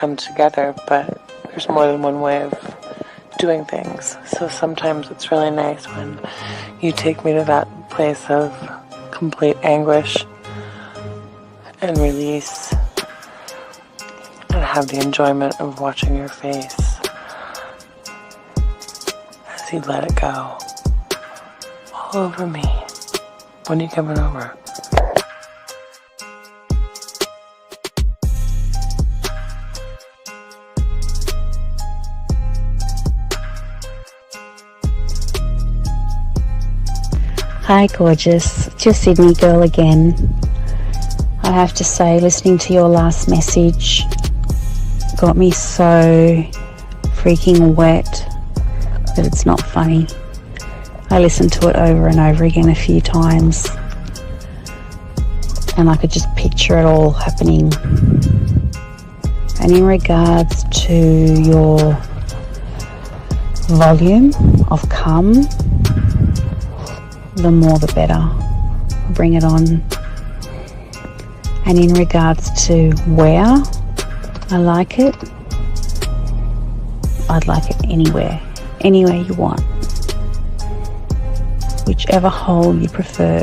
come together, but there's more than one way of doing things. So sometimes it's really nice when you take me to that place of complete anguish and release, and have the enjoyment of watching your face as you let it go all over me. When are you coming over? Hi gorgeous, it's your Sydney girl again. I have to say, listening to your last message got me so freaking wet that it's not funny. I listened to it over and over again a few times, and I could just picture it all happening. And in regards to your volume of come, the more the better. Bring it on. And in regards to where I like it, I'd like it anywhere you want, whichever hole you prefer.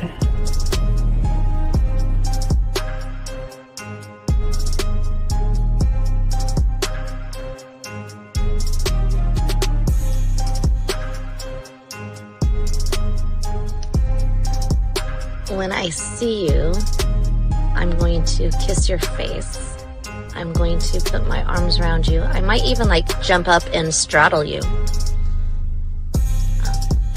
When I see you, I'm going to kiss your face. I'm going to put my arms around you. I might even jump up and straddle you.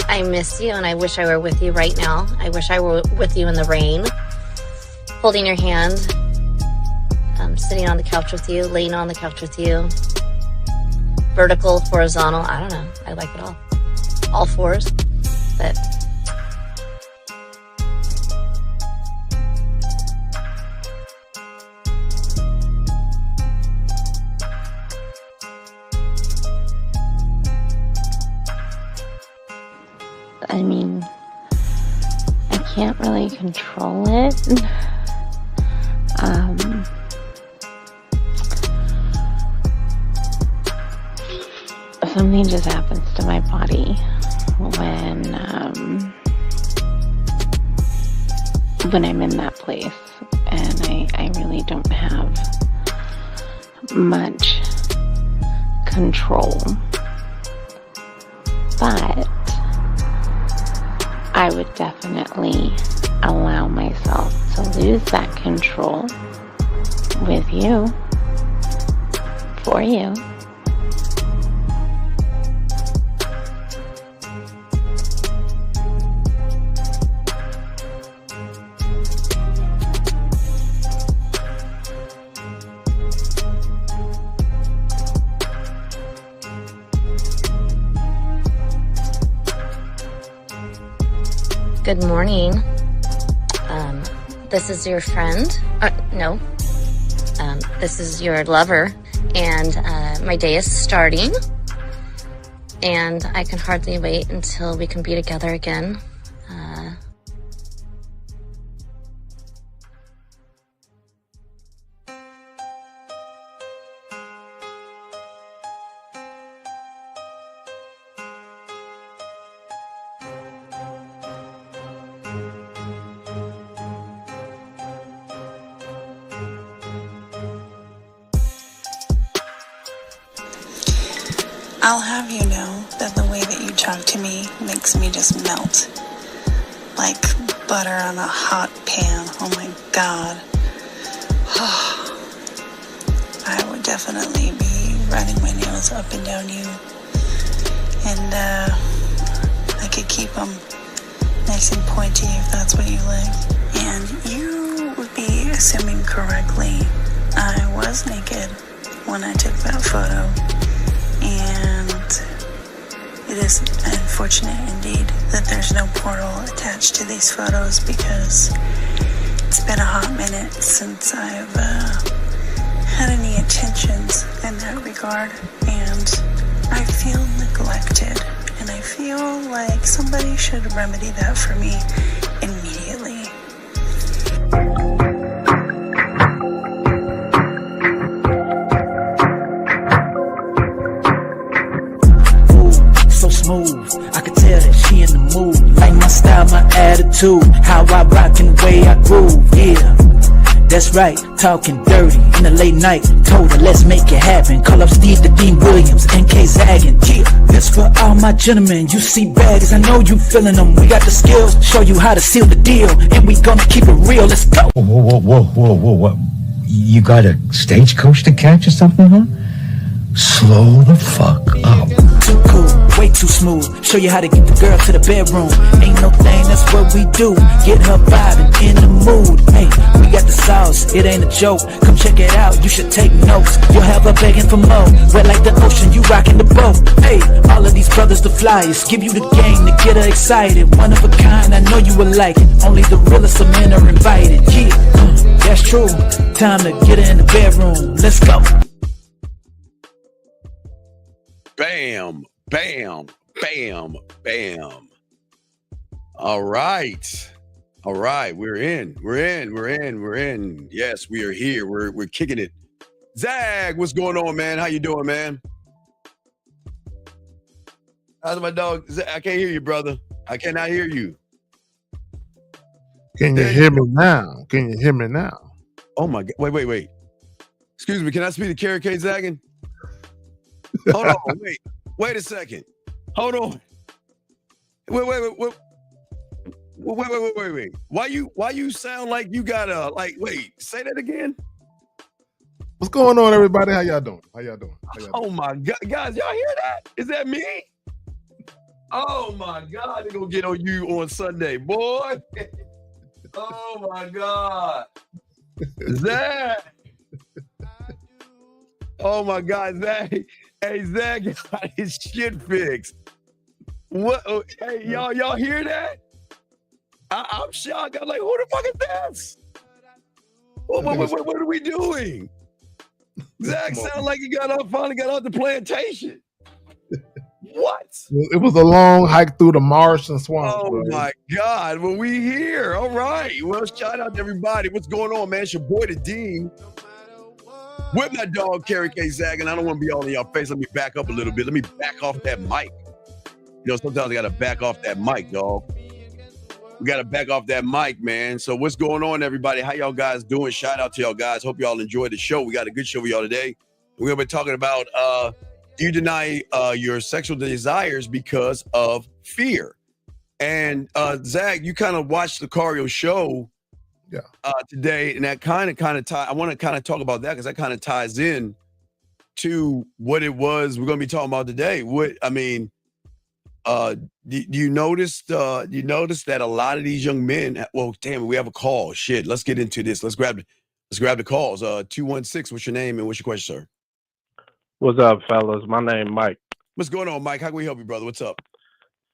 I miss you and I wish I were with you right now. I wish I were with you in the rain, holding your hand, sitting on the couch with you, laying on the couch with you, vertical, horizontal, I don't know. I like it all fours, but I mean, I can't really control it. Something just happens to my body when I'm in that place, and I really don't have much control. But I would definitely allow myself to lose that control with you, for you. Good morning. This is your friend. No. This is your lover. And my day is starting. And I can hardly wait until we can be together again. I'll have you know that the way that you talk to me makes me just melt. Like butter on a hot pan. Oh my God. I would definitely be running my nails up and down you. And I could keep them nice and pointy if that's what you like. And you would be assuming correctly I was naked when I took that photo. And it is unfortunate indeed that there's no portal attached to these photos, because it's been a hot minute since I've had any attentions in that regard, and I feel neglected, and I feel like somebody should remedy that for me immediately. about my attitude, how I rock and the way I groove, yeah. That's right, talking dirty in the late night. Told her, let's make it happen. Call up Steve the Dean Williams, NK Zaggin'. Yeah, that's for all my gentlemen. You see baddies, I know you feeling them. We got the skills, show you how to seal the deal. And we gonna keep it real, let's go. Whoa. You got a stagecoach to catch or something, huh? Slow the fuck up. Too cool, way too smooth. Show you how to get the girl to the bedroom. Ain't no thing, that's what we do. Get her vibing in the mood. Hey, we got the sauce, it ain't a joke. Come check it out, you should take notes. You'll have her begging for more. Wet like the ocean, you rocking the boat. Hey, all of these brothers the flyers. Give you the game to get her excited. One of a kind, I know you will like it. Only the realest of men are invited. Yeah, that's true. Time to get her in the bedroom. Let's go. Bam, bam, bam, bam. All right. We're in. Yes, we are here. We're kicking it. Zag, what's going on, man? How you doing, man? How's my dog? Zag, I can't hear you, brother. I cannot hear you. Can you hear me now? Oh my God. Wait. Excuse me. Can I speak to Carrie K. Zaggin? Hold on, wait a second. Hold on. Wait. Why you sound like you gotta say that again? What's going on, everybody? How y'all doing? Oh my God, guys, y'all hear that? Is that me? Oh my God, they're gonna get on you on Sunday, boy. Oh my God. Zach. Oh my God, Zach. Hey, Zach got his shit fixed. What? Hey, y'all hear that? I'm shocked. I'm like, who the fuck is this? What are we doing? Zach sounded like he finally got off the plantation. What? It was a long hike through the marsh and swamp. Oh my God. Well, we here. All right. Well, shout out to everybody. What's going on, man? It's your boy, the Dean. With my dog, Carrie K. Zaggin'. I don't want to be all in your face. Let me back up a little bit. Let me back off that mic. You know, sometimes I got to back off that mic, dog. We got to back off that mic, man. So what's going on, everybody? How y'all guys doing? Shout out to y'all guys. Hope y'all enjoyed the show. We got a good show for y'all today. We're going to be talking about do you deny your sexual desires because of fear? And Zach, you kind of watched the Cario show today, and that kind of tie. I want to kind of talk about that because that kind of ties in to what it was we're going to be talking about today. Do you notice that a lot of these young men? Well, damn, we have a call. Shit, let's get into this. Let's grab the calls. 216. What's your name and what's your question, sir? What's up, fellas? My name Mike. What's going on, Mike? How can we help you, brother? What's up?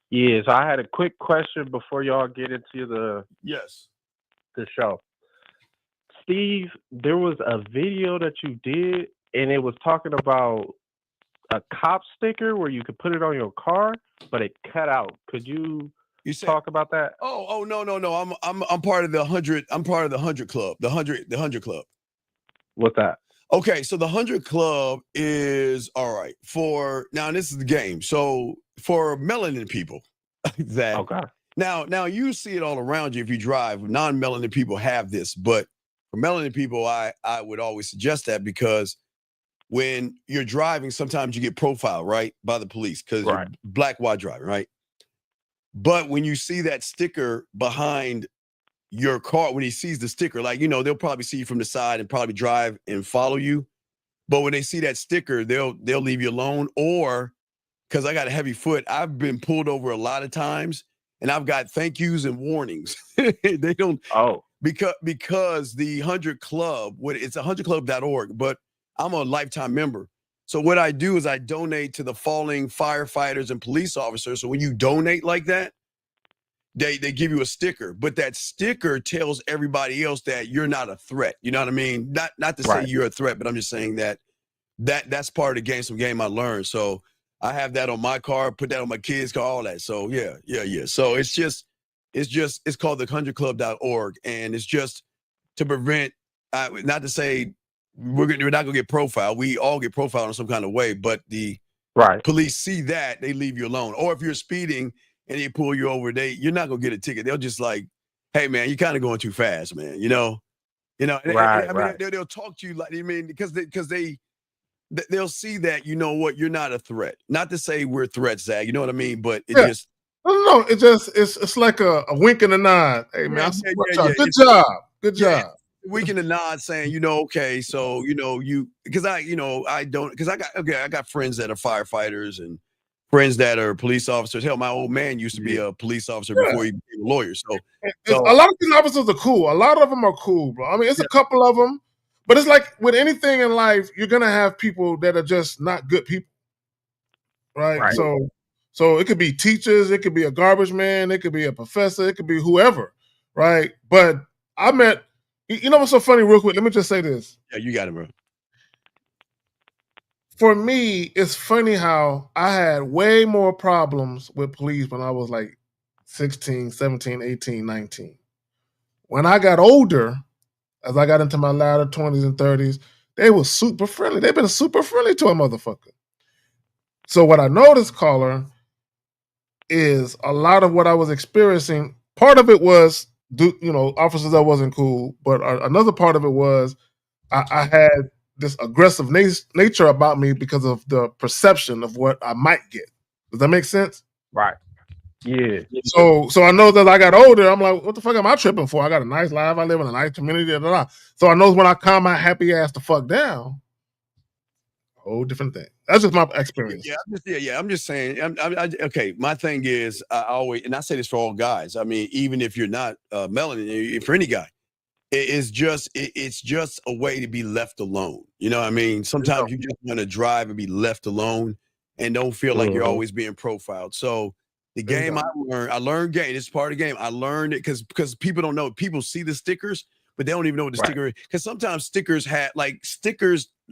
Yes, I had a quick question before y'all get into the show. Steve, there was a video that you did, and it was talking about a cop sticker where you could put it on your car, but it cut out. Could you talk about that? Oh no. I'm part of the 100. I'm part of the 100 Club. The 100 Club. What's that? Okay, so the 100 Club is all right for now. This is the game. So for melanin people, Now you see it all around you if you drive. Non-melanin people have this, but for melanin people, I would always suggest that because when you're driving, sometimes you get profiled, right, by the police because you're black while driving, right? But when you see that sticker behind your car, when he sees the sticker, like, you know, they'll probably see you from the side and probably drive and follow you. But when they see that sticker, they'll leave you alone. Or because I got a heavy foot, I've been pulled over a lot of times and I've got thank yous and warnings. They don't. Oh, because the 100 Club, it's 100club.org, but I'm a lifetime member. So what I do is I donate to the falling firefighters and police officers. So when you donate like that, they give you a sticker, but that sticker tells everybody else that you're not a threat. You know what I mean? Not to say you're a threat, but I'm just saying that's part of the game, some game I learned. So I have that on my car, put that on my kids' car, all that. So yeah. So it's called the 100club.org, and it's just to prevent, not to say we're not gonna get profiled. We all get profiled in some kind of way, but the police see that, they leave you alone. Or if you're speeding and they pull you over, you're not gonna get a ticket. They'll just like, hey man, you're kind of going too fast, man. Right, I mean, they'll talk to you like, I mean, because they'll see that, you know what, you're not a threat. Not to say we're threats, Zach, you know what I mean? But it just no, it's like a wink and a nod. Hey man, good job. Wink and a nod saying, okay, so because I got friends that are firefighters and friends that are police officers. Hell, my old man used to be a police officer before he became a lawyer. So a lot of these officers are cool. A lot of them are cool, bro. I mean, it's a couple of them, but it's like with anything in life, you're gonna have people that are just not good people, right? So it could be teachers, it could be a garbage man, it could be a professor, it could be whoever, right? But I met, you know what's so funny, real quick? Let me just say this. Yeah, you got it, bro. For me, it's funny how I had way more problems with police when I was like 16, 17, 18, 19. When I got older, as I got into my latter 20s and 30s, they were super friendly. They've been super friendly to a motherfucker. So what I noticed, caller, is a lot of what I was experiencing, part of it was, officers that wasn't cool, but another part of it was I had this aggressive nature about me because of the perception of what I might get. Does that make sense? Right. Yeah. So I know that I got older, I'm like, what the fuck am I tripping for? I got a nice life. I live in a nice community. So I know when I calm my happy ass the fuck down, whole different thing. That's just my experience. I'm just saying. Okay, my thing is, I always, and I say this for all guys. I mean, even if you're not melanin, for any guy, it's just a way to be left alone. You know what I mean? Sometimes you just want to drive and be left alone and don't feel like you're always being profiled. So the game I learned game. It's part of the game. I learned it because people don't know. People see the stickers, but they don't even know what the sticker is. Because sometimes stickers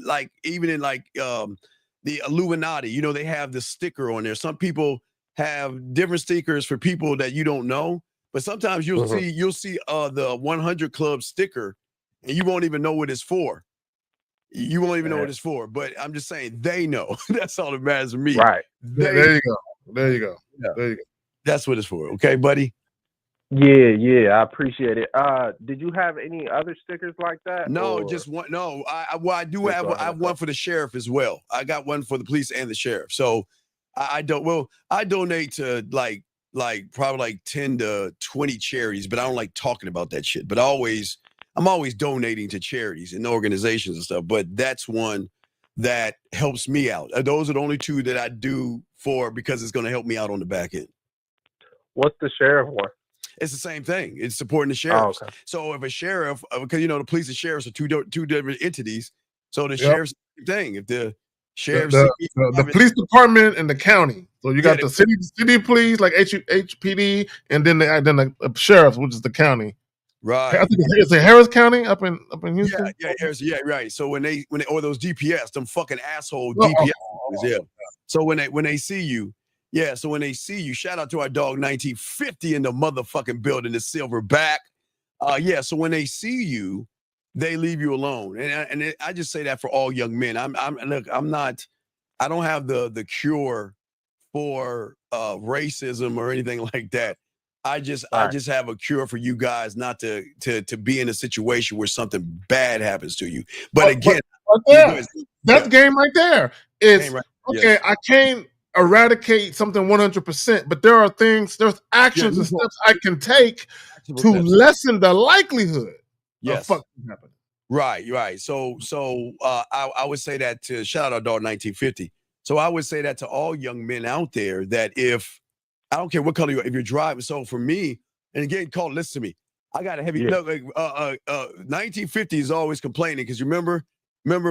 like even in like the Illuminati, they have the sticker on there. Some people have different stickers for people that you don't know. But sometimes you'll see the 100 Club sticker, and you won't even know what it's for. You won't even know what it's for. But I'm just saying they know. That's all that matters to me. Right. There you go. Yeah. That's what it's for. Okay, buddy. Yeah, I appreciate it. Did you have any other stickers like that? No, just one. No, I do have. I have one for the sheriff as well. I got one for the police and the sheriff. So I donate to probably like 10 to 20 charities, but I don't like talking about that shit. But I'm always donating to charities and organizations and stuff. But that's one that helps me out. Those are the only two that I do for because it's going to help me out on the back end. What's the sheriff one? It's the same thing. It's supporting the sheriffs. Oh, okay. So if a sheriff, because the police and sheriffs are two different entities. So the sheriff's the same thing. If the sheriff, the police department and the county. So you got the city police like HPD, and then the sheriffs, which is the county. Right. I think it's Harris County up in Houston. Yeah, right. So when they or those DPS, them fucking asshole DPS. Yeah. So when they see you. Yeah, so when they see you, shout out to our dog 1950 in the motherfucking building, the silverback. So when they see you, they leave you alone. And I just say that for all young men. I don't have the cure for racism or anything like that. I just have a cure for you guys not to be in a situation where something bad happens to you. But again, that's game right there. It's okay, I can't eradicate something 100%, but there's actions and steps I can take to lessen the likelihood of fucking happening. Right. So I would say that to shout out our dog 1950. So I would say that to all young men out there that if I don't care what color you are, if you're driving. So for me, and again, listen to me. I got a heavy 1950 is always complaining because you remember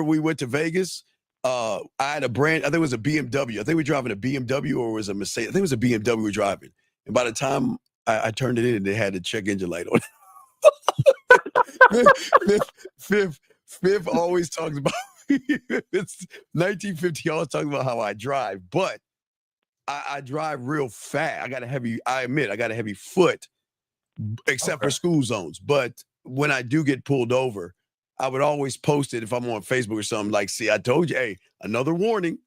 we went to Vegas. I had I think it was a BMW. I think we were driving a BMW or it was a Mercedes. I think it was a BMW we were driving. And by the time I turned it in, they had the check engine light on. Fifth always talks about it's 1950 always talks about how I drive, but I drive real fast. I admit I got a heavy foot, except for school zones. But when I do get pulled over, I would always post it if I'm on Facebook or something like, see, I told you, hey, another warning.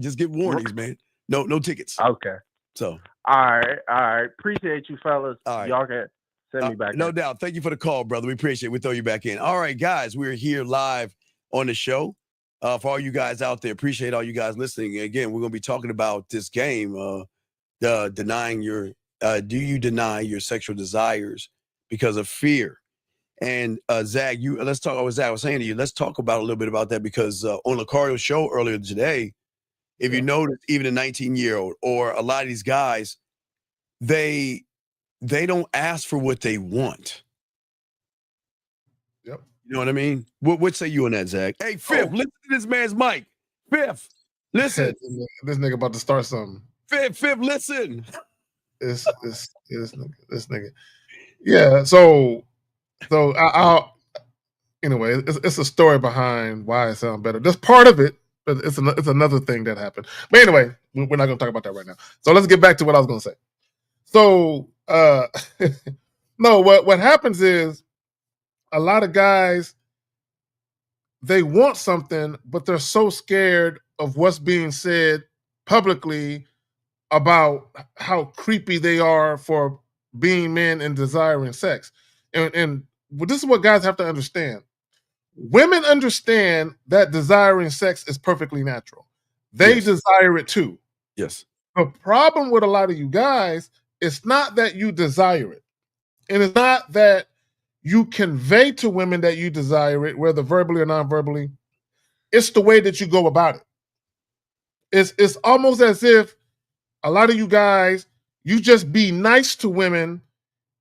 Just get warnings, man. No tickets. Okay. So, all right. Appreciate you, fellas. All right. Y'all can send me back. No doubt. Thank you for the call, brother. We appreciate it. We'll throw you back in. All right, guys, we're here live on the show. For all you guys out there, appreciate all you guys listening. Again, we're going to be talking about this game, denying your, do you deny your sexual desires because of fear? And Zach, let's talk. Zach, I was saying to you, let's talk about a little bit about that because on Lucario's show earlier today, if you notice, even a 19-year-old or a lot of these guys, they don't ask for what they want. Yep. You know what I mean? What say you on that, Zach? Hey, Fifth, listen to this man's mic. Fifth, listen. This nigga about to start something. Fifth, listen. This nigga. Yeah. So I'll anyway. It's a story behind why it sounds better. That's part of it, but it's another thing that happened. But anyway, we're not going to talk about that right now. So let's get back to what I was going to say. So no, what happens is a lot of guys, they want something, but they're so scared of what's being said publicly about how creepy they are for being men and desiring sex. And this is what guys have to understand. Women understand that desiring sex is perfectly natural. They desire it too. Yes. The problem with a lot of you guys, it's not that you desire it. And it's not that you convey to women that you desire it, whether verbally or non-verbally. It's the way that you go about it. It's almost as if a lot of you guys, you just be nice to women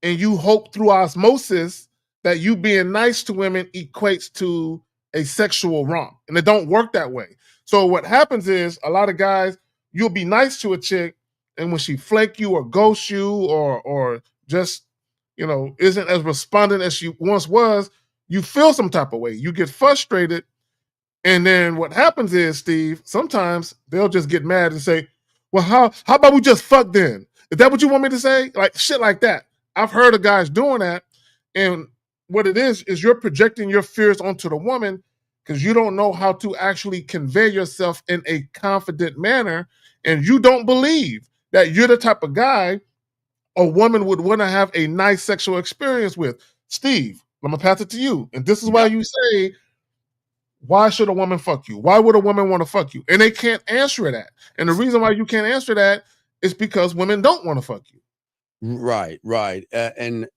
and you hope through osmosis that you being nice to women equates to a sexual romp. And it don't work that way. So what happens is a lot of guys, you'll be nice to a chick, and when she flake you or ghost you or just, isn't as respondent as she once was, you feel some type of way. You get frustrated. And then what happens is, Steve, sometimes they'll just get mad and say, well, how about we just fuck then? Is that what you want me to say? Like shit like that. I've heard of guys doing that. And what it is you're projecting your fears onto the woman because you don't know how to actually convey yourself in a confident manner. And you don't believe that you're the type of guy a woman would want to have a nice sexual experience with. Steve, I'm going to pass it to you. And this is why you say, why should a woman fuck you? Why would a woman want to fuck you? And they can't answer that. And the reason why you can't answer that is because women don't want to fuck you. Right. And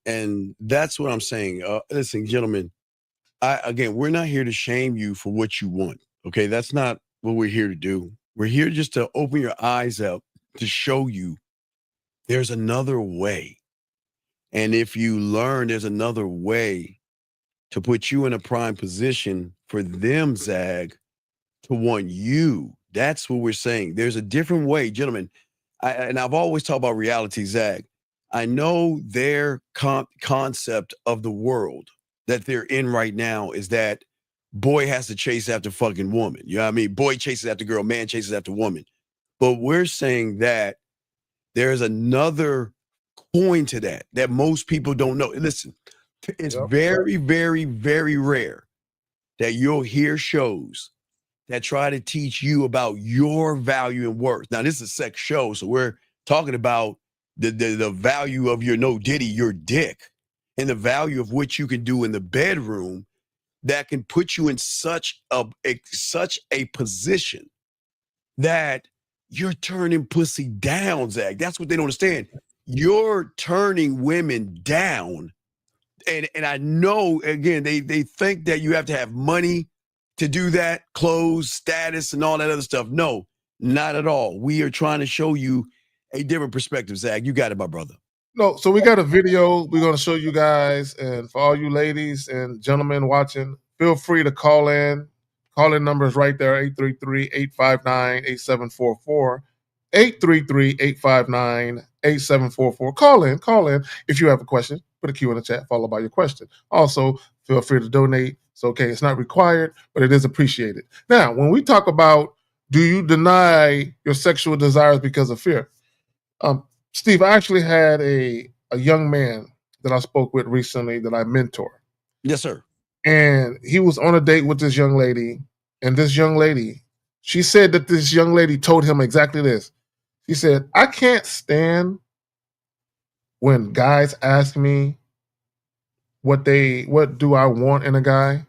that's what I'm saying. Listen, gentlemen, we're not here to shame you for what you want. Okay. That's not what we're here to do. We're here just to open your eyes up to show you there's another way. And if you learn there's another way to put you in a prime position for them, Zag, to want you, that's what we're saying. There's a different way, gentlemen. And I've always talked about reality, Zag. I know their concept of the world that they're in right now is that boy has to chase after fucking woman. You know what I mean? Boy chases after girl, man chases after woman. But we're saying that there's another coin to that most people don't know. Listen, it's very, very, very rare that you'll hear shows that try to teach you about your value and worth. Now, this is a sex show, so we're talking about the value of your your dick, and the value of what you can do in the bedroom that can put you in such a position that you're turning pussy down, Zach. That's what they don't understand. You're turning women down. And I know, again, they think that you have to have money to do that, clothes, status, and all that other stuff. No, not at all. We are trying to show you a different perspective, Zach. You got it, my brother. No, so we got a video we're going to show you guys. And for all you ladies and gentlemen watching, feel free to call in. Call-in number is right there, 833-859-8744. 833-859-8744. Call in if you have a question. Put a Q in the chat, followed by your question. Also, feel free to donate. It's okay. It's not required, but it is appreciated. Now, when we talk about do you deny your sexual desires because of fear? Steve, I actually had a young man that I spoke with recently that I mentor. Yes, sir. And he was on a date with this young lady. And this young lady, she said that this young lady told him exactly this. She said, I can't stand when guys ask me what do I want in a guy,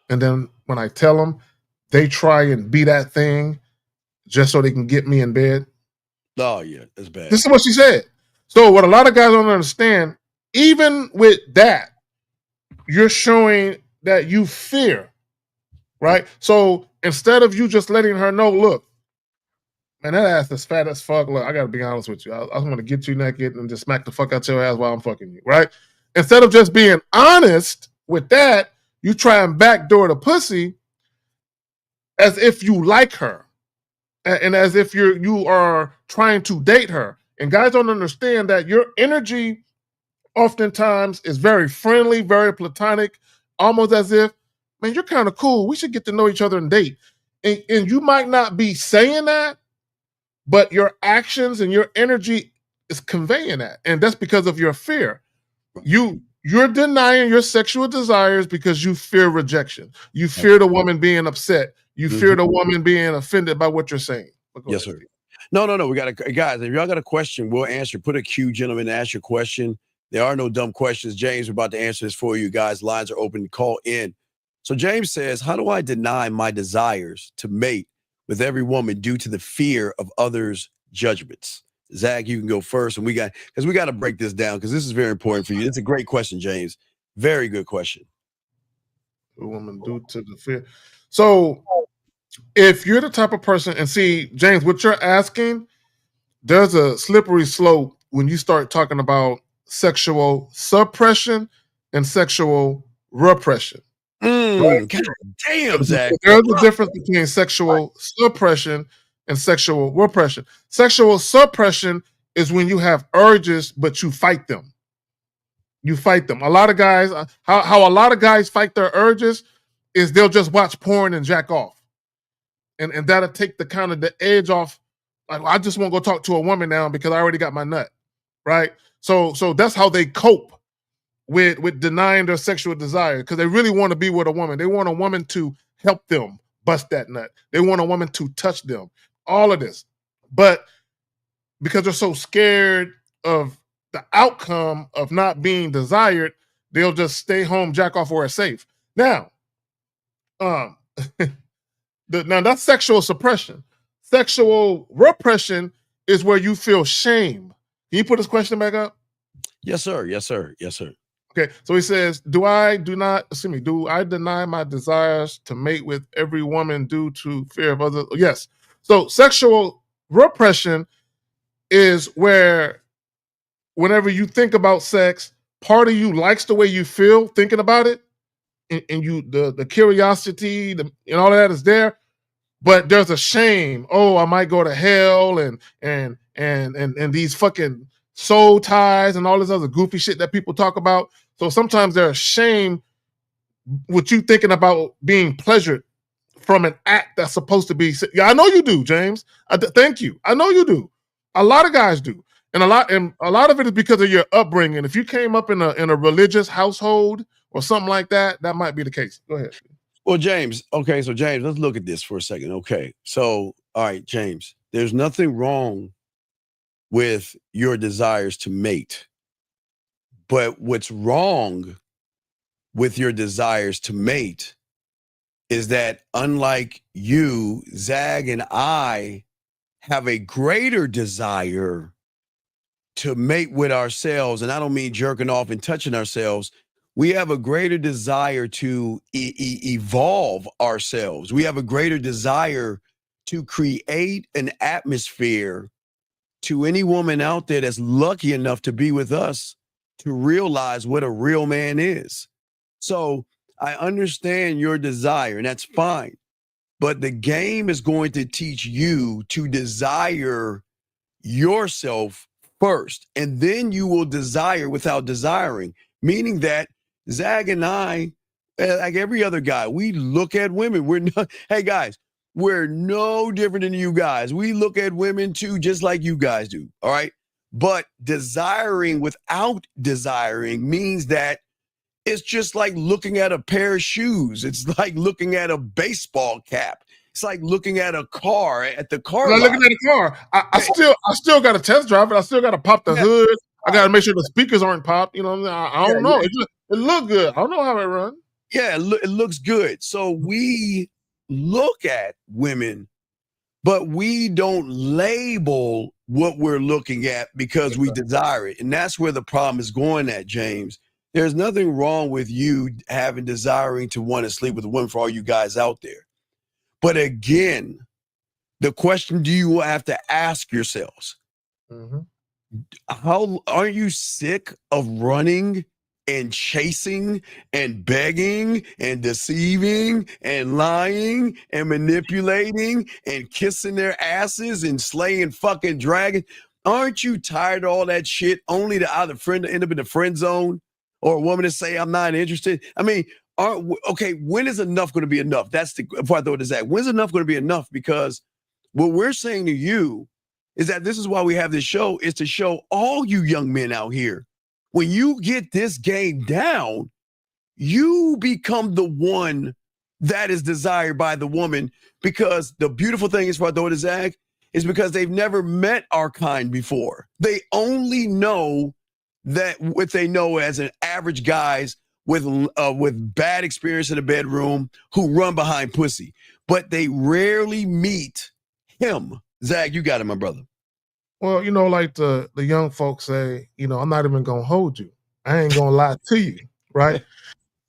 and then when I tell them, they try and be that thing just so they can get me in bed. Oh yeah, that's bad. This is what she said. So what a lot of guys don't understand, even with that, you're showing that you fear, right? So instead of you just letting her know, look, man, that ass is fat as fuck. Look, I gotta be honest with you. I just want to get you naked and just smack the fuck out your ass while I'm fucking you, right? Instead of just being honest with that, you try and backdoor the pussy as if you like her, and as if you are trying to date her. And guys don't understand that your energy oftentimes is very friendly, very platonic, almost as if, man, you're kind of cool. We should get to know each other and date. And you might not be saying that, but your actions and your energy is conveying that. And that's because of your fear. You're denying your sexual desires because you fear rejection. You fear the woman being upset. You fear the woman being offended by what you're saying. Yes, sir. No. We got guys. If y'all got a question, we'll answer. Put a Q, gentlemen, and ask your question. There are no dumb questions. James, we're about to answer this for you guys. Lines are open. Call in. So James says, how do I deny my desires to mate with every woman due to the fear of others' judgments? Zach, you can go first, and we got to break this down because this is very important for you. It's a great question, James. Very good question. A woman due to the fear. So if you're the type of person, and see, James, what you're asking, there's a slippery slope when you start talking about sexual suppression and sexual repression. God damn, Zach. There's a difference between sexual suppression and sexual repression. Sexual suppression is when you have urges, but you fight them. You fight them. A lot of guys, how a lot of guys fight their urges is they'll just watch porn and jack off. And that'll take the kind of the edge off. Like, I just won't go talk to a woman now because I already got my nut. Right? So that's how they cope with denying their sexual desire, because they really want to be with a woman. They want a woman to help them bust that nut. They want a woman to touch them. All of this. But because they're so scared of the outcome of not being desired, they'll just stay home, jack off where it's safe. Now, now that's sexual suppression. Sexual repression is where you feel shame. Can you put this question back up? Yes, sir. Yes, sir. Yes, sir. Okay, so he says, do I deny my desires to mate with every woman due to fear of others? Yes. So sexual repression is where whenever you think about sex, part of you likes the way you feel thinking about it, and you the curiosity and all of that is there, but there's a shame. Oh, I might go to hell and these fucking soul ties and all this other goofy shit that people talk about. So sometimes there's shame with you thinking about being pleasured from an act that's supposed to be. Yeah, I know you do, James. Thank you. I know you do. A lot of guys do, and a lot of it is because of your upbringing. If you came up in a religious household or something like that, that might be the case. Go ahead. Well, James. Okay, so James, let's look at this for a second. Okay, so all right, James. There's nothing wrong with your desires to mate. But what's wrong with your desires to mate is that unlike you, Zag and I have a greater desire to mate with ourselves. And I don't mean jerking off and touching ourselves. We have a greater desire to evolve ourselves. We have a greater desire to create an atmosphere to any woman out there that's lucky enough to be with us to realize what a real man is. So I understand your desire, and that's fine. But the game is going to teach you to desire yourself first, and then you will desire without desiring, meaning that Zag and I, like every other guy, we look at women. We're not, hey guys, we're no different than you guys. We look at women too, just like you guys do. All right. But desiring without desiring means that it's just like looking at a pair of shoes. It's like looking at a baseball cap. It's like looking at a car at the car I'm lot. looking at the car. I still got to test drive it. I still got to pop the hood. I got to make sure the speakers aren't popped. You know what I mean? I don't know. It look good. I don't know how it runs. Yeah, it looks good. So we look at women, but we don't label what we're looking at because we desire it. And that's where the problem is going at, James. There's nothing wrong with you desiring to want to sleep with a woman, for all you guys out there. But again, the question you have to ask yourselves, how aren't you sick of running and chasing and begging and deceiving and lying and manipulating and kissing their asses and slaying fucking dragons? Aren't you tired of all that shit, only to either end up in the friend zone or a woman to say, I'm not interested? I mean, when is enough going to be enough? That's before I throw this at. When's enough going to be enough? Because what we're saying to you is that this is why we have this show, is to show all you young men out here, when you get this game down, you become the one that is desired by the woman. Because the beautiful thing is, for our daughter Zach, is because they've never met our kind before. They only know that what they know as an average guys with bad experience in the bedroom who run behind pussy. But they rarely meet him. Zach, you got it, my brother. Well, like the young folks say, I'm not even going to hold you. I ain't going to lie to you, right?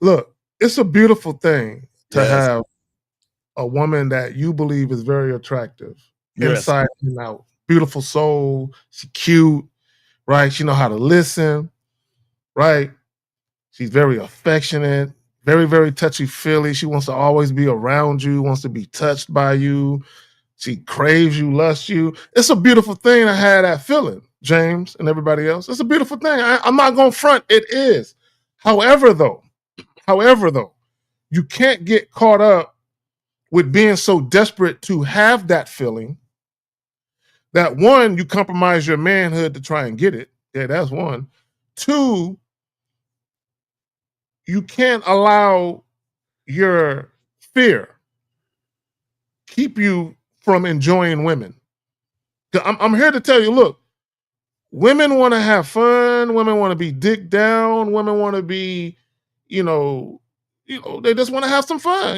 Look, it's a beautiful thing to have a woman that you believe is very attractive, inside and out. Beautiful soul, she's cute, right? She know how to listen, right? She's very affectionate, very, very touchy-feely. She wants to always be around you, wants to be touched by you. She craves you, lusts you. It's a beautiful thing to have that feeling, James and everybody else. It's a beautiful thing. I'm not going to front. It is. However, though, you can't get caught up with being so desperate to have that feeling that, one, you compromise your manhood to try and get it. Yeah, that's one. Two, you can't allow your fear keep you from enjoying women. I'm here to tell you, look, women want to have fun. Women want to be dick down. Women want to be, they just want to have some fun.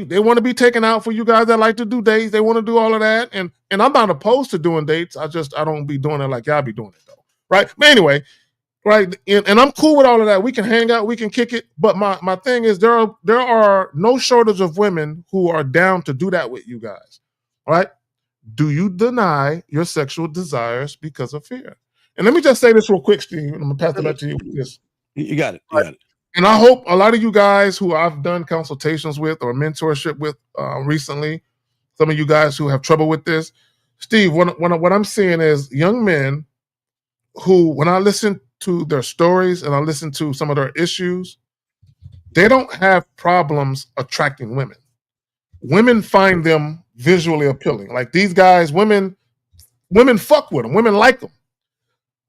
They want to be taken out. For you guys that like to do dates, they want to do all of that. And I'm not opposed to doing dates. I don't be doing it like y'all be doing it though, right? But anyway, right, and I'm cool with all of that. We can hang out, we can kick it. But my thing is, there are no shortage of women who are down to do that with you guys, right? Do you deny your sexual desires because of fear? And let me just say this real quick, Steve. I'm gonna pass it back to you with this. You got it. You got it. And I hope a lot of you guys who I've done consultations with or mentorship with recently, some of you guys who have trouble with this, Steve, what I'm seeing is young men who, when I listen to their stories and I listen to some of their issues, they don't have problems attracting women. Women find them visually appealing. Like these guys, women fuck with them. Women like them.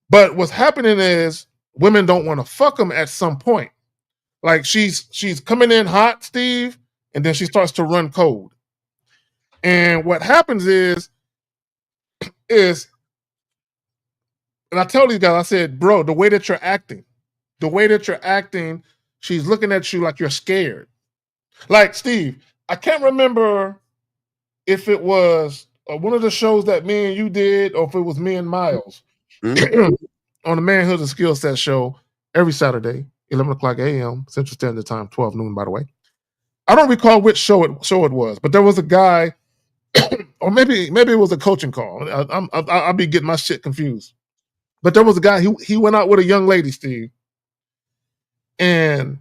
But what's happening is women don't want to fuck them at some point. Like she's coming in hot, Steve, and then she starts to run cold. And what happens is, and I tell these guys, I said, bro, the way that you're acting, she's looking at you like you're scared. Like, Steve, I can't remember if it was one of the shows that me and you did, or if it was me and Miles on the Manhood and Skill Set show every Saturday, 11 o'clock a.m. Central Standard Time, 12 noon, by the way. I don't recall which show it was, but there was a guy, or maybe it was a coaching call. I'll be getting my shit confused. But there was a guy, he went out with a young lady, Steve, and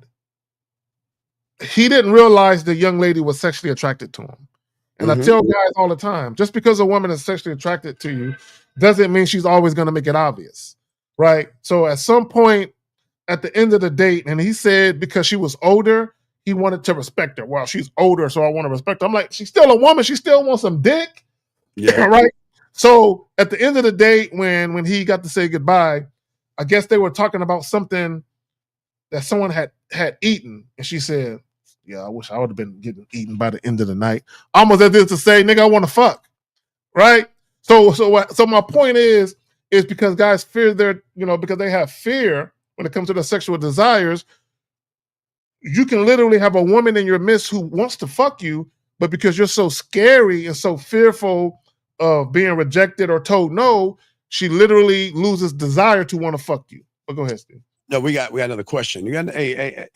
he didn't realize the young lady was sexually attracted to him. And I tell guys all the time, just because a woman is sexually attracted to you doesn't mean she's always going to make it obvious, right? So at some point at the end of the date, and he said because she was older, he wanted to respect her. Well, she's older, so I want to respect her. I'm like, she's still a woman. She still wants some dick. Yeah. Right? So at the end of the day, when he got to say goodbye, I guess they were talking about something that someone had eaten. And she said, Yeah, I wish I would have been getting eaten by the end of the night. Almost as if to say, nigga, I want to fuck. Right? So my point is because guys fear their, because they have fear when it comes to their sexual desires. You can literally have a woman in your midst who wants to fuck you, but because you're so scary and so fearful of being rejected or told no, she literally loses desire to want to fuck you. But go ahead, Steve. No, we got another question. You got hey,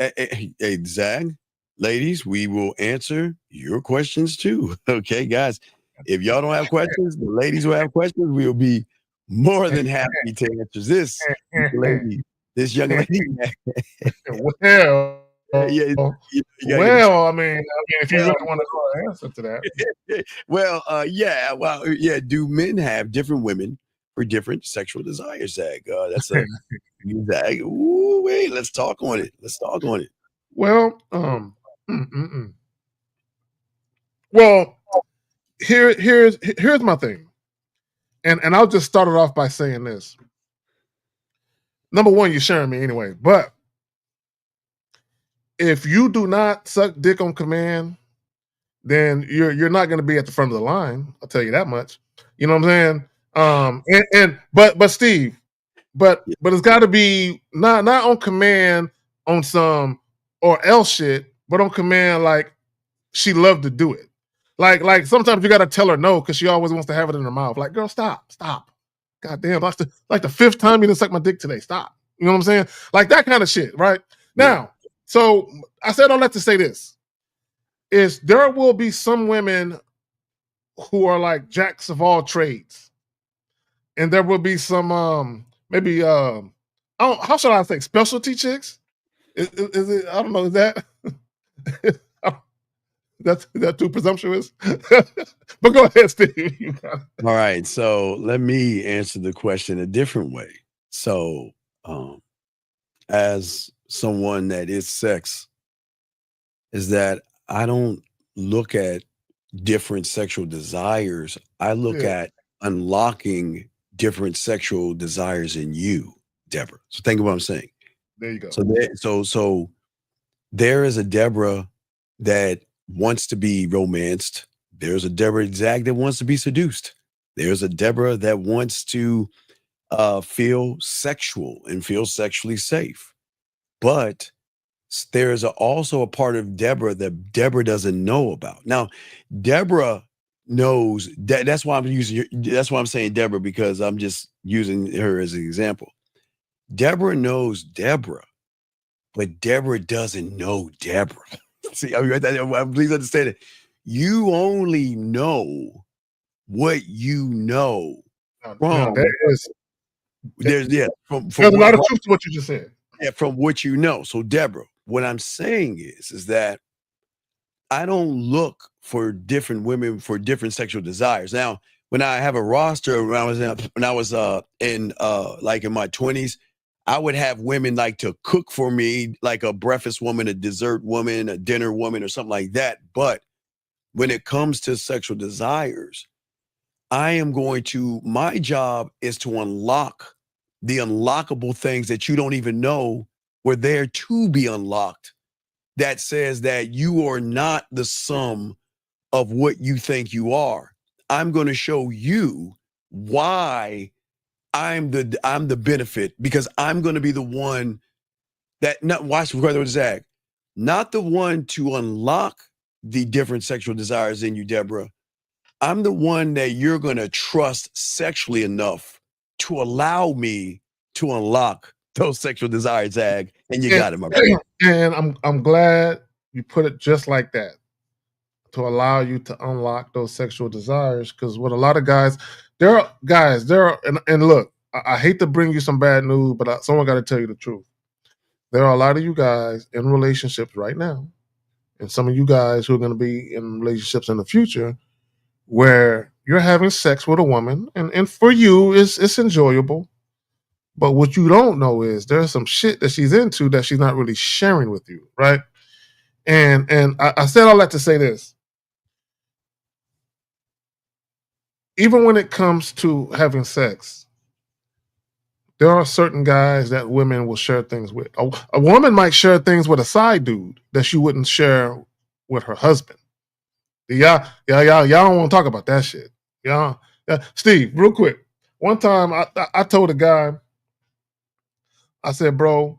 Zag, ladies, we will answer your questions too. Okay, guys. If y'all don't have questions, the ladies who have questions, we'll be more than happy to answer this lady, this young lady. Well, yeah, well, I mean, if you really want to know an answer to that. Well, yeah. Do men have different women for different sexual desires, Zag? That's a Zag. Ooh, wait, let's talk on it. Well, well, here's my thing, and I'll just start it off by saying this. Number one, you're sharing me anyway, but if you do not suck dick on command, then you're not going to be at the front of the line. I'll tell you that much. You know what I'm saying? But Steve, but it's got to be not on command on some or else shit, but on command like she loved to do it. Like sometimes you got to tell her no because she always wants to have it in her mouth. Like, girl, stop. God damn, like the fifth time you didn't suck my dick today. Stop. You know what I'm saying? Like that kind of shit, right? Now, so I said all that to say this. Is there will be some women who are like jacks of all trades. And there will be some maybe how should I say specialty chicks? Is it I don't know, is that that's too presumptuous? But go ahead, Steve. All right. So let me answer the question a different way. So as someone that is sex, is that I don't look at different sexual desires. I look at unlocking different sexual desires in you, Deborah. So think of what I'm saying. There you go. So there is a Deborah that wants to be romanced. There's a Deborah Zag that wants to be seduced. There's a Deborah that wants to feel sexual and feel sexually safe. But there's also a part of Deborah that Deborah doesn't know about. Now, Deborah knows that. That's why I'm saying Deborah, because I'm just using her as an example. Deborah knows Deborah, but Deborah doesn't know Deborah. See, please understand it. You only know what you know from. There's a lot of truth to what you just said. Yeah, from what you know. So, Deborah, what I'm saying is that I don't look for different women for different sexual desires. Now, when I have a roster, when I was in my 20s, I would have women like to cook for me, like a breakfast woman, a dessert woman, a dinner woman, or something like that. But when it comes to sexual desires, my job is to unlock the unlockable things that you don't even know were there to be unlocked. That says that you are not the sum of what you think you are. I'm going to show you why I'm the benefit, because I'm going to be the one that not the one to unlock the different sexual desires in you, Deborah. I'm the one that you're going to trust sexually enough to allow me to unlock those sexual desires, Zag, and you got it, my brother. And I'm glad you put it just like that, to allow you to unlock those sexual desires. Because what a lot of guys, and look, I hate to bring you some bad news, but someone got to tell you the truth. There are a lot of you guys in relationships right now, and some of you guys who are going to be in relationships in the future, where you're having sex with a woman, and for you, it's enjoyable. But what you don't know is there's some shit that she's into that she's not really sharing with you, right? And I said all that to say this. Even when it comes to having sex, there are certain guys that women will share things with. A woman might share things with a side dude that she wouldn't share with her husband. Y'all don't want to talk about that shit. Yeah, Steve, real quick. One time I told a guy, I said, bro,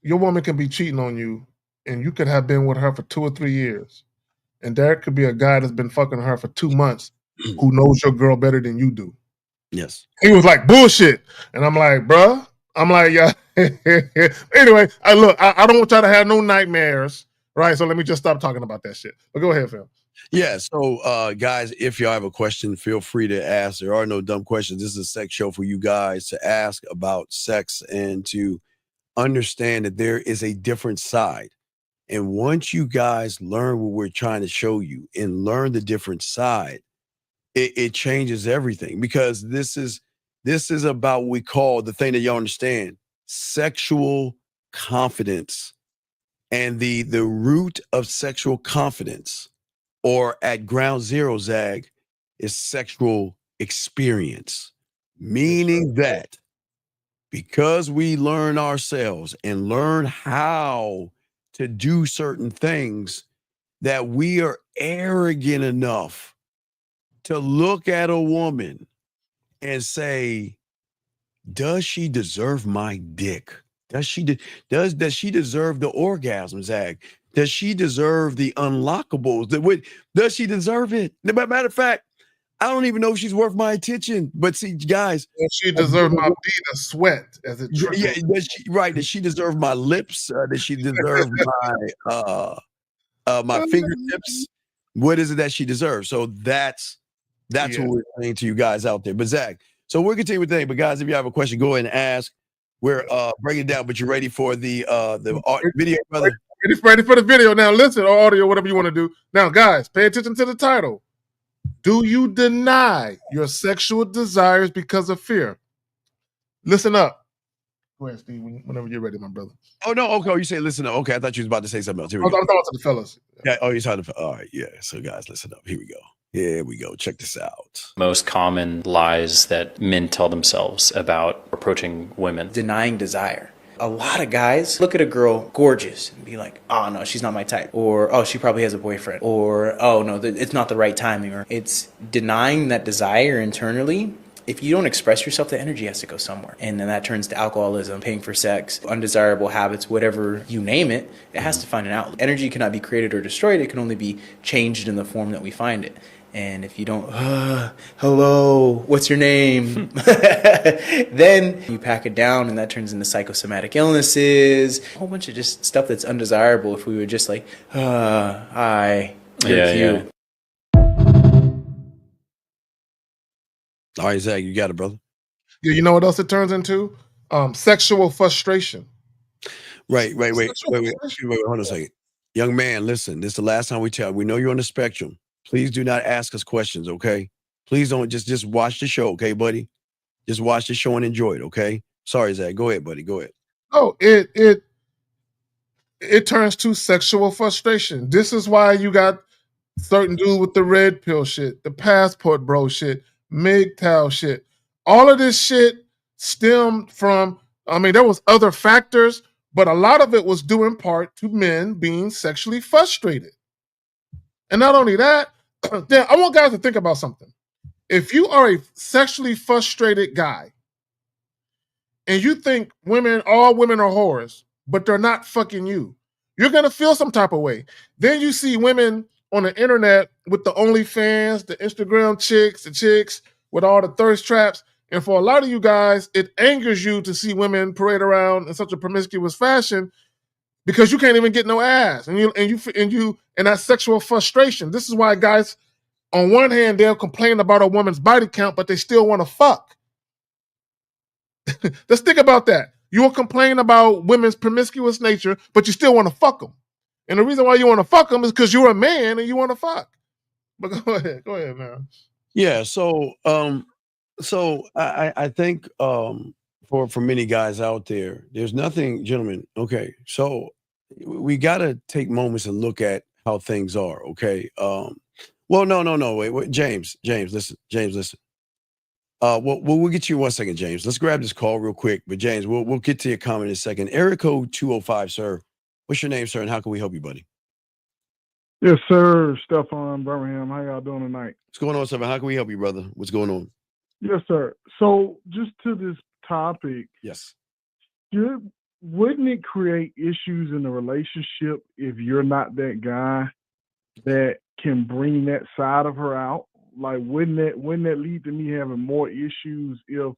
your woman can be cheating on you, and you could have been with her for 2 or 3 years. And there could be a guy that's been fucking her for 2 months who knows your girl better than you do. Yes. He was like, bullshit. And I'm like, bruh. I'm like, yeah. Anyway, I don't want y'all to have no nightmares, right? So let me just stop talking about that shit. But go ahead, Phil. Yeah, so guys, if y'all have a question, feel free to ask. There are no dumb questions. This is a sex show for you guys to ask about sex and to understand that there is a different side. And once you guys learn what we're trying to show you and learn the different side, it changes everything, because this is about what we call, the thing that y'all understand, sexual confidence. And the root of sexual confidence, or at ground zero, Zag, is sexual experience. Meaning that because we learn ourselves and learn how to do certain things, that we are arrogant enough to look at a woman and say, does she deserve my dick? Does she deserve the orgasm, Zag? Does she deserve the unlockables? Does she deserve it? Matter of fact, I don't even know if she's worth my attention. But see, guys, does she deserve my beat of sweat as it trickles? Yeah, does she deserve my lips? Does she deserve my fingertips? What is it that she deserves? So that's what we're saying to you guys out there. But Zach, so we'll continue with the thing. But guys, if you have a question, go ahead and ask. We're breaking it down. But you ready for the video, brother? Ready for the video now. Listen, or audio, whatever you want to do. Now, guys, pay attention to the title. Do you deny your sexual desires because of fear? Listen up. Go ahead, Steve, whenever you're ready, my brother. Oh, no. Okay. You say listen up. Okay. I thought you was about to say something else. Here we I'm go. talking to the fellas. Yeah. Oh, you're talking to all right. Yeah. So, guys, listen up. Here we go. Here we go. Check this out. Most common lies that men tell themselves about approaching women. Denying desire. A lot of guys look at a girl gorgeous and be like, oh no, she's not my type. Or, oh, she probably has a boyfriend. Or, oh no, it's not the right timing. Or it's denying that desire internally. If you don't express yourself, the energy has to go somewhere. And then that turns to alcoholism, paying for sex, undesirable habits, whatever you name it, it has to find an outlet. Energy cannot be created or destroyed. It can only be changed in the form that we find it. And if you don't, hello, what's your name? Then you pack it down, and that turns into psychosomatic illnesses, a whole bunch of just stuff that's undesirable if we were just like, hi, you're cute. Yeah. All right, Zach, you got it, brother. Yeah, you know what else it turns into? Sexual frustration. Wait, hold on a second. Young man, listen, this is the last time we tell. We know you're on the spectrum. Please do not ask us questions, okay? Please don't just watch the show, okay, buddy? Just watch the show and enjoy it, okay? Sorry, Zach. Go ahead, buddy. Go ahead. Oh, it turns to sexual frustration. This is why you got certain dude with the red pill shit, the passport bro shit, MGTOW shit. All of this shit stemmed from, I mean, there was other factors, but a lot of it was due in part to men being sexually frustrated. And not only that, then I want guys to think about something. If you are a sexually frustrated guy and you think all women are whores, but they're not fucking you, you're going to feel some type of way. Then you see women on the internet with the OnlyFans, the Instagram chicks, the chicks with all the thirst traps. And for a lot of you guys, it angers you to see women parade around in such a promiscuous fashion because you can't even get no ass. And that sexual frustration. This is why guys, on one hand, they'll complain about a woman's body count, but they still want to fuck. Let's think about that. You will complain about women's promiscuous nature, but you still want to fuck them. And the reason why you want to fuck them is because you're a man and you want to fuck. But go ahead, man. Yeah, so I think for many guys out there, there's nothing, gentlemen. Okay, so we got to take moments and look at how things are. Okay. Well, no. Wait, James, listen. We'll get you in 1 second, James. Let's grab this call real quick. But James, we'll get to your comment in a second. Area code 205, sir. What's your name, sir, and how can we help you, buddy? Yes, sir. Stefan Birmingham. How y'all doing tonight? What's going on, sir? How can we help you, brother? What's going on? Yes, sir. So just to this topic, yes, wouldn't it create issues in the relationship if you're not that guy that can bring that side of her out? Like, wouldn't that lead to me having more issues if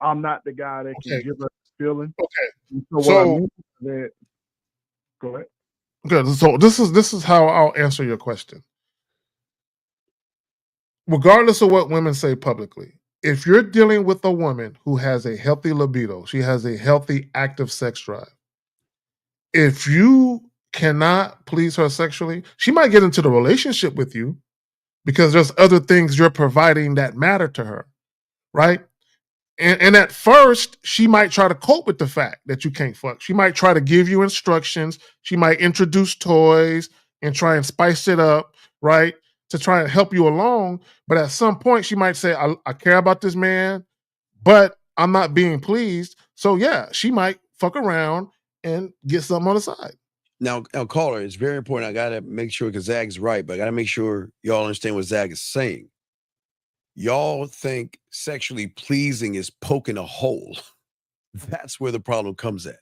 I'm not the guy that can give her the feeling? Okay. And so what I mean is that, go ahead. Good. So this is how I'll answer your question. Regardless of what women say publicly, if you're dealing with a woman who has a healthy libido, she has a healthy active sex drive. If you cannot please her sexually, she might get into the relationship with you because there's other things you're providing that matter to her, right? And at first, she might try to cope with the fact that you can't fuck. She might try to give you instructions. She might introduce toys and try and spice it up, right? To try and help you along. But at some point, she might say, I care about this man, but I'm not being pleased. So yeah, she might fuck around and get something on the side. Now, caller, it's very important. I got to make sure, because Zag's right, but I got to make sure y'all understand what Zag is saying. Y'all think sexually pleasing is poking a hole. That's where the problem comes at.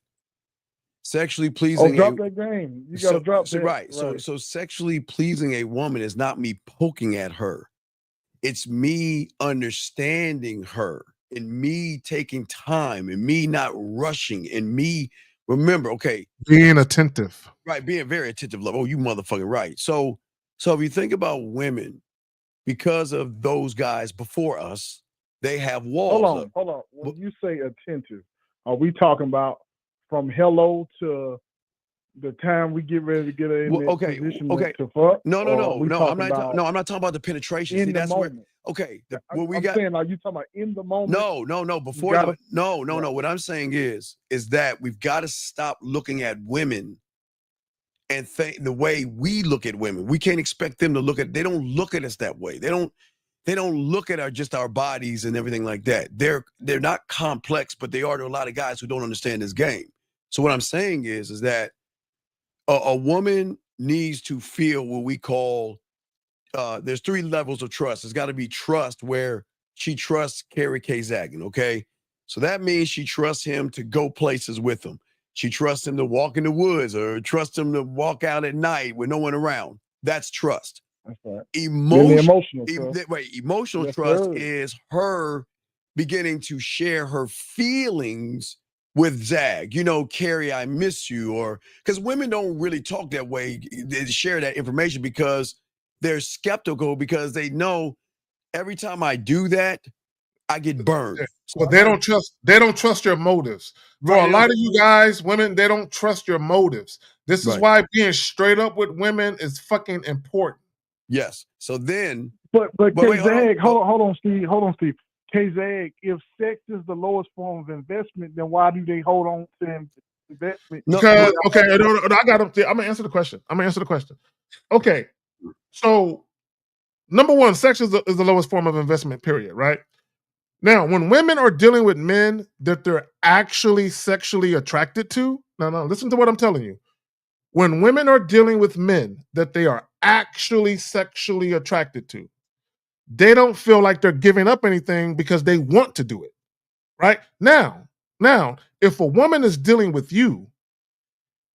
Sexually pleasing. Drop that game. You got to drop that. Right. So sexually pleasing a woman is not me poking at her. It's me understanding her and me taking time and me not rushing and me, remember, being attentive. Right. Being very attentive. Oh, you motherfucking right. So if you think about women, because of those guys before us, they have walls. Hold on. When you say attentive, are we talking about from hello to the time we get ready to get in position to fuck? No. I'm not talking about the penetration. See, that's where. Okay. I'm saying, are you talking about in the moment? No. Before no. What I'm saying is that we've got to stop looking at women and think the way we look at women. We can't expect them to look at. They don't look at us that way. They don't look at our bodies and everything like that. They're not complex, but they are to a lot of guys who don't understand this game. So what I'm saying is that a woman needs to feel what we call. There's 3 levels of trust. There's got to be trust where she trusts Carrie K. Zaggin. Okay, so that means she trusts him to go places with him. She trusts him to walk in the woods or trusts him to walk out at night with no one around. That's trust. That's right. Emotional trust. Trust is her beginning to share her feelings with Zag. Carrie, I miss you. Or because women don't really talk that way. They share that information because they're skeptical, because they know every time I do that, I get burned. Well, they don't trust your motives. For a lot of you guys, women, they don't trust your motives. This is why being straight up with women is fucking important. Yes. So then, but K-Zag, hold on, Steve. K-Zag, if sex is the lowest form of investment, then why do they hold on to investment? Because I got them. I'm gonna answer the question. Okay, so number one, sex is the lowest form of investment. Period. Right. Now, when women are dealing with men that they're actually sexually attracted to, no, listen to what I'm telling you. When women are dealing with men that they are actually sexually attracted to, they don't feel like they're giving up anything because they want to do it. Right? Now, if a woman is dealing with you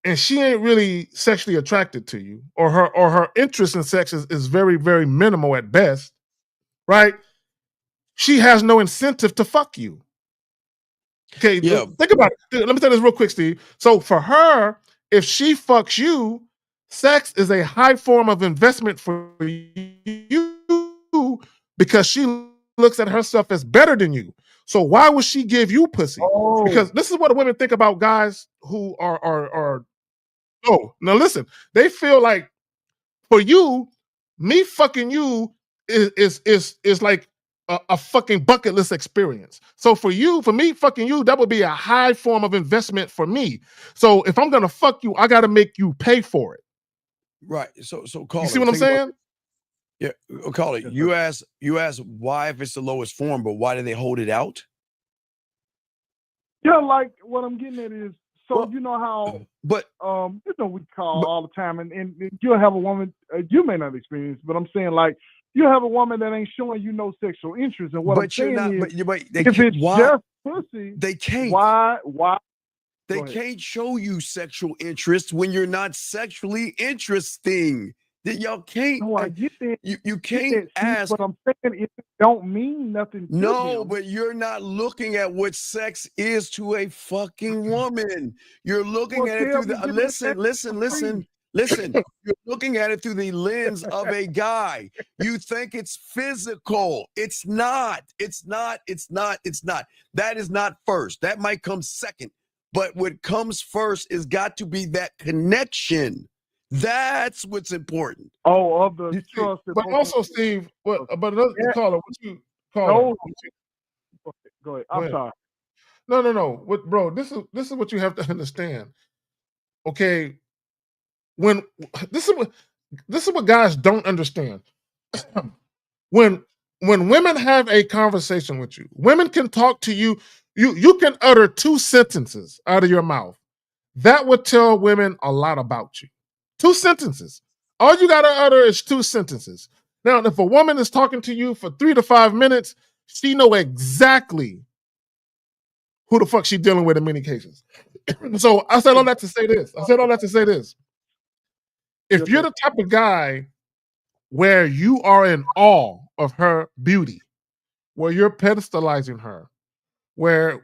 and she ain't really sexually attracted to you, or her interest in sex is very, very minimal at best, right? She has no incentive to fuck you. Okay, think about it. Let me tell you this real quick, Steve. So for her, if she fucks you, sex is a high form of investment for you because she looks at herself as better than you. So why would she give you pussy? Because this is what women think about guys who are now listen, they feel like for you, me fucking you is like a fucking bucket list experience. So for me fucking you, that would be a high form of investment for me. So if I'm gonna fuck you, I gotta make you pay for it. Right. So call. You see what I'm saying? Yeah, call it. Yes, You ask why if it's the lowest form, but why do they hold it out? Yeah, like what I'm getting at is, so you know how, but we call all the time, and you'll have a woman, you may not experience, but I'm saying like you have a woman that ain't showing you no sexual interest, and what I'm But you're saying not. is, But they if can't, it's why just pussy, they can't. why? They can't show you sexual interest when you're not sexually interesting. That y'all can't. No, I get that. You can't ask. But I'm saying it don't mean nothing. No, to but you're not looking at what sex is to a fucking woman. You're looking at it through the listen. You're looking at it through the lens of a guy. You think it's physical. It's not. It's not. That is not first. That might come second. But what comes first is got to be that connection. That's what's important. Oh, of the trust. But also, Steve, but another caller, what you call? No. Go ahead. I'm sorry. No. What, bro? This is what you have to understand. Okay, when this is what guys don't understand. when women have a conversation with you, women can talk to you. You can utter 2 sentences out of your mouth. That would tell women a lot about you. 2 sentences. All you got to utter is 2 sentences. Now, if a woman is talking to you for 3 to 5 minutes, she know exactly who the fuck she dealing with in many cases. So I said all that to say this. If you're the type of guy where you are in awe of her beauty, where you're pedestalizing her, where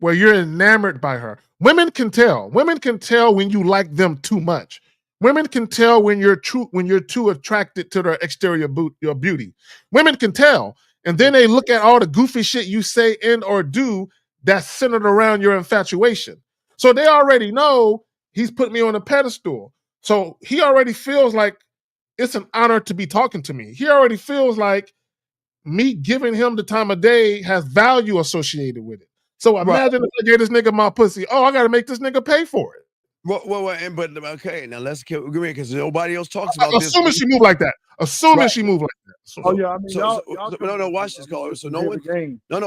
you're enamored by her, women can tell. Women can tell when you like them too much. Women can tell when you're too attracted to their exterior your beauty. Women can tell, and then they look at all the goofy shit you say and or do that's centered around your infatuation. So they already know he's put me on a pedestal. So he already feels like it's an honor to be talking to me. He already feels like me giving him the time of day has value associated with it. So imagine if I gave this nigga my pussy. Oh, I got to make this nigga pay for it. Well, but okay, now let's get because nobody else talks about this. Assuming she moved like that. She moved like that. Oh yeah, I mean, no, watch this, caller. So no one,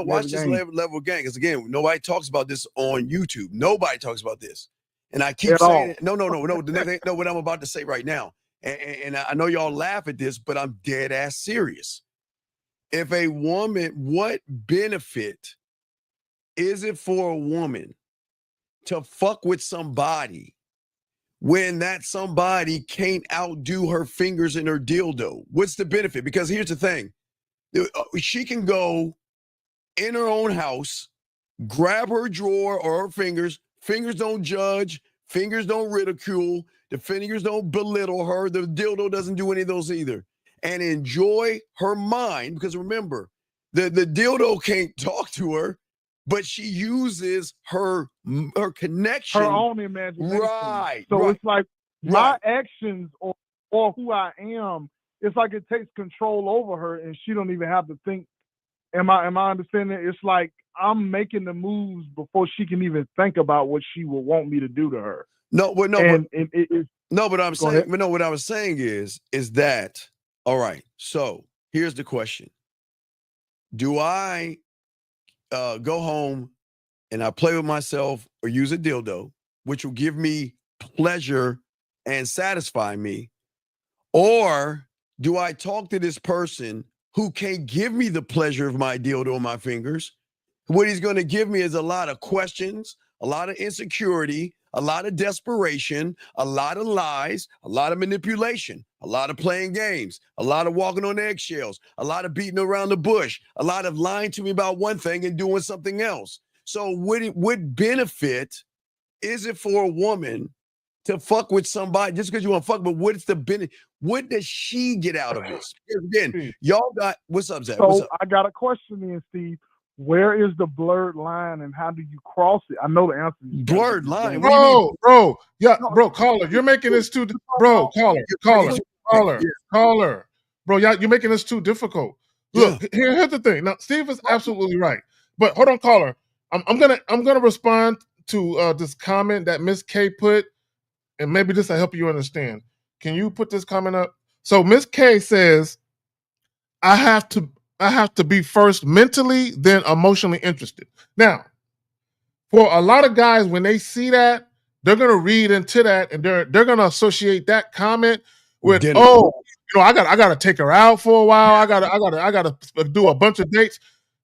watch this level of gang. Because again, nobody talks about this on YouTube. Nobody talks about this, and I keep saying it. No. What I'm about to say right now, and I know y'all laugh at this, but I'm dead ass serious. If a woman, what benefit is it for a woman to fuck with somebody when that somebody can't outdo her fingers and her dildo? What's the benefit? Because here's the thing. She can go in her own house, grab her drawer or her fingers. Fingers don't judge. Fingers don't ridicule. The fingers don't belittle her. The dildo doesn't do any of those either. And enjoy her mind, because remember, the dildo can't talk to her, but she uses her connection. Her own imagination. Right. So it's like my actions or who I am, it's like it takes control over her and she don't even have to think. Am I understanding it? It's like I'm making the moves before she can even think about what she would want me to do to her. What I'm saying is that, all right, so here's the question. Do I go home and I play with myself or use a dildo, which will give me pleasure and satisfy me? Or do I talk to this person who can't give me the pleasure of my dildo on my fingers? What he's going to give me is a lot of questions, a lot of insecurity, a lot of desperation, a lot of lies, a lot of manipulation, a lot of playing games, a lot of walking on eggshells, a lot of beating around the bush, a lot of lying to me about one thing and doing something else. So what benefit is it for a woman to fuck with somebody just because you want to fuck? But what's the benefit? What does she get out of this? Because again, y'all got, what's up, Zach? So what's up? I got a question then, Steve. Where is the blurred line and how do you cross it? I know the answer. Blurred line? Bro, caller, you're making this too, caller. Bro, you're making this too difficult. Look, here's the thing. Now, Steve is absolutely right. But hold on, caller. I'm gonna respond to this comment that Miss K put, and maybe this will help you understand. Can you put this comment up? So Miss K says, I have to be first mentally, then emotionally interested. Now, for a lot of guys, when they see that, they're gonna read into that and they're gonna associate that comment with, oh, I gotta take her out for a while. I gotta do a bunch of dates.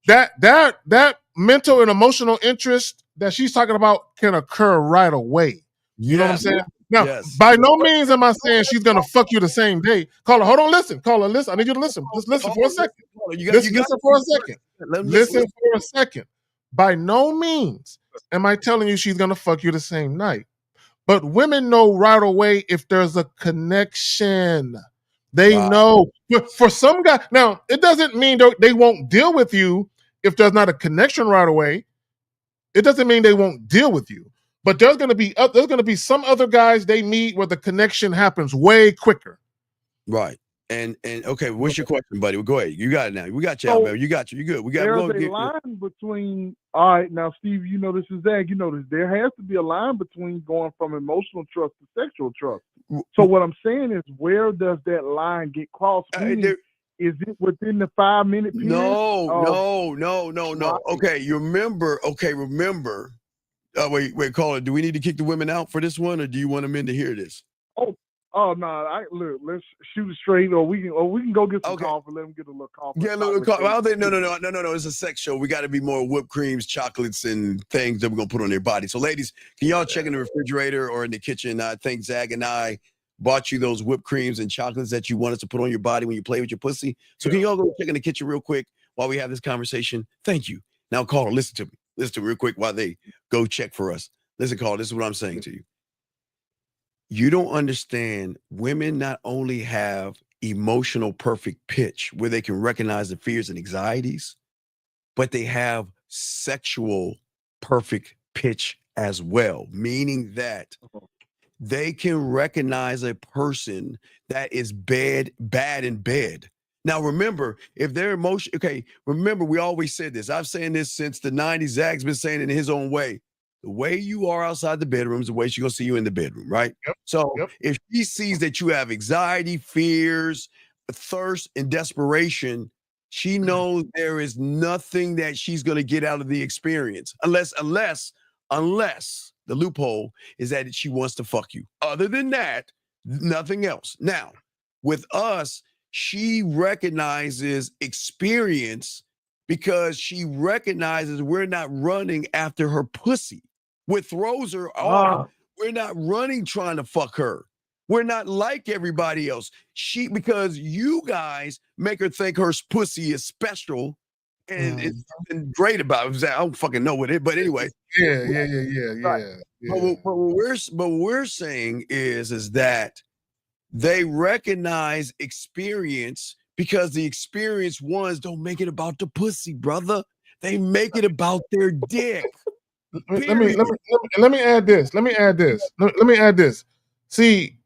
That mental and emotional interest that she's talking about can occur right away. You know what I'm saying? Now, by no means am I saying she's gonna fuck you the same day. Caller, hold on, listen. Caller, listen. I need you to listen. Just listen for a second. Listen for a second. Listen for a second. By no means am I telling you she's gonna fuck you the same night. But women know right away if there's a connection. They know. For some guy, now it doesn't mean they won't deal with you if there's not a connection right away. It doesn't mean they won't deal with you. But there's gonna be some other guys they meet where the connection happens way quicker. Right. And okay, what's your question, buddy? Well, go ahead. You got it now. We got you, Alabama. You got you. You good. We got. There's a line between. All right, now Steve, you know this is Zach. You know this. There has to be a line between going from emotional trust to sexual trust. So what I'm saying is, where does that line get crossed? Is it within the 5-minute period? No. Right. Okay, you remember. Okay, remember. Wait, caller. Do we need to kick the women out for this one, or do you want them in to hear this? Oh no! Look, let's shoot it straight, or we can go get some coffee. Let them get a little coffee. Yeah, a little coffee. Well, no. It's a sex show. We got to be more whipped creams, chocolates, and things that we're gonna put on their body. So, ladies, can y'all check in the refrigerator or in the kitchen? I think Zach and I bought you those whipped creams and chocolates that you want us to put on your body when you play with your pussy. So, can y'all go check in the kitchen real quick while we have this conversation? Thank you. Now, caller, listen to me. Listen to me real quick while they go check for us. Listen, caller. This is what I'm saying to you. You don't understand. Women not only have emotional perfect pitch where they can recognize the fears and anxieties, but they have sexual perfect pitch as well, meaning that they can recognize a person that is bad in bed. Now, remember, if they're emotional, okay, remember, we always said this. I've saying this since the 90s. Zach's been saying it in his own way. The way you are outside the bedroom is the way she's going to see you in the bedroom, right? If she sees that you have anxiety, fears, thirst, and desperation, she knows there is nothing that she's going to get out of the experience unless the loophole is that she wants to fuck you. Other than that, nothing else. Now, with us, she recognizes experience because she recognizes we're not running after her pussy. What throws her off, we're not running trying to fuck her. We're not like everybody else. Because you guys make her think her pussy is special and it's something great about it. I don't fucking know what it, but anyway. Yeah. But what we're saying is that they recognize experience because the experienced ones don't make it about the pussy, brother. They make it about their dick. Let me add this. Let me add this. See,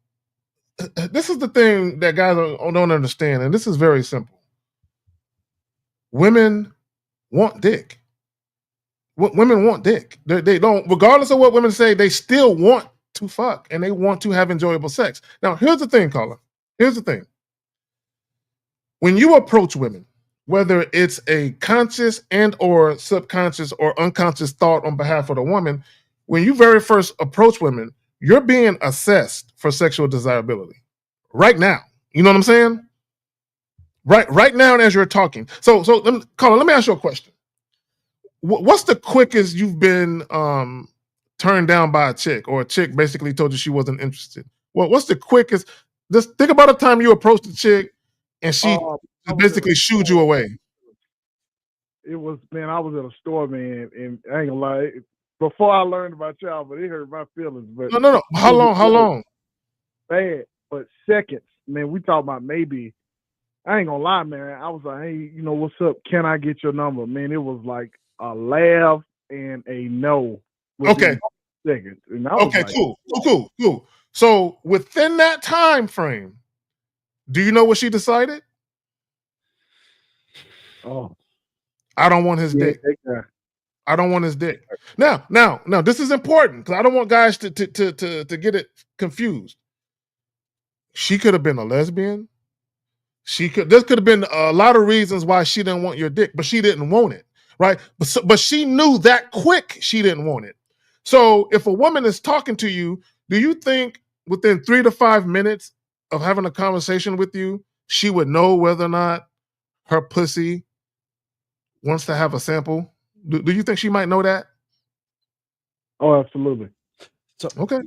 this is the thing that guys don't understand, and this is very simple. Women want dick. Women want dick. They don't, regardless of what women say, they still want to fuck and they want to have enjoyable sex. Now, here's the thing, caller. Here's the thing. When you approach women, whether it's a conscious and or subconscious or unconscious thought on behalf of the woman, when you very first approach women, you're being assessed for sexual desirability right now. You know what I'm saying? Right now as you're talking. So let me ask you a question. What's the quickest you've been turned down by a chick, or a chick basically told you she wasn't interested? What's the quickest? Just think about a time you approached a chick and she basically shooed you away. It was, man, I was at a store, man, and I ain't gonna lie, before I learned about y'all, but it hurt my feelings. But no. How long? Bad, but seconds, man. We talk about maybe. I ain't gonna lie, man. I was like, hey, you know, what's up? Can I get your number? Man, it was like a laugh and a no. Okay. Seconds. And I was okay, like, cool. So within that time frame, do you know what she decided? Oh, I don't want his dick. I don't want his dick. Now, this is important because I don't want guys to get it confused. She could have been a lesbian. There could have been a lot of reasons why she didn't want your dick, but she didn't want it, right? But she knew that quick she didn't want it. So if a woman is talking to you, do you think within 3 to 5 minutes of having a conversation with you, she would know whether or not her pussy wants to have a sample? Do you think she might know that? Oh, absolutely. So okay.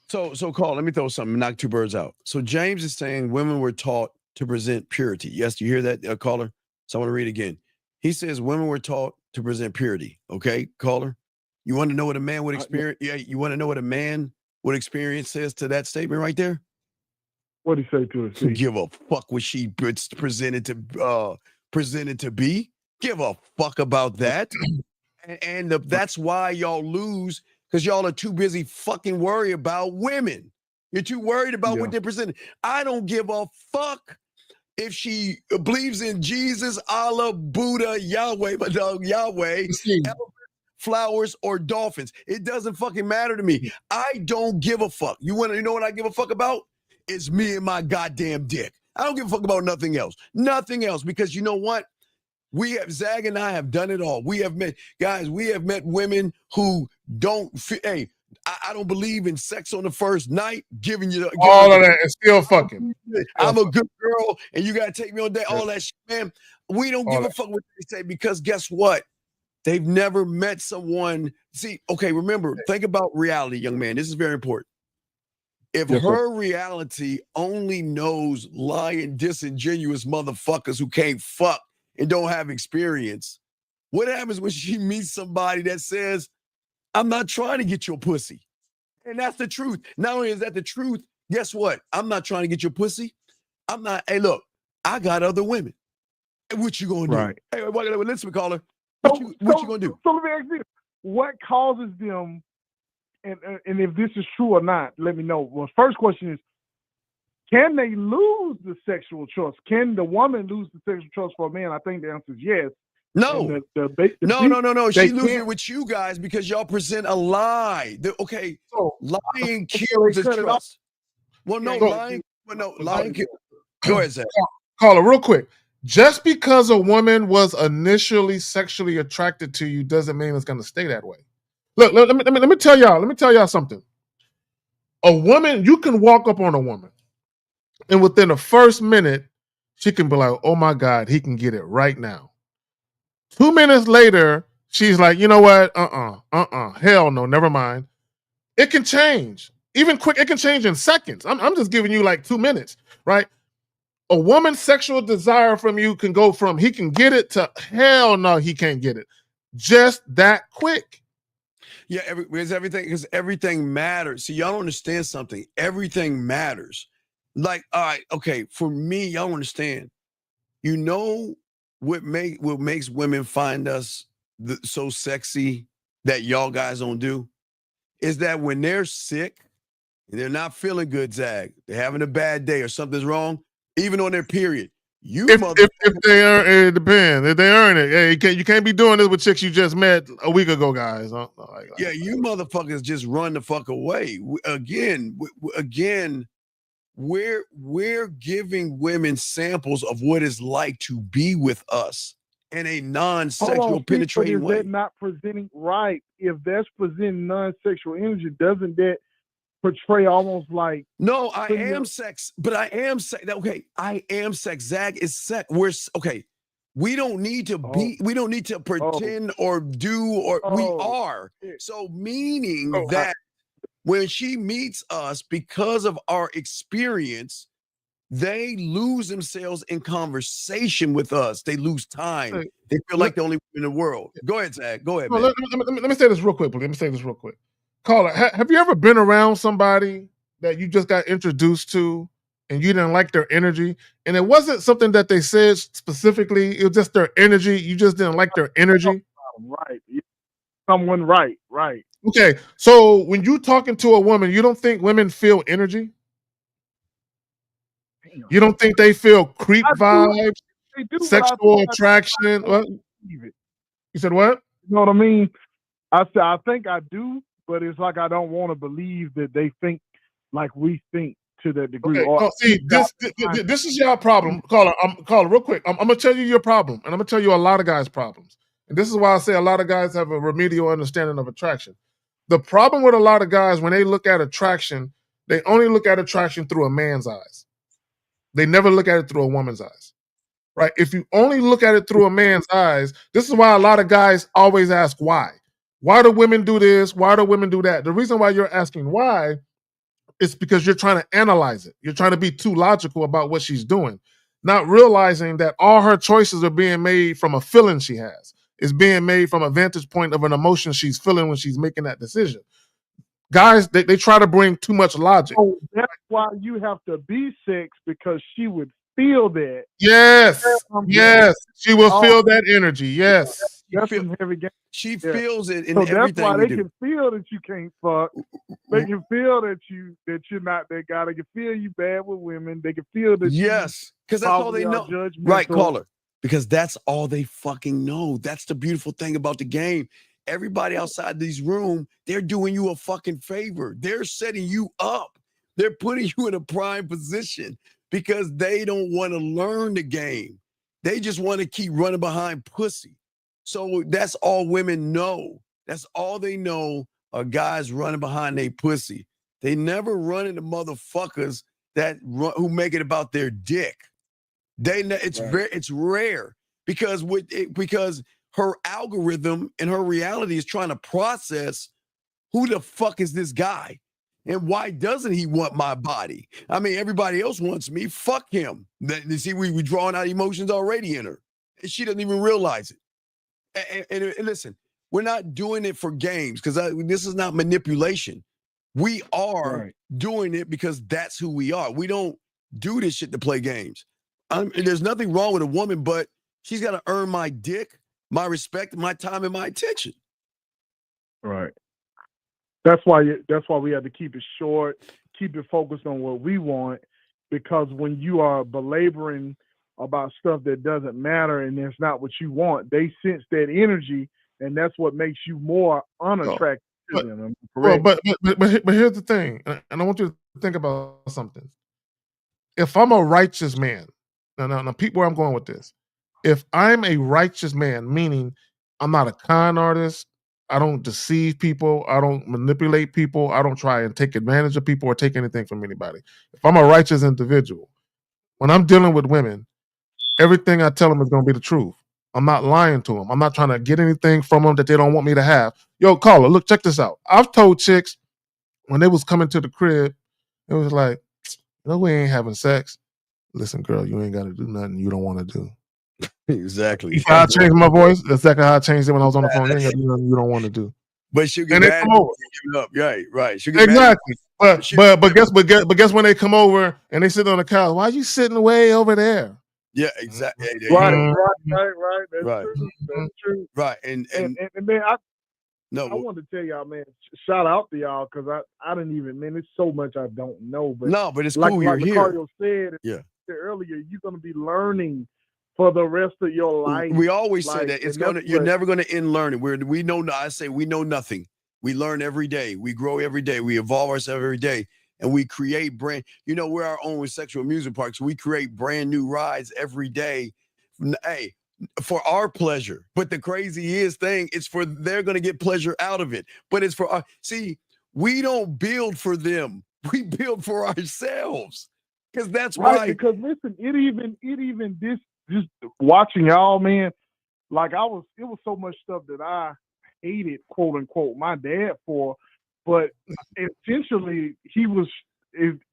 So Carl, let me throw something, knock two birds out. So James is saying women were taught to present purity. Yes, you hear that, caller? So I want to read again. He says women were taught to present purity. Okay, caller? You want to know what a man would experience? Yeah, you want to know what a man would experience says to that statement right there? What did he say to her? Give a fuck what she presented to be. Give a fuck about that. And that's why y'all lose, because y'all are too busy fucking worried about women. You're too worried about what they're presenting. I don't give a fuck if she believes in Jesus, Allah, Buddha, Yahweh, my dog, Yahweh, elephants, flowers, or dolphins. It doesn't fucking matter to me. I don't give a fuck. You want to know what I give a fuck about? It's me and my goddamn dick. I don't give a fuck about nothing else. Nothing else, because you know what? Zag and I have done it all. We have met women who don't, hey, I don't believe in sex on the first night, giving you all of that and still fucking. I'm a good girl and you got to take me on that, all that shit, man. We don't give a fuck what they say, because guess what? They've never met someone. See, okay, remember, think about reality, young man. This is very important. If her reality only knows lying, disingenuous motherfuckers who can't fuck and don't have experience, what happens when she meets somebody that says, I'm not trying to get your pussy? And that's the truth. Not only is that the truth, guess what? I'm not trying to get your pussy. I'm not, hey, look, I got other women. What you gonna do? Right. Hey, listen, caller. What you gonna do? So let me ask you, what causes them, and if this is true or not, let me know. Well, first question is, can they lose the sexual choice? Can the woman lose the sexual choice for a man? I think the answer is yes. No. No. She loses it with you guys because y'all present a lie. Lying kills the trust. Well, no, lying. Go ahead, Zach. Caller, real quick. Just because a woman was initially sexually attracted to you doesn't mean it's going to stay that way. Look, let me tell y'all. Let me tell y'all something. A woman, you can walk up on a woman, and within the first minute, she can be like, "Oh my God, he can get it right now." 2 minutes later, she's like, "You know what? Hell no, never mind." It can change, even quick. It can change in seconds. I'm just giving you like 2 minutes, right? A woman's sexual desire from you can go from he can get it to hell no, he can't get it. Just that quick. Yeah, because everything matters. See, y'all don't understand something. Everything matters. Like, all right, okay, for me, y'all don't understand. You know what makes women find us so sexy that y'all guys don't do? Is that when they're sick and they're not feeling good, Zag, they're having a bad day or something's wrong, even on their period. If they earn it, depends. If they earn it, hey, you can't be doing this with chicks you just met a week ago, guys. Yeah, you motherfuckers just run the fuck away. Again, we're giving women samples of what it's like to be with us in a non-sexual penetrating way. Is that not presenting right? If that's presenting non-sexual energy, doesn't that portray almost like no, I am sex, but I am sex. Okay, I am sex. Zag is sex. We're okay. We don't need to be. We don't need to pretend or do or we are. So meaning that when she meets us, because of our experience, they lose themselves in conversation with us. They lose time. They feel like the only one in the world. Go ahead, Zach. Go ahead, man. Let me say this real quick, please. Let me say this real quick. Caller, have you ever been around somebody that you just got introduced to and you didn't like their energy? And it wasn't something that they said specifically. It was just their energy. You just didn't like their energy. Right. Someone right. Okay. So when you talking to a woman, you don't think women feel energy? You don't think they feel creep vibes, sexual attraction? What? You said what? You know what I mean? I think I do, but it's like I don't want to believe that they think like we think to that degree. Okay. Or Oh, see, this is your problem, caller. Caller, real quick. I'm gonna tell you your problem, and I'm gonna tell you a lot of guys' problems. And this is why I say a lot of guys have a remedial understanding of attraction. The problem with a lot of guys when they look at attraction, they only look at attraction through a man's eyes. They never look at it through a woman's eyes. Right? If you only look at it through a man's eyes, this is why a lot of guys always ask why. Why do women do this? Why do women do that? The reason why you're asking why is because you're trying to analyze it. You're trying to be too logical about what she's doing, not realizing that all her choices are being made from a feeling she has. It's being made from a vantage point of an emotion she's feeling when she's making that decision. Guys, they try to bring too much logic. So that's why you have to be sex, because she would feel that. Yes, yes, she will feel that energy. Yes, that's some heavy game. She feels it in so everything that's why we they do. can feel that you can't fuck. They can feel that you're not that guy. They can feel you bad with women. They can feel that. Yes, because that's all they know. Right, caller. Because that's all they fucking know. That's the beautiful thing about the game. Everybody outside these room, they're doing you a fucking favor. They're setting you up. They're putting you in a prime position because they don't want to learn the game. They just want to keep running behind pussy. So that's all women know. That's all they know are guys running behind their pussy. They never run into motherfuckers who make it about their dick. It's rare because because her algorithm and her reality is trying to process who the fuck is this guy and why doesn't he want my body? I mean, everybody else wants me. Fuck him. You see, we drawing out emotions already in her, and she doesn't even realize it. And listen, we're not doing it for games because this is not manipulation. We are doing it because that's who we are. We don't do this shit to play games. There's nothing wrong with a woman, but she's got to earn my dick, my respect, my time, and my attention. Right. That's why we have to keep it short, keep it focused on what we want, because when you are belaboring about stuff that doesn't matter and that's not what you want, they sense that energy, and that's what makes you more unattractive to them. Well, but here's the thing, and I want you to think about something. If I'm a righteous man, now peep where I'm going with this. If I'm a righteous man, meaning I'm not a con artist, I don't deceive people, I don't manipulate people, I don't try and take advantage of people or take anything from anybody. If I'm a righteous individual, when I'm dealing with women, everything I tell them is going to be the truth. I'm not lying to them. I'm not trying to get anything from them that they don't want me to have. Yo, caller, look, check this out. I've told chicks when they was coming to the crib, it was like, no, we ain't having sex. Listen, girl, you ain't got to do nothing you don't want to do. Exactly. You see how I changed my voice? That's exactly how I changed it when I was on the phone. You ain't got to do nothing you don't want to do. But she'll get and they mad come over. Give it up. Right. She'll get exactly. Mad. But guess when they come over and they sit on the couch, why are you sitting way over there? Yeah, exactly. Right. That's true. That's true. Right. And man, I want to tell y'all, man, shout out to y'all, because I didn't even, man, it's so much I don't know. But it's like, cool you're here. Like said earlier, you're going to be learning for the rest of your life. We always say that you're never going to end learning. We know nothing. We learn every day. We grow every day. We evolve ourselves every day. And we create we're our own sexual amusement parks. We create brand new rides every day. Hey, for our pleasure. But the craziest thing is they're going to get pleasure out of it. But it's for we don't build for them. We build for ourselves. Because that's why. Because listen, it even just watching y'all, man, like it was so much stuff that I hated, quote unquote, my dad for, but essentially he was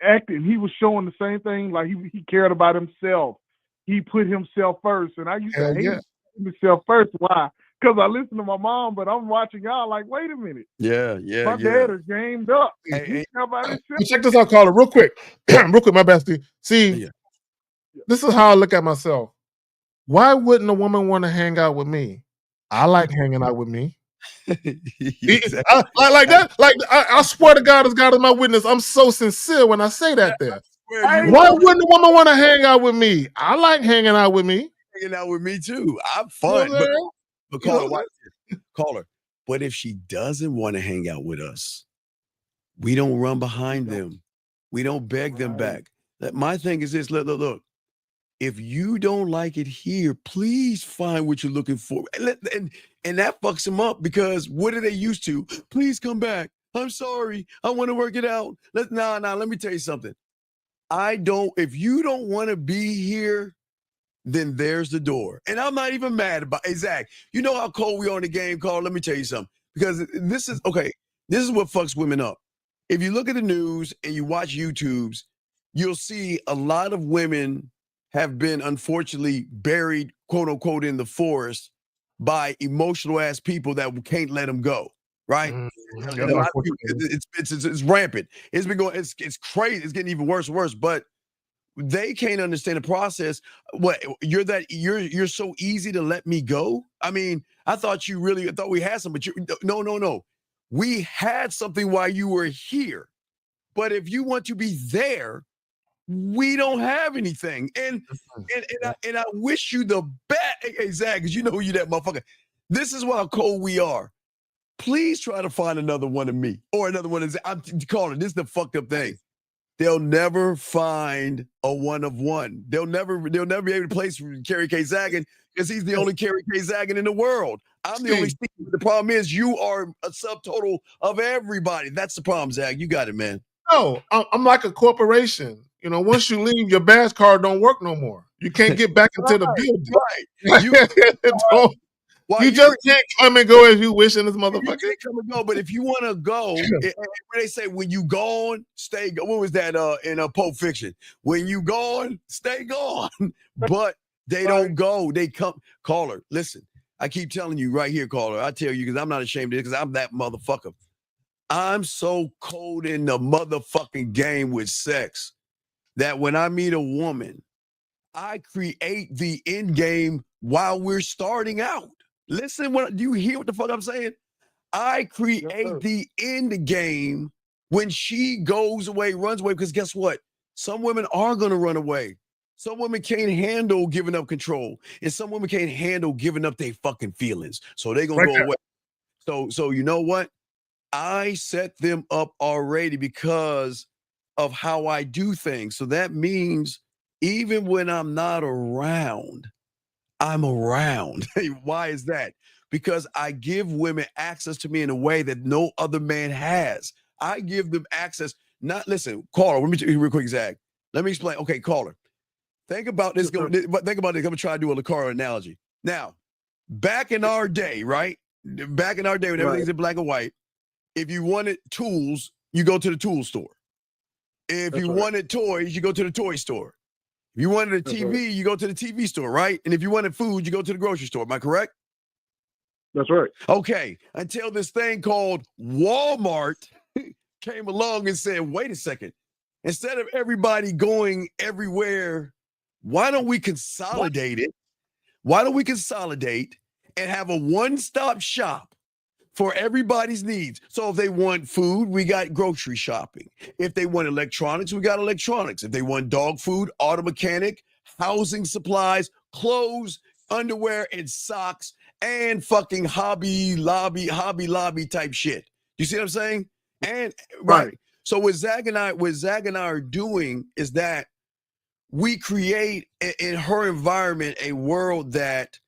acting, he was showing the same thing, like he cared about himself. He put himself first, and I used to hate himself first. Why? Because I listen to my mom, but I'm watching y'all like, wait a minute. Yeah. My dad is gamed up. He care about himself. Check this out, caller, real quick. Real quick, my bestie. See, this is how I look at myself. Why wouldn't a woman want to hang out with me? I like hanging out with me. Like that. Like I swear to God, as God is my witness, I'm so sincere when I say that. There. Why wouldn't a woman want to hang out with me? I like hanging out with me. Hanging out with me too. I'm fun. But caller. But if she doesn't want to hang out with us, we don't run behind them. We don't beg them back. My thing is this: look. If you don't like it here, please find what you're looking for. And that fucks them up because what are they used to? Please come back. I'm sorry. I want to work it out. Let me tell you something. If you don't want to be here, then there's the door. And I'm not even mad about it. Zach, you know how cold we are in the game, Carl? Let me tell you something. Because this is what fucks women up. If you look at the news and you watch YouTubes, you'll see a lot of women have been unfortunately buried, quote unquote, in the forest by emotional ass people that can't let them go. Right? It's rampant. It's been going. It's crazy. It's getting even worse and worse. But they can't understand the process. What you're so easy to let me go? I mean, I thought we had some, but no. We had something while you were here. But if you want to be there, we don't have anything. And I wish you the best. Hey, Zach, because you know you that motherfucker. This is how cold we are. Please try to find another one of me or another one of I'm calling. This is the fucked up thing. They'll never find a one of one. They'll never be able to place Kerry K. Zagan because he's the only Kerry K. Zagan in the world. I'm the only Steve. The problem is you are a subtotal of everybody. That's the problem, Zach. You got it, man. No, I'm like a corporation. You know, once you leave, your badge card don't work no more. You can't get back into the building. Right. You just can't come and go as you wish in this motherfucker. You can't come and go, but if you want to go, they say when you gone, stay gone. What was that in Pulp Fiction? When you gone, stay gone. But they don't go. They come. Caller, listen. I keep telling you right here, caller. I tell you because I'm not ashamed of it because I'm that motherfucker. I'm so cold in the motherfucking game with sex that when I meet a woman, I create the end game while we're starting out. Listen, do you hear what the fuck I'm saying? I create the end game when she goes away, runs away, because guess what? Some women are going to run away. Some women can't handle giving up control. And some women can't handle giving up their fucking feelings. So they're going to go away. So you know what? I set them up already because of how I do things. So that means even when I'm not around, I'm around. Why is that? Because I give women access to me in a way that no other man has. I give them access. Listen, caller, let me tell you real quick, Zach. Let me explain. Okay, caller. Think about this. Think about this. I'm going to try to do a car analogy. Now, back in our day, right? Back in our day when everything's in black and white, if you wanted tools, you go to the tool store. If you wanted toys, you go to the toy store. If you wanted a TV, you go to the TV store, right? And if you wanted food, you go to the grocery store. Am I correct? That's right. Okay. Until this thing called Walmart came along and said, wait a second. Instead of everybody going everywhere, why don't we consolidate it? Why don't we consolidate and have a one-stop shop for everybody's needs? So if they want food, we got grocery shopping. If they want electronics, we got electronics. If they want dog food, auto mechanic, housing supplies, clothes, underwear, and socks, and fucking Hobby Lobby type shit. You see what I'm saying? And right. So what Zach and I are doing is that we create in her environment a world that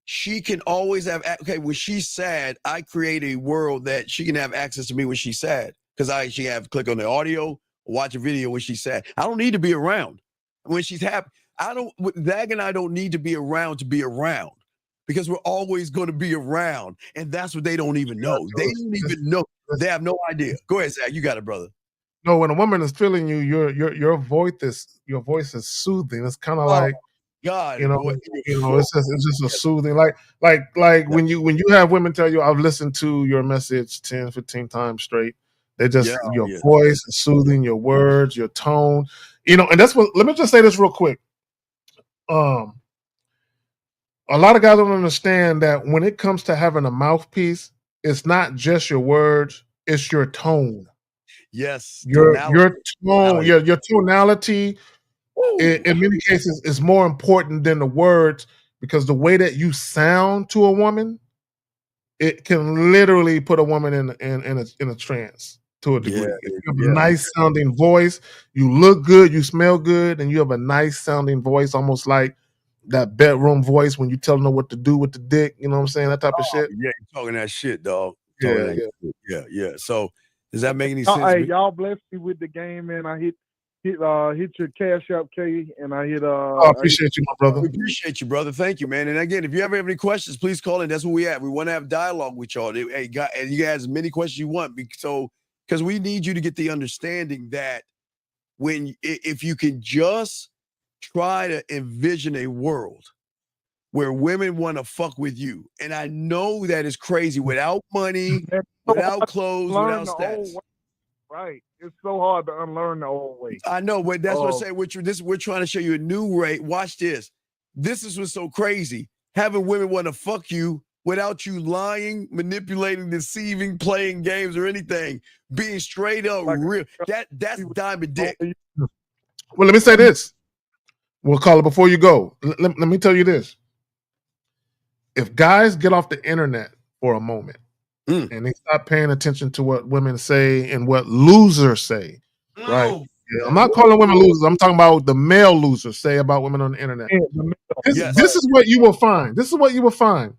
she can always have. Okay, when she's sad, I create a world that she can have access to me when she's sad because she have click on the audio, watch a video when she's sad. I don't need to be around when she's happy. Zach and I don't need to be around to be around because we're always going to be around, and that's what they don't even know. They don't even know. They have no idea. Go ahead, Zach. You got it, brother. No, when a woman is feeling you, your voice is soothing. It's kind of like God, it's just a soothing, like when you have women tell you, I've listened to your message 10, 15 times straight. They just your voice is soothing, your words, your tone, and that's what. Let me just say this real quick. A lot of guys don't understand that when it comes to having a mouthpiece, it's not just your words, it's your tone. Yes, your tone, your tonality. In many cases, is more important than the words because the way that you sound to a woman, it can literally put a woman in a trance. to a degree. If you have a nice sounding voice, you look good, you smell good, and you have a nice sounding voice, almost like that bedroom voice when you telling her what to do with the dick. You know what I'm saying? That type of shit. Yeah, you're talking that shit, dog. Yeah. Yeah. So does that make any sense? Hey, y'all blessed me with the game, man. I hit your Cash App, K, and I hit. I appreciate you, my brother. We appreciate you, brother. Thank you, man. And again, if you ever have any questions, please call in. That's where we at. We want to have dialogue with y'all. Hey, and you guys, as many questions you want, because we need you to get the understanding that if you can just try to envision a world where women want to fuck with you, and I know that is crazy, without money, without clothes, without status. Right. It's so hard to unlearn the old way. I know, but that's what I'm saying. We're trying to show you a new way. Watch this. This is what's so crazy. Having women want to fuck you without you lying, manipulating, deceiving, playing games or anything, being straight up real. That's diamond dick. Well, let me say this. We'll call it before you go. Let me tell you this. If guys get off the internet for a moment and they stop paying attention to what women say and what losers say, right? Yeah, I'm not calling women losers. I'm talking about the male losers say about women on the internet. This is what you will find. This is what you will find.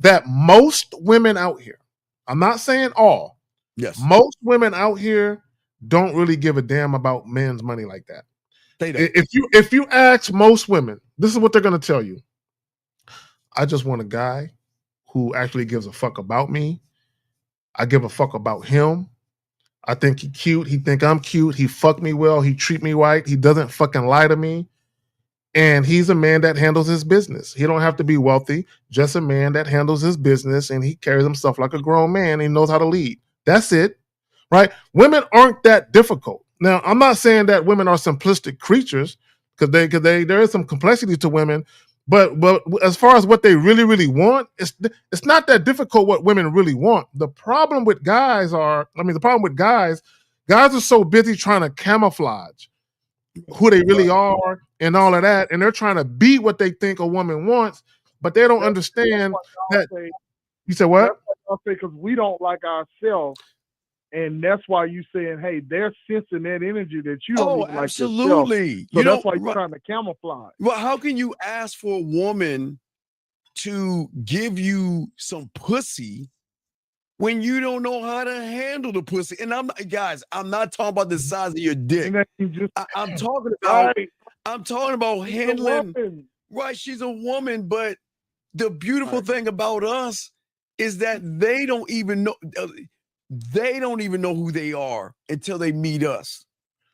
That most women out here, I'm not saying all, most women out here don't really give a damn about men's money like that. They don't. If you ask most women, this is what they're going to tell you. I just want a guy who actually gives a fuck about me. I give a fuck about him. I think he's cute. He think I'm cute. He fuck me well. He treat me right. He doesn't fucking lie to me. And he's a man that handles his business. He don't have to be wealthy, just a man that handles his business and he carries himself like a grown man. And he knows how to lead. That's it, right? Women aren't that difficult. Now, I'm not saying that women are simplistic creatures because there is some complexity to women. But as far as what they really, really want, it's not that difficult what women really want. The problem with guys are so busy trying to camouflage who they really are and all of that. And they're trying to be what they think a woman wants, but they don't understand that. You said what? That's what I'll say, because we don't like ourselves. And that's why you saying, hey, they're sensing that energy that you don't even like yourself. Absolutely. So that's why you're trying to camouflage. Well, how can you ask for a woman to give you some pussy when you don't know how to handle the pussy? And I'm not talking about the size of your dick. I'm talking about handling. Right, she's a woman, but the beautiful thing about us is that they don't even know. They don't even know who they are until they meet us,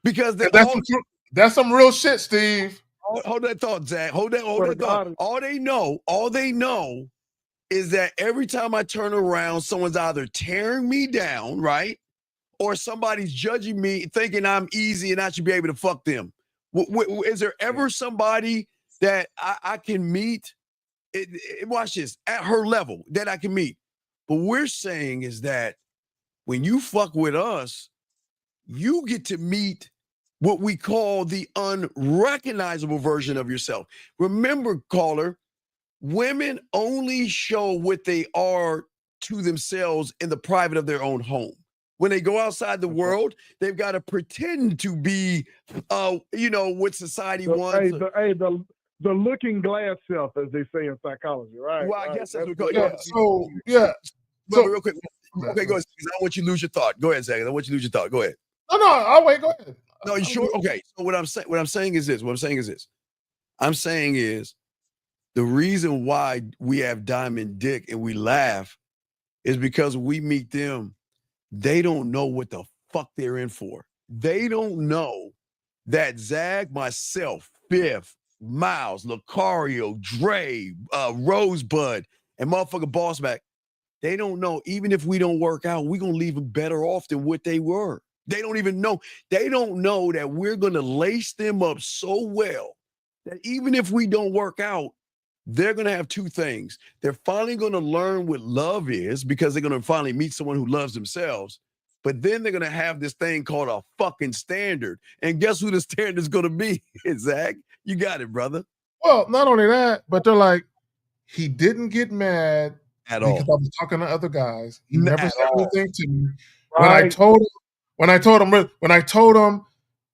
because that's some real shit, Steve. Hold that thought, Zach. Hold that thought. All they know is that every time I turn around, someone's either tearing me down, right, or somebody's judging me, thinking I'm easy and I should be able to fuck them. Is there ever somebody that I can meet? Watch this, at her level that I can meet. What we're saying is that when you fuck with us, you get to meet what we call the unrecognizable version of yourself. Remember, caller, women only show what they are to themselves in the private of their own home. When they go outside the world, they've got to pretend to be, what society wants. The looking glass self, as they say in psychology, right? Well, I guess that's what we call it. So, real quick. Okay, go ahead. I don't want you to lose your thought. Go ahead, Zach. I don't want you to lose your thought. Go ahead. No, I'll wait. Go ahead. No, you sure? Okay. So what I'm saying is this. I'm saying is the reason why we have diamond dick and we laugh is because we meet them. They don't know what the fuck they're in for. They don't know that Zag, myself, Biff, Miles, Lucario, Dre, Rosebud, and motherfucker Bossback, they don't know, even if we don't work out, we're going to leave them better off than what they were. They don't even know. They don't know that we're going to lace them up so well that even if we don't work out, they're going to have two things. They're finally going to learn what love is because they're going to finally meet someone who loves themselves. But then they're going to have this thing called a fucking standard. And guess who the standard is going to be? Zach, you got it, brother. Well, not only that, but they're like, he didn't get mad at because all. I was talking to other guys. He never said anything to me. Right. When I told him, when I told him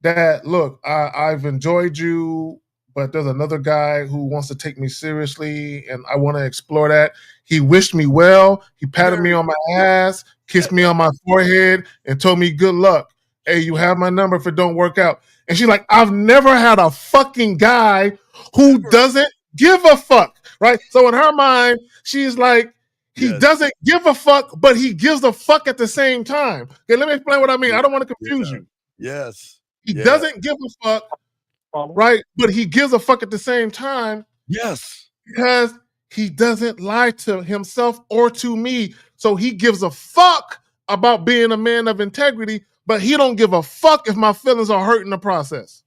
that, look, I've enjoyed you, but there's another guy who wants to take me seriously, and I want to explore that. He wished me well. He patted me on my ass, kissed me on my forehead, and told me good luck. Hey, you have my number if it don't work out. And she's like, I've never had a fucking guy who doesn't give a fuck, right? So in her mind, she's like, he doesn't give a fuck, but he gives a fuck at the same time. Okay, let me explain what I mean. I don't want to confuse you. Yes. He doesn't give a fuck, right? But he gives a fuck at the same time. Yes. Because he doesn't lie to himself or to me. So he gives a fuck about being a man of integrity, but he don't give a fuck if my feelings are hurt in the process.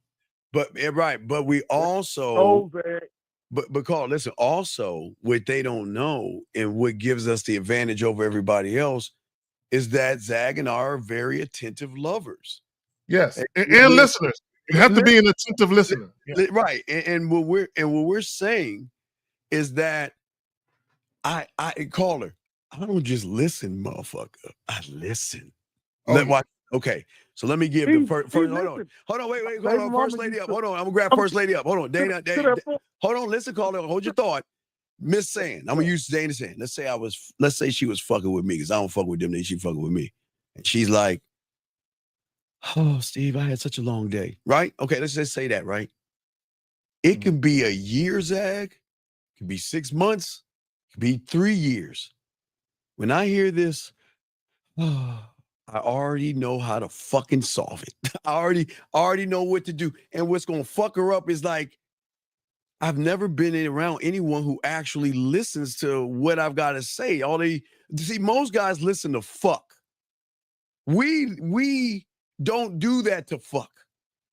But right, but we also but Carl, listen, also what they don't know and what gives us the advantage over everybody else is that Zag and I are very attentive lovers. Yes. And listeners. You have to be an attentive listener. Yeah. Right. And what we're saying is that I caller, I don't just listen, motherfucker. I listen. Okay. So let me give the first hold on, wait, hold on. First lady up. Hold on. I'm gonna grab first lady up. Hold on. Dana, hold on, listen, caller. Hold your thought. Miss Sand. I'm gonna use Dana Sand. Let's say she was fucking with me because I don't fuck with them, then she fucking with me. And she's like, oh, Steve, I had such a long day. Right? Okay, let's just say that, right? It can be a year, Zag. It can be 6 months. It can be 3 years. When I hear this, I already know how to fucking solve it. I already know what to do. And what's gonna fuck her up is like, I've never been around anyone who actually listens to what I've got to say. See, most guys listen to fuck. We don't do that to fuck.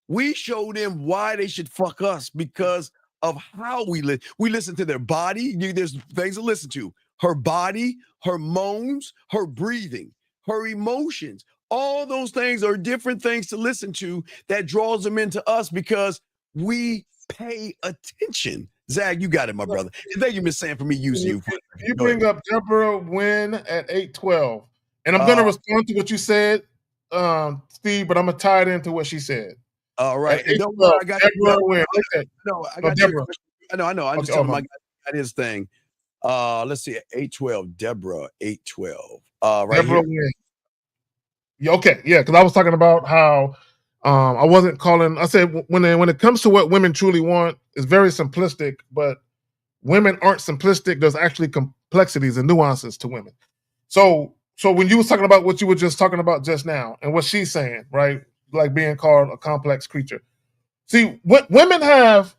We show them why they should fuck us because of how we live. We listen to their body. There's things to listen to. Her body, her moans, her breathing, her emotions. All those things are different things to listen to that draws them into us because we pay attention. Zag, you got it, my brother. And thank you, Miss Sam, for me using you. You bring up Deborah Wynn at 812. And I'm going to respond to what you said, Steve, but I'm going to tie it into what she said. All right. And don't worry, I got Deborah Wynn. No, I got Deborah. I know. I just told him I got his thing. Let's see, 812, Deborah, 812. Right Deborah here. Wynn. Okay, yeah, because I was talking about how I wasn't calling. I said when it comes to what women truly want, it's very simplistic, but women aren't simplistic. There's actually complexities and nuances to women. So when you was talking about what you were just talking about just now, and what she's saying, right, like being called a complex creature. See, women have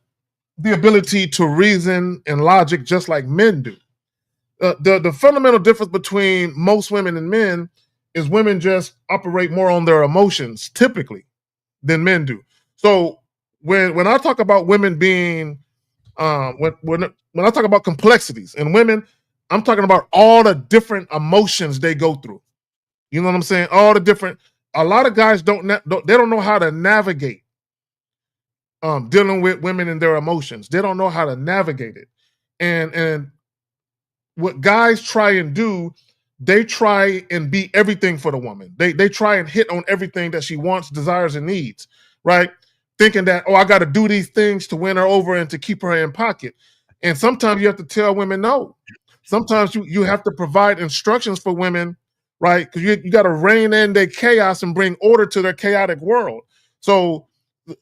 the ability to reason and logic just like men do. The fundamental difference between most women and men is women just operate more on their emotions typically than men do. So when I talk about women being when I talk about complexities in women, I'm talking about all the different emotions they go through. You know what I'm saying? All the different. A lot of guys don't know how to navigate dealing with women and their emotions. They don't know how to navigate it, and what guys try and do, they try and be everything for the woman. They try and hit on everything that she wants, desires, and needs, right? Thinking that, I got to do these things to win her over and to keep her in pocket. And sometimes you have to tell women no. Sometimes you have to provide instructions for women, right? Because you got to rein in their chaos and bring order to their chaotic world. So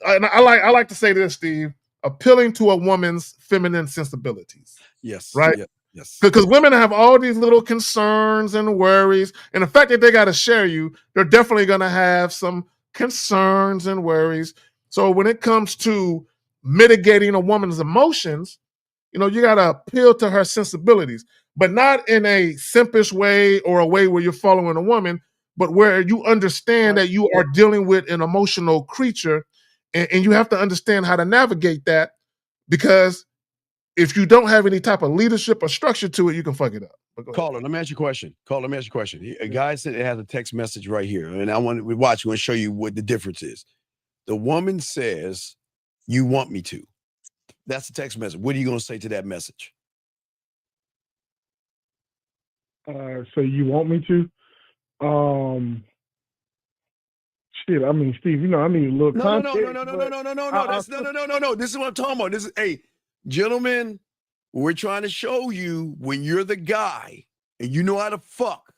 I like to say this, Steve, appealing to a woman's feminine sensibilities. Yes. Right? Yeah, yes. Because women have all these little concerns and worries. And the fact that they got to share you, they're definitely going to have some concerns and worries. So when it comes to mitigating a woman's emotions, you got to appeal to her sensibilities, but not in a simpish way or a way where you're following a woman, but where you understand that you are dealing with an emotional creature and you have to understand how to navigate that, because if you don't have any type of leadership or structure to it, you can fuck it up. Caller, let me ask you a question. A guy said it has a text message right here, and I want to show you what the difference is. The woman says, "You want me to." That's the text message. What are you going to say to that message? So you want me to? Shit, I mean, Steve, you know, I need a little No. context. No. This is what I'm talking about. This is, hey, gentlemen, we're trying to show you when you're the guy and you know how to fuck.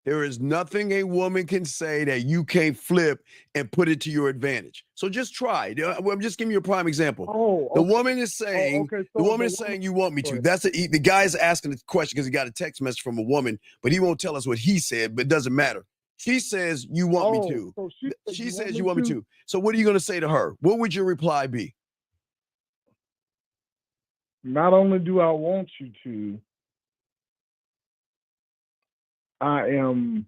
There is nothing a woman can say that you can't flip and put it to your advantage. So just try. I'm just giving you a prime example. The woman is saying, you want me to. That's the guy's asking the question because he got a text message from a woman, but he won't tell us what he said, but it doesn't matter. She says, you want me to. So she says, you want me to. So what are you going to say to her? What would your reply be? Not only do I want you to, I am,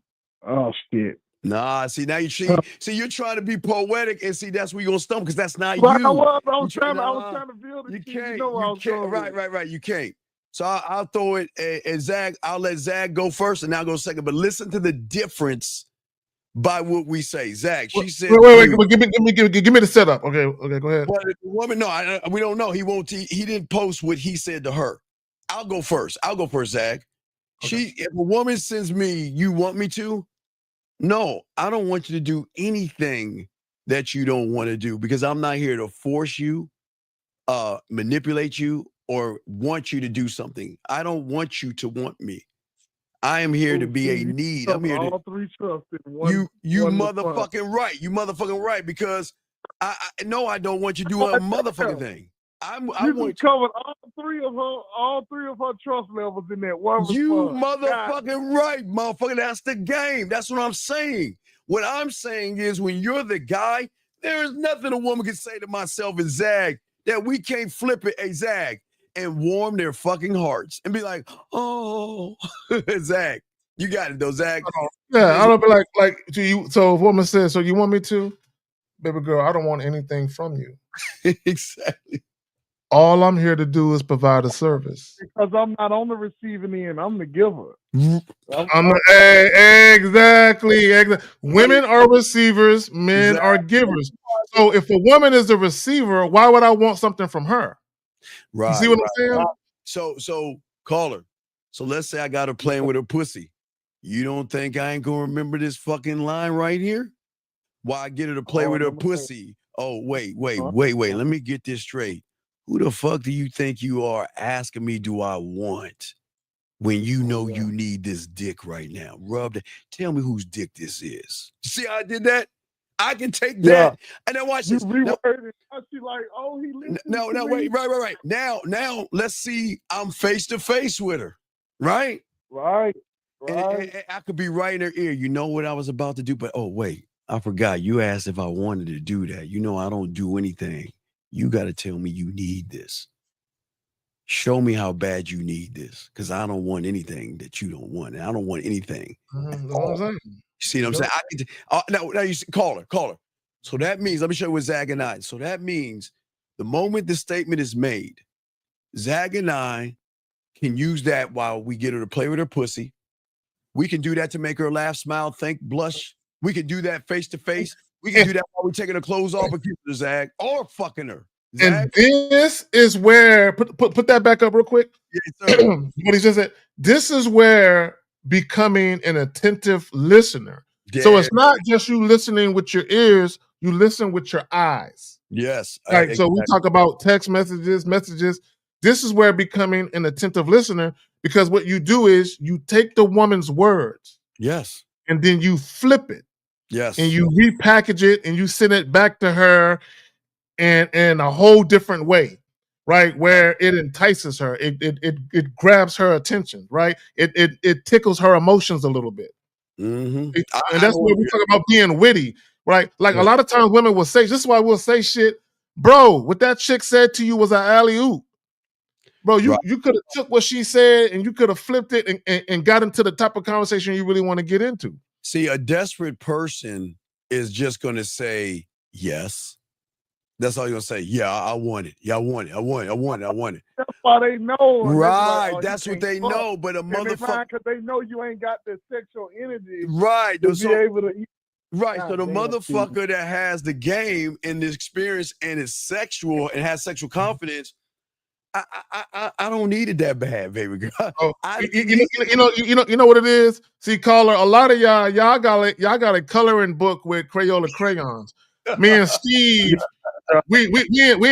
oh shit. Nah, see, now you're trying to be poetic, and see, that's where you're going to stumble, because that's not Right, you. I was trying to build it. You can't. Right. You can't. So I'll throw it, and Zach, I'll let Zach go first, and I'll go second, but listen to the difference by what we say. Zach, she said. Wait, give me the setup. Okay, go ahead. Well, the woman, no, we don't know. He didn't post what he said to her. I'll go first, Zach. Okay. If a woman sends me, you want me to? No, I don't want you to do anything that you don't want to do, because I'm not here to force you, manipulate you, or want you to do something. I don't want you to want me. I am here to be a need. I'm here to all three trusts in one. You one motherfucking right. You motherfucking right, because I don't want you to do a motherfucking thing. I want covered all three of her trust levels in that one. You motherfucking right, motherfucker. That's the game. That's what I'm saying. What I'm saying is, when you're the guy, there is nothing a woman can say to myself and Zag that we can't flip it, a Zag, and warm their fucking hearts and be like, oh, Zag, you got it though, Zag. Yeah, I don't be like to you. So if a woman says, so you want me to? Baby girl, I don't want anything from you. Exactly. All I'm here to do is provide a service. Because I'm not on the receiving end, I'm the giver. Exactly. Women are receivers, men are givers. So if a woman is the receiver, why would I want something from her? Right. You see what I'm saying? So caller. So let's say I got her playing with her pussy. You don't think I ain't gonna remember this fucking line right here? Why I get her to play with her pussy? Oh, wait. Let me get this straight. Who the fuck do you think you are asking me, do I want, when you know you need this dick right now? Tell me whose dick this is. See how I did that? I can take that. And then watch this. She like, oh, he listened. No, wait, right. Now, let's see. I'm face to face with her, right? Right. And I could be right in her ear. You know what I was about to do, but oh wait, I forgot. You asked if I wanted to do that. You know I don't do anything. You got to tell me you need this. Show me how bad you need this, because I don't want anything that you don't want. And I don't want anything. You see what I'm saying? Now you see, caller. So that means, let me show you what Zag and I. So that means the moment the statement is made, Zag and I can use that while we get her to play with her pussy. We can do that to make her laugh, smile, think, blush. We can do that face to face. We can do that while we're taking her clothes off and keeping her, Zag, or fucking her. Zag. And this is where put that back up real quick. Yes, sir. What he just said. This is where becoming an attentive listener. Yeah. So it's not just you listening with your ears, you listen with your eyes. Yes. Right. So we talk about text messages. This is where becoming an attentive listener, because what you do is you take the woman's words. Yes. And then you flip it. Yes. And you repackage it and you send it back to her in a whole different way, right? Where it entices her, it grabs her attention, right? It tickles her emotions a little bit. Mm-hmm. And that's what we talk about being witty, right? Like a lot of times women will say, this is why we'll say shit, bro, what that chick said to you was an alley-oop. Bro, you could have took what she said and you could have flipped it and got into the type of conversation you really want to get into. See, a desperate person is just going to say yes. That's all you're going to say. Yeah, I want it. Yeah, I want it. I want it. That's why they know. Right. That's what they know. But a motherfucker. Because they know you ain't got the sexual energy. Right. To be able to eat. Right. So the motherfucker that has the game and the experience and is sexual and has sexual confidence, I don't need it that bad, baby girl. Oh, you know what it is. See, caller, a lot of y'all got a coloring book with Crayola crayons. Me and Steve, we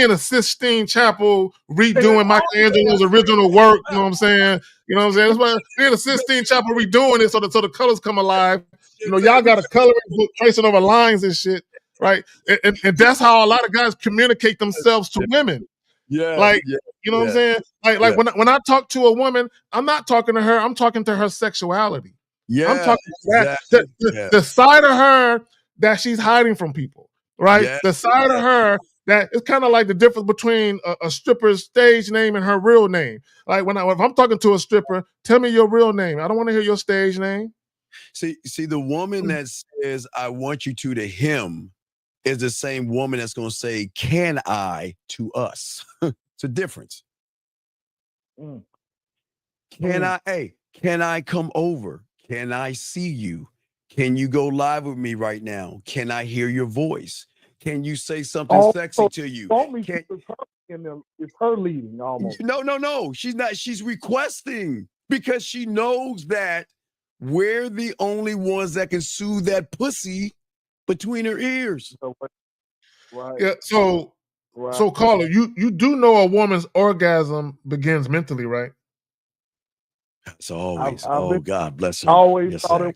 in a Sistine Chapel redoing Michelangelo's original work. You know what I'm saying? You know what I'm saying? That's why we in a Sistine Chapel redoing it so the colors come alive. You know, y'all got a coloring book tracing over lines and shit, right? And that's how a lot of guys communicate themselves to women. Yeah, Like, yeah, you know what I'm saying? Like yeah. when I talk to a woman, I'm not talking to her. I'm talking to her sexuality. I'm Yeah, talking to exactly. the side of her that she's hiding from people, right? Yeah, The side of her that it's kind of like the difference between a stripper's stage name and her real name. Like if I'm talking to a stripper, tell me your real name. I don't want to hear your stage name. See, the woman that says "I want you to" him is the same woman that's going to say "Can I" to us. It's a difference. Can I come over? Can I see you? Can you go live with me right now? Can I hear your voice? Can you say something sexy to you? It's her leading almost. No. She's not. She's requesting because she knows that we're the only ones that can soothe that pussy between her ears. Right. Yeah. So caller, you do know a woman's orgasm begins mentally, right? So always. God bless her. I always Yes, thought sir.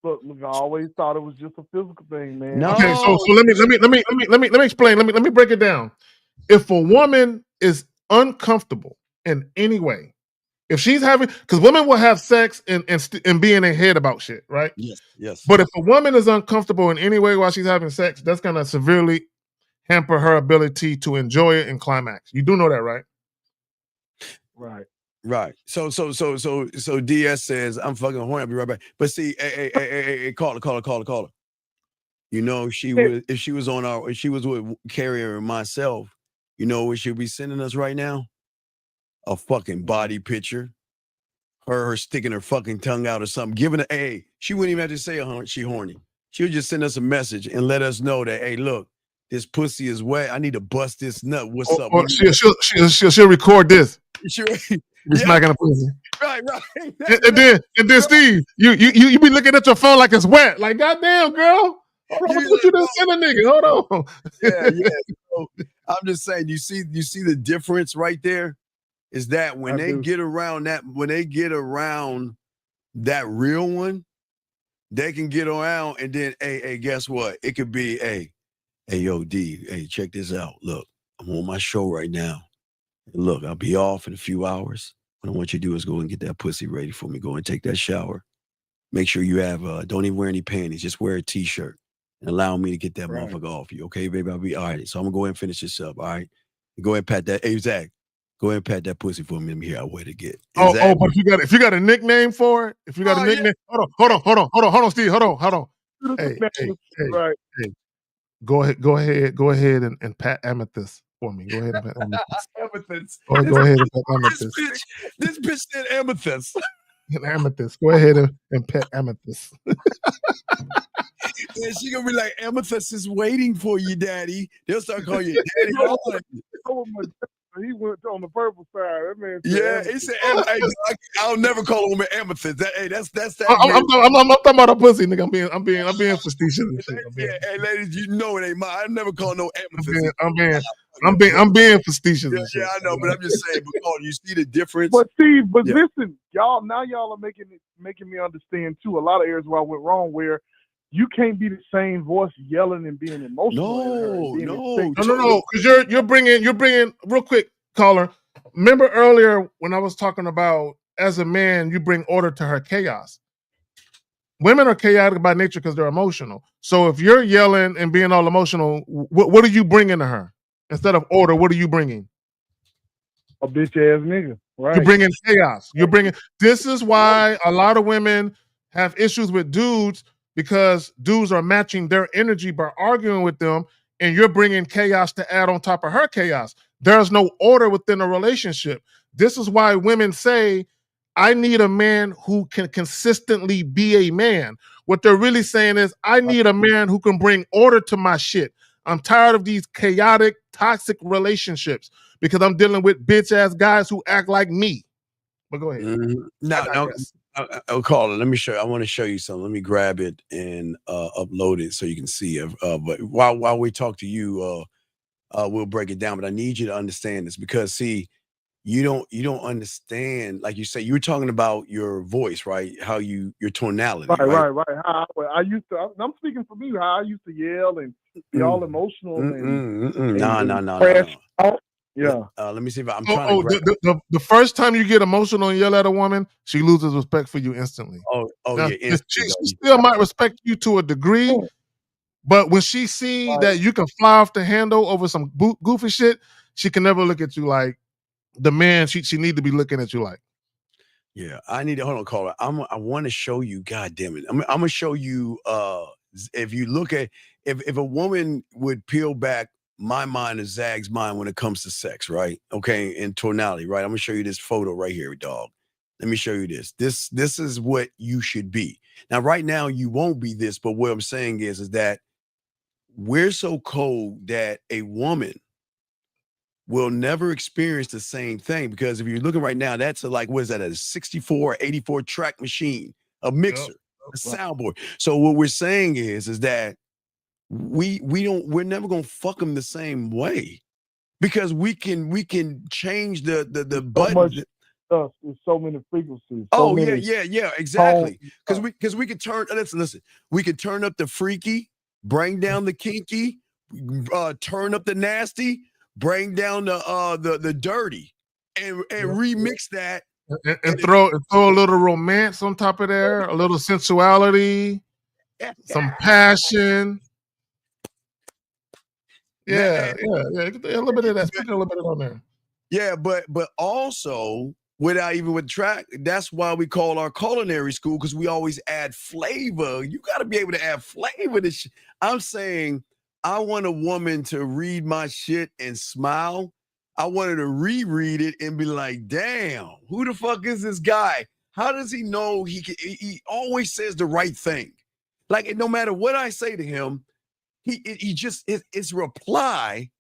I always thought it was just a physical thing, man. No. Okay, so let me explain. Let me break it down. If a woman is uncomfortable in any way, if she's having, because women will have sex and be in their head about shit, right? Yes. But if a woman is uncomfortable in any way while she's having sex, that's gonna severely hamper her ability to enjoy it and climax. You do know that, right? Right. So DS says, I'm fucking horny, I'll be right back. But see, hey, caller. You know, if she was with Carrier and myself, you know what she'll be sending us right now? A fucking body picture. Her sticking her fucking tongue out or something. Giving she wouldn't even have to say she horny. She'll just send us a message and let us know that, hey, look, this pussy is wet. I need to bust this nut. What's up? Or she'll record this. Sure. Be smacking a pussy. Right. And then Steve, you be looking at your phone like it's wet. Like, goddamn, girl. Hold on, what you done send a nigga? Hold on. Yeah. So, I'm just saying, you see the difference right there? Is that when they get around that real one, they can get around and then, hey, guess what? It could be, hey, yo, D, hey, check this out. Look, I'm on my show right now. Look, I'll be off in a few hours. What I want you to do is go and get that pussy ready for me. Go and take that shower. Make sure you have, don't even wear any panties. Just wear a t-shirt and allow me to get that motherfucker off you. Okay, baby? I'll be all right. So I'm going to go ahead and finish this up. All right. Go ahead and pat that. Hey, Zach, go ahead and pat that pussy for me. Let me hear how wet it get. But if you got a nickname for it, hold on, Steve. Hold on. Hey. Go ahead and pat Amethyst for me. Go ahead and pat Amethyst. Amethyst. Go ahead and pat Amethyst. This bitch said Amethyst. Amethyst. Go ahead and pet Amethyst. Yeah, she gonna be like, Amethyst is waiting for you, Daddy. They'll start calling you Daddy. He went on the purple side. That man said Yeah, he said, I'll never call a woman Amethyst. That's that. I'm talking about a pussy, nigga. I'm being facetious and shit. Hey, ladies, you know it ain't mine. I never call no Amethyst. I'm being facetious. Yeah, I know, but I'm just saying. Because you see the difference. But Steve, listen, y'all are making me understand too. A lot of areas where I went wrong, where you can't be the same voice yelling and being emotional. No. Because you're bringing real quick, caller. Remember earlier when I was talking about as a man, you bring order to her chaos. Women are chaotic by nature because they're emotional. So if you're yelling and being all emotional, what are you bringing to her instead of order? What are you bringing? A bitch ass nigga. Right. You're bringing chaos. This is why a lot of women have issues with dudes, because dudes are matching their energy by arguing with them, and you're bringing chaos to add on top of her chaos. There's no order within a relationship. This is why women say, I need a man who can consistently be a man. What they're really saying is, I need a man who can bring order to my shit. I'm tired of these chaotic, toxic relationships, because I'm dealing with bitch ass guys who act like me. But go ahead. Now, I'll call it. Let me show you. I want to show you something. Let me grab it and upload it so you can see it. But while we talk to you, we'll break it down. But I need you to understand this because see, you don't understand. Like you say, you were talking about your voice, right? How your tonality, right? Right. How I used to. I'm speaking for me. How I used to yell and be all emotional No. crash out. Yeah. Let me see if I'm trying to grab. The first time you get emotional and yell at a woman, she loses respect for you instantly. Oh now, yeah, instantly. She still might respect you to a degree, but when she see that you can fly off the handle over some goofy shit, she can never look at you like the man she need to be looking at you like. Yeah, I need to hold on, caller. I want to show you. God damn it! I'm gonna show you. If you look at if a woman would peel back my mind and Zag's mind when it comes to sex, right? Okay, and tonality, right? I'm gonna show you this photo right here, dog. Let me show you this. This is what you should be. Now, right now, you won't be this, but what I'm saying is that we're so cold that a woman will never experience the same thing because if you're looking right now, that's what is that, a 64, 84 track machine, a mixer, a soundboard. So what we're saying is that we're never gonna fuck them the same way because we can change the button. There's so many frequencies. Oh yeah, exactly. Because we could turn. Listen. We could turn up the freaky, bring down the kinky, turn up the nasty, bring down the dirty, and remix that, and throw a little romance on top of there, a little sensuality, some passion. Yeah. A little bit of that. Put a little bit on there. Yeah, but also with track, that's why we call our culinary school because we always add flavor. You got to be able to add flavor to shit. I'm saying I want a woman to read my shit and smile. I want her to reread it and be like, "Damn, who the fuck is this guy? How does he know he always says the right thing? Like no matter what I say to him, he just his reply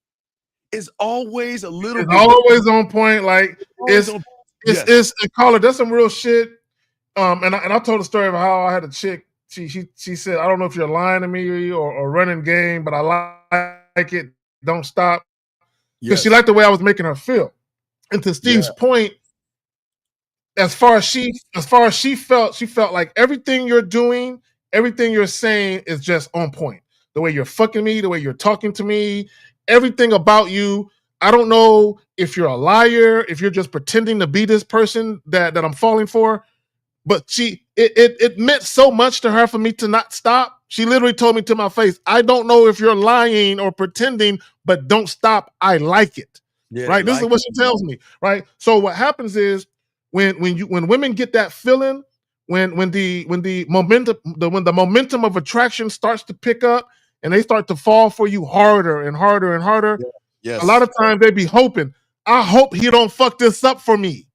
is always a little bit always on point. Like it's caller. That's some real shit. And I told a story of how I had a chick. She said, "I don't know if you're lying to me or running game, but I like it. Don't stop." Because she liked the way I was making her feel. And to Steve's point, as far as she felt like everything you're doing, everything you're saying is just on point. The way you're fucking me, the way you're talking to me, everything about you. I don't know if you're a liar, if you're just pretending to be this person that I'm falling for, but it meant so much to her for me to not stop. She literally told me to my face, "I don't know if you're lying or pretending, but don't stop. I like it." Right? This is what she tells me. Right? So what happens is when women get that feeling, when the momentum of attraction starts to pick up and they start to fall for you harder and harder and harder. Yes. A lot of times they be hoping, "I hope he don't fuck this up for me."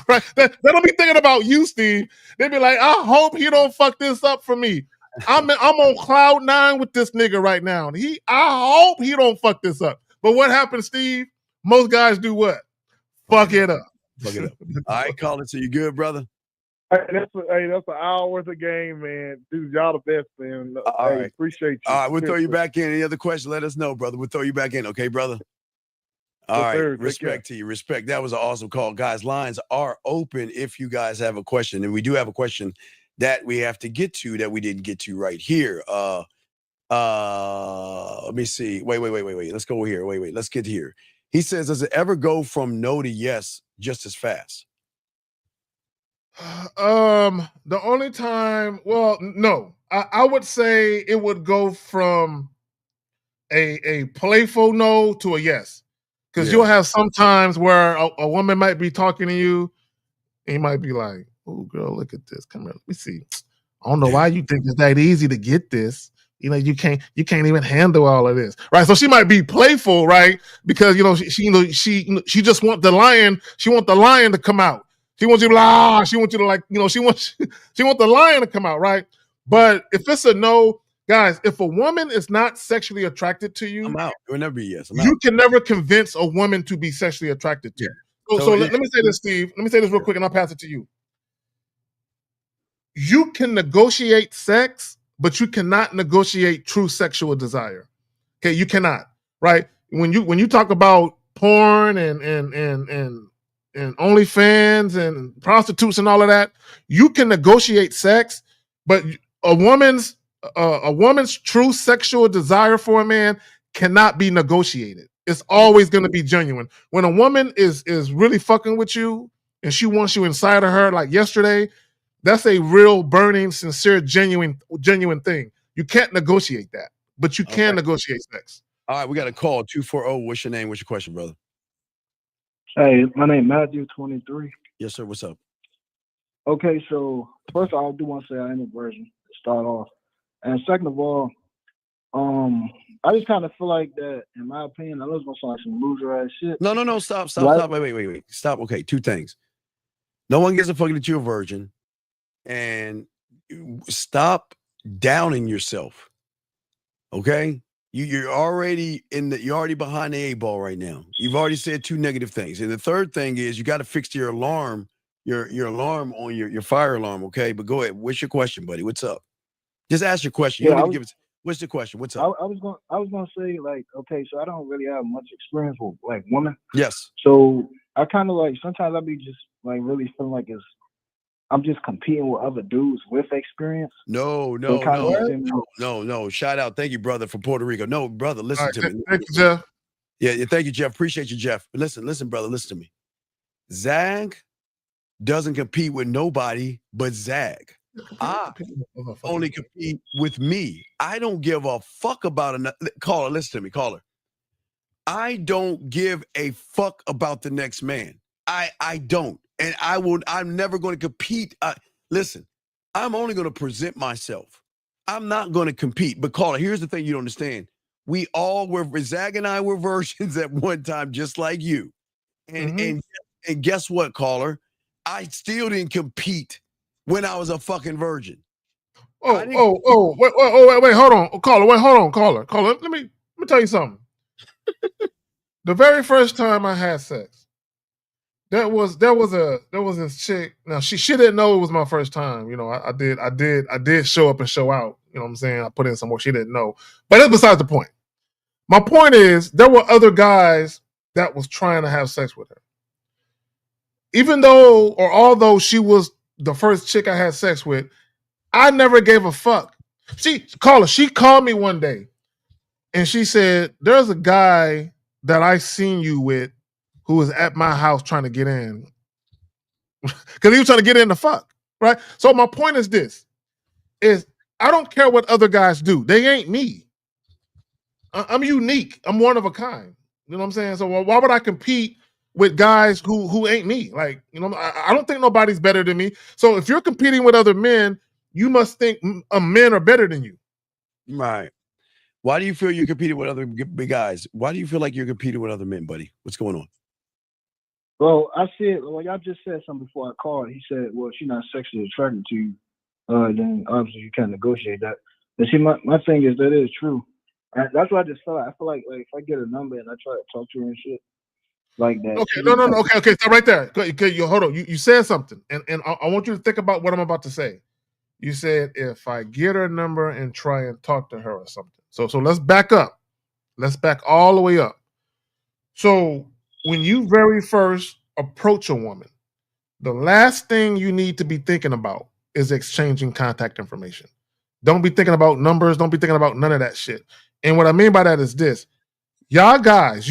Right? They don't be thinking about you, Steve. They be like, "I hope he don't fuck this up for me. I'm on cloud 9 with this nigga right now. I hope he don't fuck this up." But what happens, Steve? Most guys do what? Fuck it up. Fuck it up. All right, call it. So you good, brother? Hey, that's an hour worth of game, man. Dude, y'all the best, man. All right. Appreciate you. All right, we'll throw you back in. Any other questions? Let us know, brother. We'll throw you back in, okay, brother? All right. Respect to you. Respect. That was an awesome call. Guys, lines are open if you guys have a question. And we do have a question that we have to get to that we didn't get to right here. Let me see. Wait. Let's go here. Wait. Let's get here. He says, does it ever go from no to yes just as fast? The only time, well, no. I would say it would go from a playful no to a yes. Because you'll have some times where a woman might be talking to you and you might be like, "Oh, girl, look at this. Come here. Let me see. I don't know why you think it's that easy to get this. You know, you can't even handle all of this." Right. So she might be playful, right? Because she just want the lion, she want the lion to come out. She wants you to she wants you to she wants the lion to come out, right? But if it's a no, Guys, if a woman is not sexually attracted to you, I'm out. It will never be yes. I'm you out. can never convince a woman to be sexually attracted to you. So let me say this, Steve. Let me say this real quick, and I'll pass it to you. You can negotiate sex, but you cannot negotiate true sexual desire. Okay, you cannot. Right? When you talk about porn and OnlyFans and prostitutes and all of that, you can negotiate sex, but a woman's true sexual desire for a man cannot be negotiated. It's always going to be genuine. When a woman is really fucking with you and she wants you inside of her, like yesterday, that's a real burning, sincere, genuine thing. You can't negotiate that, but you can negotiate sex. All right, we got a call 240. What's your name? What's your question, brother? Hey, my name Matthew, 23. Yes, sir. What's up? Okay, so first of all, I do want to say I am a virgin to start off, and second of all, I just kind of feel like that, in my opinion, I was gonna sound like some loser ass shit. No, stop. Wait. Stop. Okay, two things. No one gives a fuck that you're a virgin, and stop downing yourself. Okay, you're already behind the 8 ball right now. You've already said 2 negative things, and the third thing is you got to fix your alarm, your alarm on your fire alarm. Okay, but go ahead. What's your question, buddy? What's up? Just ask your question. You don't need to give it. What's the question? What's up? I was gonna say, like, okay, so I don't really have much experience with like women. Yes. So I kind of like sometimes I be just like really feeling like I'm just competing with other dudes with experience. No. Shout out. Thank you, brother, from Puerto Rico. No, brother, listen to me. Thank you, Jeff. Yeah, thank you, Jeff. Appreciate you, Jeff. But listen, brother, listen to me. Zag doesn't compete with nobody but Zag. I only compete with me. I don't give a fuck about another caller. Listen to me, caller. I don't give a fuck about the next man. I don't. And I'm never going to compete. Listen, I'm only going to present myself. I'm not going to compete. But caller, here's the thing you don't understand. We all were, Zag and I were virgins at one time, just like you. And guess what, caller? I still didn't compete when I was a fucking virgin. Wait, hold on. Caller. Let me tell you something. The very first time I had sex, there was this chick. Now she didn't know it was my first time. You know, I did show up and show out. You know what I'm saying? I put in some more. She didn't know. But that's besides the point. My point is there were other guys that was trying to have sex with her. Although she was the first chick I had sex with, I never gave a fuck. She called me one day and she said, there's a guy that I seen you with who was at my house trying to get in. Because he was trying to get in the fuck. Right? So my point is this, is I don't care what other guys do. They ain't me. I'm unique. I'm one of a kind. You know what I'm saying? So why would I compete with guys who ain't me? Like, you know, I don't think nobody's better than me. So if you're competing with other men, you must think men are better than you. Right. Why do you feel you're competing with other big guys? Why do you feel like you're competing with other men, buddy? What's going on? Well, I said, y'all just said something before I called. He said, well, she's not sexually attracted to you. Then obviously you can't negotiate that. But see, my thing is that is true. That's what I just felt. I feel like if I get a number and I try to talk to her and shit like that. Okay, no. Okay, stop right there. Okay, hold on. You said something, and I want you to think about what I'm about to say. You said if I get her number and try and talk to her or something. So let's back up. Let's back all the way up. So when you very first approach a woman, the last thing you need to be thinking about is exchanging contact information. Don't be thinking about numbers. Don't be thinking about none of that shit. And what I mean by that is this. You guys,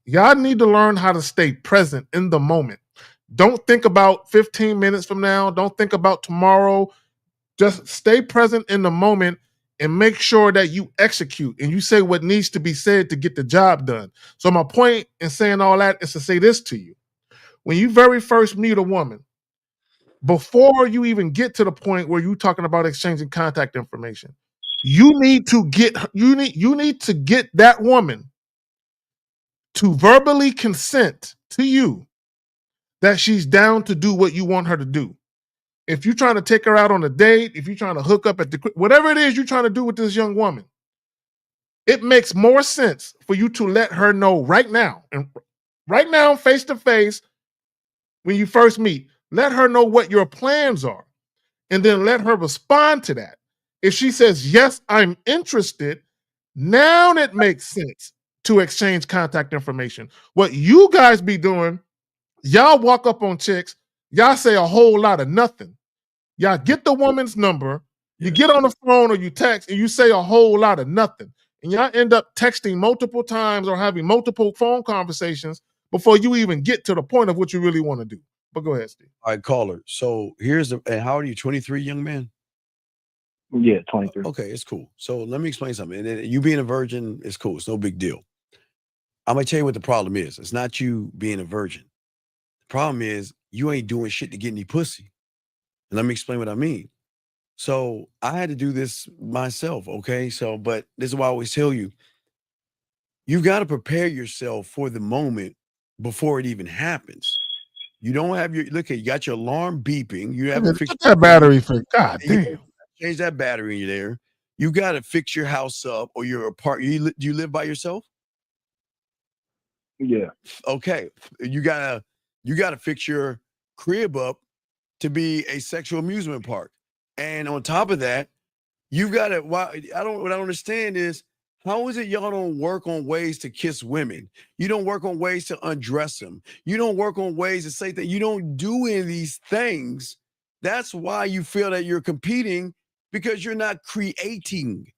y'all need to learn how to stay present in the moment. Don't think about 15 minutes from now. Don't think about tomorrow. Just stay present in the moment and make sure that you execute and you say what needs to be said to get the job done. So my point in saying all that is to say this to you. When you very first meet a woman, before you even get to the point where you're talking about exchanging contact information, you need to get that woman to verbally consent to you that she's down to do what you want her to do. if you're trying to take her out on a date, if you're trying to hook up at the whatever it is you're trying to do with this young woman, it makes more sense for you to let her know right now, and right now, face to face, when you first meet, let her know what your plans are, and then let her respond to that. If she says, yes, I'm interested, now it makes sense to exchange contact information. What you guys be doing, y'all walk up on chicks, y'all say a whole lot of nothing. Y'all get the woman's number, you get on the phone or you text, and you say a whole lot of nothing. And y'all end up texting multiple times or having multiple phone conversations before you even get to the point of what you really want to do. But go ahead, Steve. All right, caller. So here's and how old are you? 23, young man? Yeah, 23. Okay, it's cool. So let me explain something. And you being a virgin is cool. It's no big deal. I'm gonna tell you what the problem is. It's not you being a virgin. The problem is you ain't doing shit to get any pussy. And let me explain what I mean. So I had to do this myself, okay? So, but this is why I always tell you, you got to prepare yourself for the moment before it even happens. You don't have your look at you got your alarm beeping. You haven't fixed that battery for God damn. Change that battery in there. You got to fix your house up or your apartment. Do you live by yourself? Yeah. Okay. You gotta fix your crib up to be a sexual amusement park. And on top of that, you gotta what I don't understand is how is it y'all don't work on ways to kiss women? You don't work on ways to undress them. You don't work on ways to say that you don't do any of these things. That's why you feel that you're competing because you're not creating.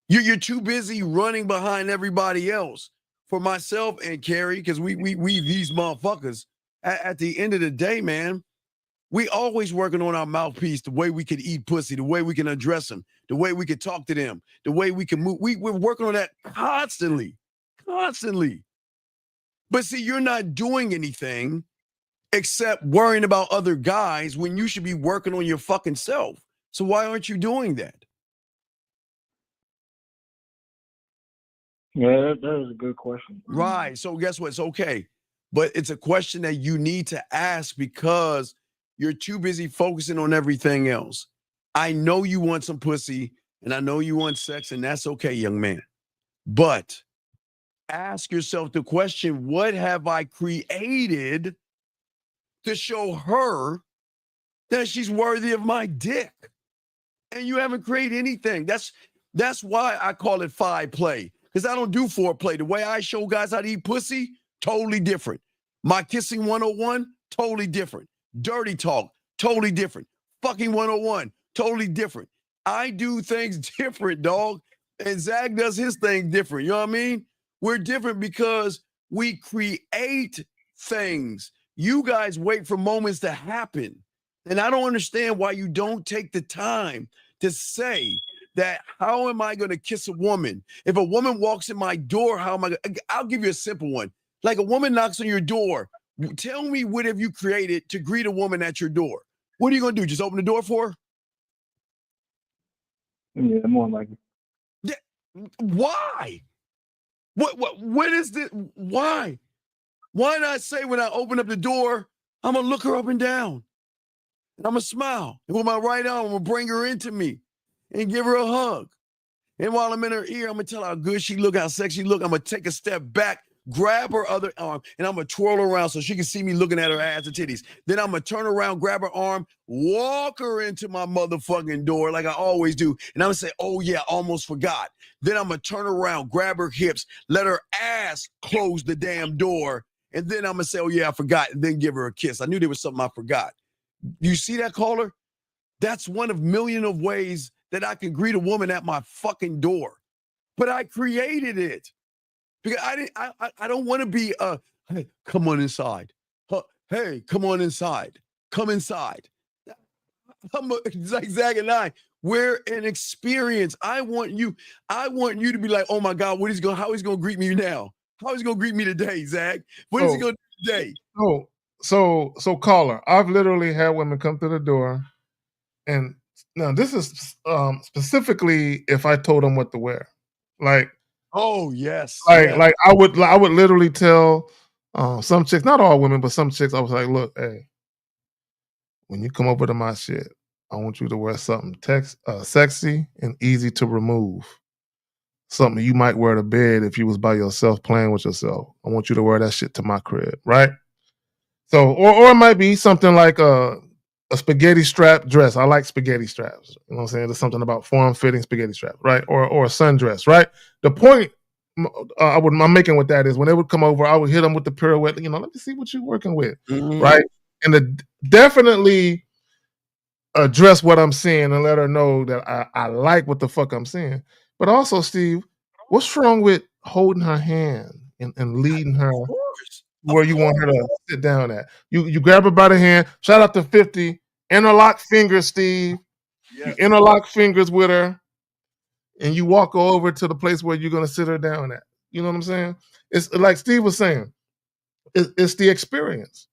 You're too busy running behind everybody else. For myself and Carrie, because we these motherfuckers, at the end of the day, man, we always working on our mouthpiece, the way we can eat pussy, the way we can address them, the way we can talk to them, the way we can move. We're working on that constantly. But see, you're not doing anything except worrying about other guys when you should be working on your fucking self. So why aren't you doing that? Yeah, that was a good question. Right. So guess what? It's okay. But it's a question that you need to ask because you're too busy focusing on everything else. I know you want some pussy and I know you want sex, and that's okay, young man. But ask yourself the question, what have I created to show her that she's worthy of my dick? And you haven't created anything. That's why I call it 5 play. Because I don't do 4 play. The way I show guys how to eat pussy, totally different. My kissing 101, totally different. Dirty talk, totally different. Fucking 101, totally different. I do things different, dog. And Zach does his thing different. You know what I mean? We're different because we create things. You guys wait for moments to happen. And I don't understand why you don't take the time to say that, how am I going to kiss a woman? If a woman walks in my door, how am I going to? I'll give you a simple one. Like a woman knocks on your door. Tell me what have you created to greet a woman at your door? What are you going to do? Just open the door for her? Yeah, more likely. Yeah. Why? What is this? Why? Why not say when I open up the door, I'm going to look her up and down? And I'm going to smile. And with my right arm, I'm going to bring her into me and give her a hug. And while I'm in her ear, I'm going to tell her how good she look, how sexy she look. I'm going to take a step back, grab her other arm, and I'm going to twirl her around so she can see me looking at her ass and titties. Then I'm going to turn around, grab her arm, walk her into my motherfucking door like I always do. And I'm going to say, oh, yeah, almost forgot. Then I'm going to turn around, grab her hips, let her ass close the damn door. And then I'm going to say, oh, yeah, I forgot, and then give her a kiss. I knew there was something I forgot. You see that, caller? That's one of millions of ways that I can greet a woman at my fucking door. But I created it. Because I don't want to be hey, come on inside. Hey, come on inside. Come inside. It's like Zach and I, we're an experience. I want you to be like, oh my God, how he's gonna greet me now? How he's gonna greet me today, Zach? What is he gonna do today? So caller, I've literally had women come through the door, and now this is specifically if I told them what to wear. Like, oh yes, like I would literally tell some chicks, not all women, but some chicks, I was like, look, hey, when you come over to my shit, I want you to wear something sexy and easy to remove. Something you might wear to bed if you was by yourself playing with yourself. I want you to wear that shit to my crib, right? So, or it might be something like a spaghetti strap dress. I like spaghetti straps. You know what I'm saying? There's something about form-fitting spaghetti straps, right? Or a sundress, right? The point I'm making with that is when they would come over, I would hit them with the pirouette. You know, let me see what you're working with, right? And definitely address what I'm seeing and let her know that I like what the fuck I'm seeing. But also, Steve, what's wrong with holding her hand and leading her where you want her to sit down at? You grab her by the hand. Shout out to 50. Interlock fingers, Steve. You interlock fingers with her, and you walk her over to the place where you're going to sit her down at. You know what I'm saying? It's like Steve was saying. It's the experience.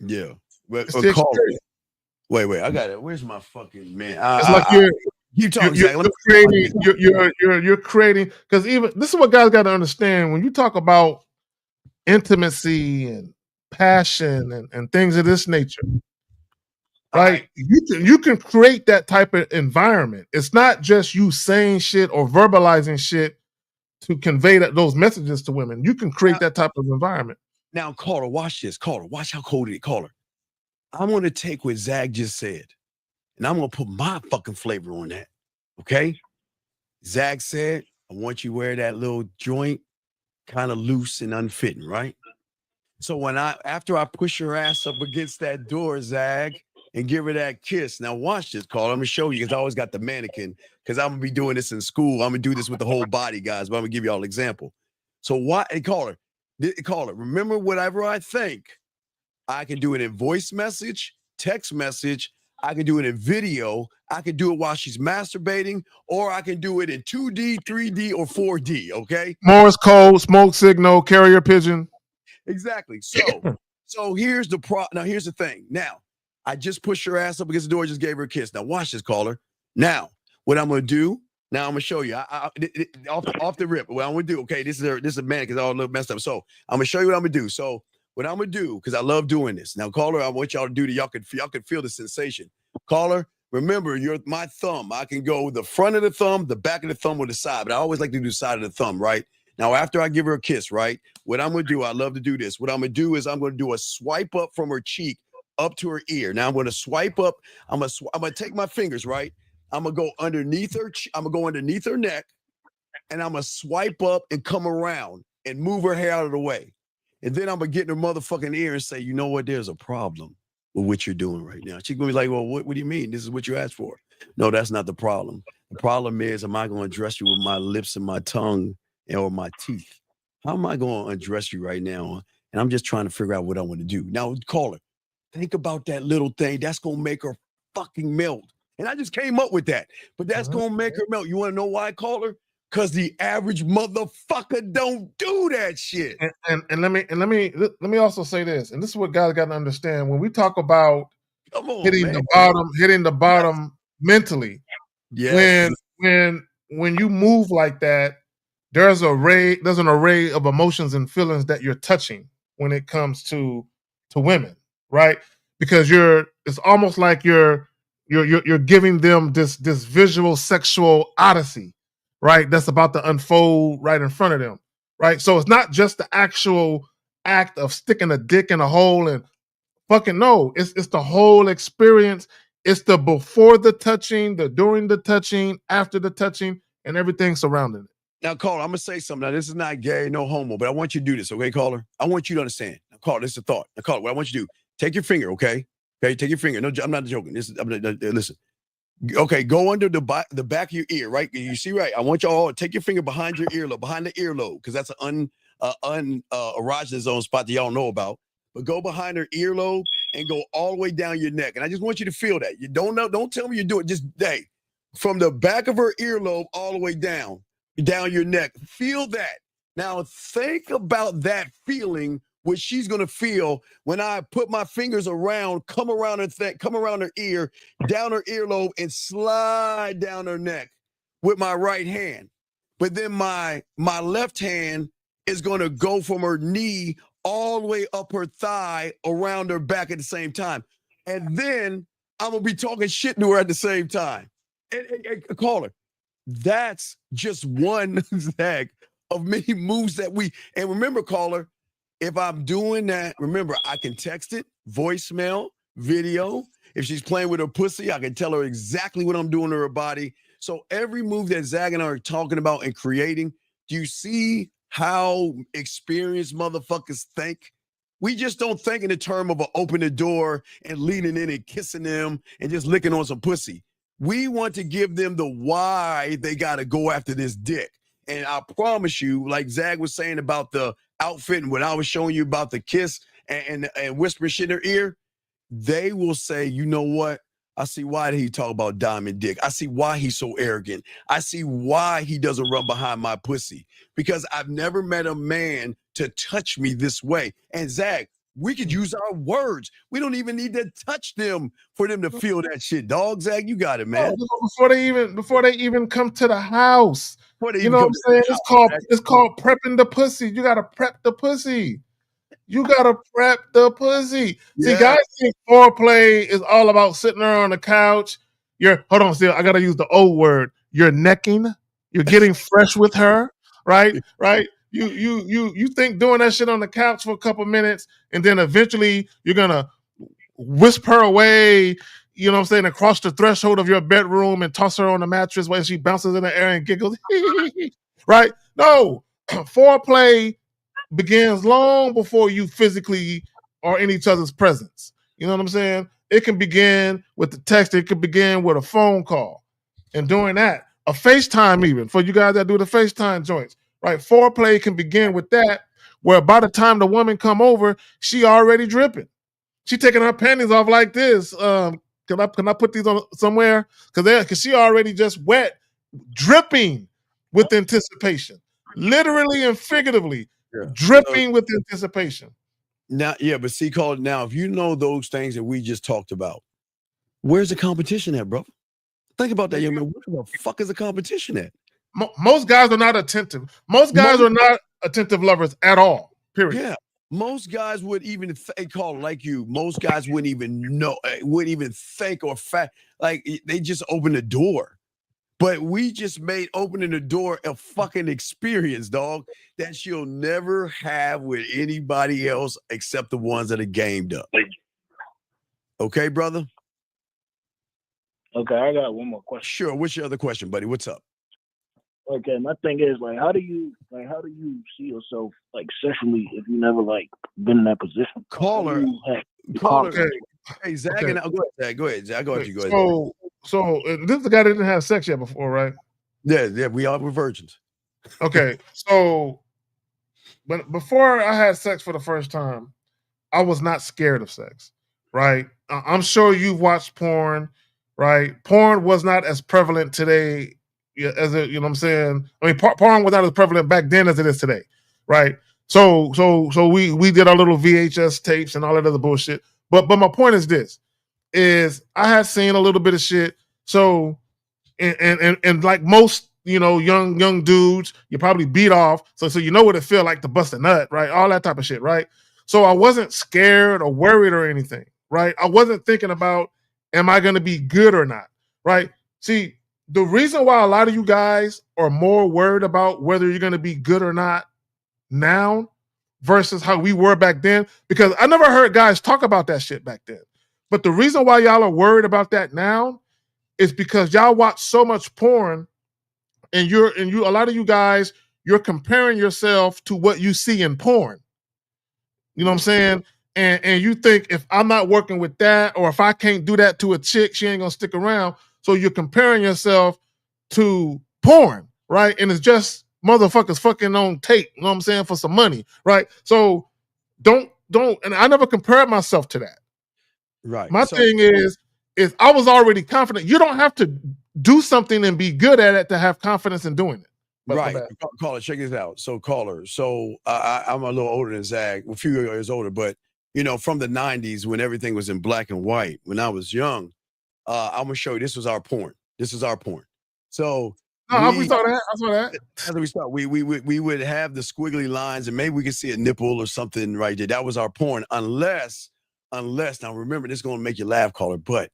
Yeah. But it's the experience. Wait, I got it. Where's my fucking man? It's like you're creating. You're creating, because even this is what guys got to understand when you talk about intimacy and passion and things of this nature. Right? You can create that type of environment. It's not just you saying shit or verbalizing shit to convey those messages to women. You can create that type of environment. Now, caller, watch this. Caller, watch how cold it is. Caller, I'm going to take what Zach just said, and I'm going to put my fucking flavor on that. Okay? Zach said, I want you to wear that little joint kind of loose and unfitting, right? So after I push her ass up against that door, Zag, and give her that kiss. Now watch this, caller. I'm gonna show you because I always got the mannequin because I'm gonna be doing this in school. I'm gonna do this with the whole body, guys, but I'm gonna give y'all an example. So caller, remember whatever I think, I can do it in voice message, text message, I can do it in video, I can do it while she's masturbating, or I can do it in 2D, 3D, or 4D, okay? Morse code, smoke signal, carrier pigeon. Exactly. So here's the Now here's the thing. Now, I just pushed her ass up against the door, just gave her a kiss. Now watch this, caller. Now, what I'm gonna do? Now I'm gonna show you. Off the rip. What I'm gonna do? Okay, this is a man because I all look messed up. So I'm gonna show you what I'm gonna do. So what I'm gonna do, because I love doing this. Now, caller, I want y'all to do that. Y'all can feel the sensation. Caller, remember, you're my thumb. I can go the front of the thumb, the back of the thumb, or the side. But I always like to do the side of the thumb, right? Now, after I give her a kiss, right? What I'm gonna do? I love to do this. What I'm gonna do is I'm gonna do a swipe up from her cheek up to her ear. Now I'm going to swipe up. I'm going to take my fingers, right? I'm going to go underneath her. I'm going to go underneath her neck, and I'm going to swipe up and come around and move her hair out of the way. And then I'm going to get in her motherfucking ear and say, you know what? There's a problem with what you're doing right now. She's going to be like, well, what do you mean? This is what you asked for. No, that's not the problem. The problem is, am I going to address you with my lips and my tongue or my teeth? How am I going to address you right now? And I'm just trying to figure out what I want to do. Now, caller, think about that little thing. That's going to make her fucking melt. And I just came up with that. But that's going to make her melt. You want to know why I call her? Because the average motherfucker don't do that shit. And let me also say this. And this is what guys got to understand. When we talk about hitting the bottom mentally, when you move like that, there's an array of emotions and feelings that you're touching when it comes to women. Right, because it's almost like you're giving them this visual sexual odyssey, right? That's about to unfold right in front of them, right? So it's not just the actual act of sticking a dick in a hole and fucking no. It's the whole experience. It's the before the touching, the during the touching, after the touching, and everything surrounding it. Now, caller, I'm gonna say something. Now, this is not gay, no homo, but I want you to do this, okay, caller? I want you to understand. Now, caller, this is a thought. Now, caller, what I want you to do. Take your finger, okay? Okay, take your finger. No, I'm not joking. Listen. Okay, go under the back of your ear, right? You see, right? I want y'all to take your finger behind your earlobe, behind the earlobe, because that's an erogenous zone spot that y'all know about. But go behind her earlobe and go all the way down your neck. And I just want you to feel that. You don't know. Don't tell me you do it. Just from the back of her earlobe all the way down your neck. Feel that. Now think about that feeling. What she's gonna feel when I put my fingers around, come around her ear, down her earlobe, and slide down her neck with my right hand. But then my left hand is gonna go from her knee all the way up her thigh, around her back at the same time. and then I'm gonna be talking shit to her at the same time. And caller, that's just one Zach of many moves that we. And remember, caller, if I'm doing that, remember I can text it, voicemail, video. If she's playing with her pussy, I can tell her exactly what I'm doing to her body. So every move that Zach and I are talking about and creating, do you see how experienced motherfuckers think? We just don't think in the term of open the door and leaning in and kissing them and just licking on some pussy. We want to give them the why they got to go after this dick. And I promise you, like Zach was saying about the outfit and when I was showing you about the kiss and whispering shit in her ear, they will say, you know what? I see why he talk about diamond dick. I see why he's so arrogant. I see why he doesn't run behind my pussy. Because I've never met a man to touch me this way. And Zach, we could use our words. We don't even need to touch them for them to feel that shit. Dog, Zach, you got it, man. Before they even come to the house. You know what I'm saying? It's called prepping the pussy. You gotta prep the pussy. You gotta prep the pussy. Yeah. See, guys think foreplay is all about sitting there on the couch. Hold on, still. I gotta use the old word. You're necking. You're getting fresh with her, right? Right. You think doing that shit on the couch for a couple minutes, and then eventually you're gonna whisper her away. You know what I'm saying? Across the threshold of your bedroom and toss her on the mattress while she bounces in the air and giggles. Right? No, foreplay begins long before you physically are in each other's presence. You know what I'm saying? It can begin with the text. It could begin with a phone call. And doing that, a FaceTime even, for you guys that do the FaceTime joints, right? Foreplay can begin with that, where by the time the woman come over, she already dripping. She taking her panties off like this. Can I put these on somewhere? Because she already just wet, dripping with anticipation. Literally and figuratively. Dripping with anticipation. Now, yeah, but see, called now, if you know those things that we just talked about, where's the competition at, bro? Think about that, young man. Where the fuck is the competition at? Most guys are not attentive. Most guys are not attentive lovers at all. Period. Yeah. Most guys would even call like you. Most guys wouldn't even know, wouldn't even think or fact. Like they just open the door. But we just made opening the door a fucking experience, dog, that she'll never have with anybody else except the ones that are gamed up. Okay, brother? Okay, I got one more question. Sure. What's your other question, buddy? What's up? Okay, my thing is how do you see yourself like sexually if you never like been in that position? Caller. Okay. Hey, Zach, Okay. and go ahead, Zach. Go ahead, Zach. Go ahead. You go ahead. So this is the guy that didn't have sex yet before, right? Yeah, we all were virgins. Okay, so before I had sex for the first time, I was not scared of sex, right? I'm sure you've watched porn, right? Porn was not as prevalent today as it, you know what I'm saying? I mean, porn was not as prevalent back then as it is today, right? So we did our little VHS tapes and all that other bullshit. But my point is this: is I had seen a little bit of shit. So and like most, you know, young dudes, you probably beat off. So you know what it feel like to bust a nut, right? All that type of shit, right? So I wasn't scared or worried or anything, right? I wasn't thinking about, am I going to be good or not, right? See, the reason why a lot of you guys are more worried about whether you're going to be good or not now versus how we were back then, because I never heard guys talk about that shit back then. But the reason why y'all are worried about that now is because y'all watch so much porn, and a lot of you guys, you're comparing yourself to what you see in porn. You know what I'm saying? And you think if I'm not working with that, or if I can't do that to a chick, she ain't gonna stick around. So you're comparing yourself to porn, right? And it's just motherfuckers fucking on tape, you know what I'm saying, for some money, right? So don't, and I never compared myself to that. Right. My thing is I was already confident. You don't have to do something and be good at it to have confidence in doing it. Right. Caller, check this out. So caller, I'm a little older than Zach, a few years older, but you know, from the 90s when everything was in black and white, when I was young, I'm gonna show you, this was our porn. This is our porn. So we saw that. I saw that. As we start, we would have the squiggly lines and maybe we could see a nipple or something right there. That was our porn, unless unless, now remember, this is going to make you laugh, caller, but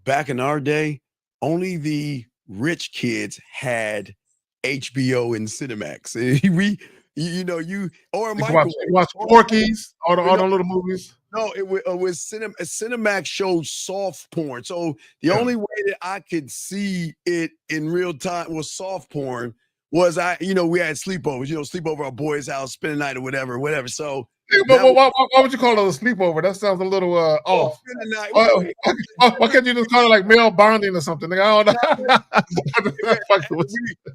back in our day, only the rich kids had HBO and Cinemax. Or a microwave. Watch Porky's, all the little movies. No, it was Cinemax showed soft porn. So the only way that I could see it in real time was soft porn. Was we had sleepovers, sleep over our boy's house, spend a night or whatever. So, but why would you call it a sleepover? That sounds a little off. Why can't you just call it like male bonding or something? I don't know.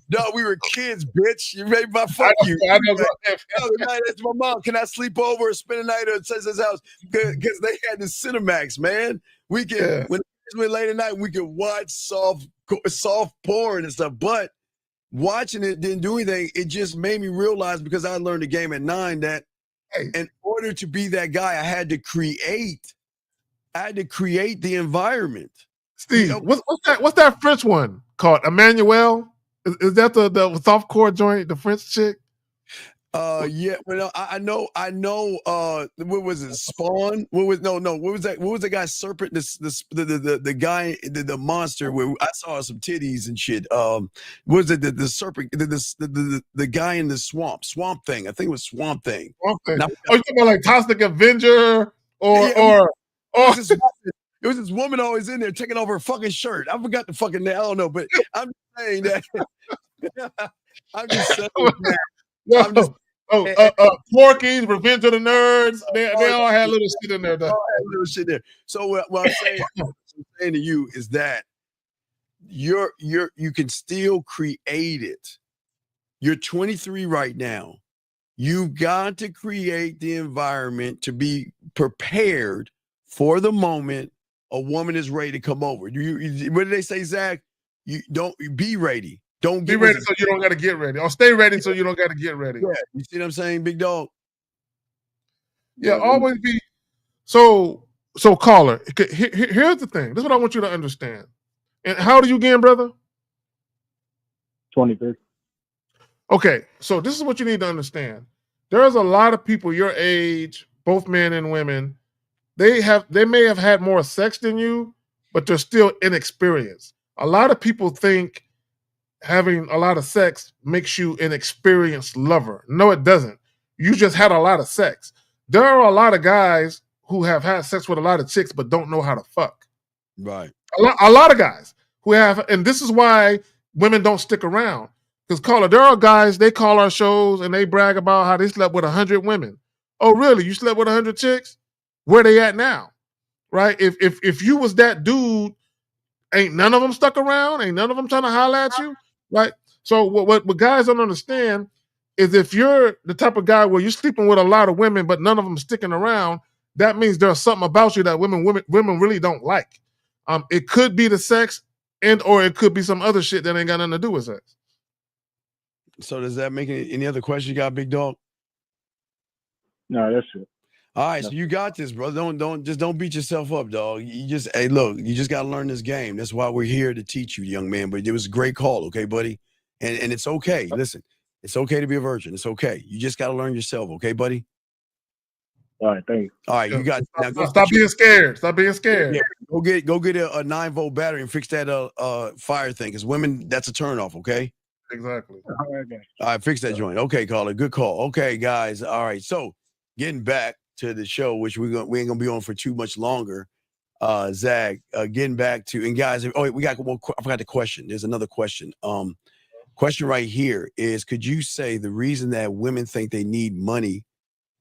No, we were kids, bitch. You made my fuck you. I know. That's my mom. Can I sleep over or spend a night at his house? Because they had the Cinemax, man. We could when it was late at night, we could watch soft porn and stuff. But watching it didn't do anything. It just made me realize, because I learned the game at 9, that in order to be that guy, I had to create the environment. Steve, what's that French one called? Emmanuel? Is that the softcore joint, the French chick? Yeah. Well, I know. What was it? Spawn? What was that? What was the guy? Serpent? The guy, the monster. Where I saw some titties and shit. Was it the serpent? The guy in the swamp thing. I think it was Swamp Thing. Swamp Thing. You talking about like Toxic Avenger or? It was this woman always in there taking off her fucking shirt. I forgot the fucking name. I don't know, but I'm just saying that. I'm just saying that. Porky's, Revenge of the Nerds. They all had little shit in there. Little shit there. So what I'm saying to you is that you can still create it. You're 23 right now. You've got to create the environment to be prepared for the moment a woman is ready to come over. What did they say, Zach? You don't be ready. Don't be ready so you don't got to get ready. Or stay ready so you don't got to get ready. Yeah, you see what I'm saying, big dog? Yeah, always be. So caller, here's the thing. This is what I want you to understand. And how old are you again, brother? 23. Okay, so this is what you need to understand. There's a lot of people your age, both men and women. They may have had more sex than you, but they're still inexperienced. A lot of people think having a lot of sex makes you an experienced lover. No, it doesn't. You just had a lot of sex. There are a lot of guys who have had sex with a lot of chicks but don't know how to fuck. Right. A lot of guys who have, and this is why women don't stick around. Because caller, there are guys, they call our shows and they brag about how they slept with 100 women. Oh, really? You slept with 100 chicks? Where they at now? Right? If you was that dude, ain't none of them stuck around? Ain't none of them trying to holler at you? Right? So what guys don't understand is if you're the type of guy where you're sleeping with a lot of women, but none of them sticking around, that means there's something about you that women really don't like. It could be the sex, or it could be some other shit that ain't got nothing to do with sex. So does that make any other questions you got, big dog? No, that's it. All right, so you got this, bro. Don't beat yourself up, dog. You just got to learn this game. That's why we're here to teach you, young man. But it was a great call, okay, buddy? And it's okay. Listen, it's okay to be a virgin. It's okay. You just got to learn yourself, okay, buddy? All right, thank you. All right, you got. Stop being scared. Stop being scared. Yeah, go get a 9-volt battery and fix that fire thing. Because women, that's a turnoff, okay? Exactly. All right, fix that joint. Okay, caller, good call. Okay, guys. All right, so getting back to the show, which we ain't gonna be on for too much longer. Zach, getting back to, and guys, we got one. I forgot the question. There's another question. Question right here is: could you say the reason that women think they need money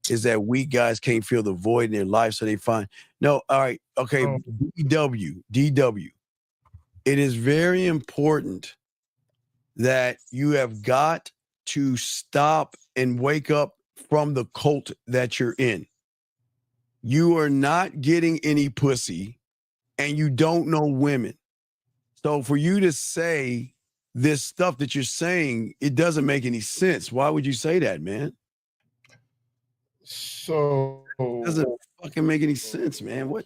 is that we guys can't feel the void in their life, so they find no? All right, okay. DW. It is very important that you have got to stop and wake up from the cult that you're in. You are not getting any pussy and you don't know women. So for you to say this stuff that you're saying, it doesn't make any sense. Why would you say that, man? So it doesn't fucking make any sense, man. What?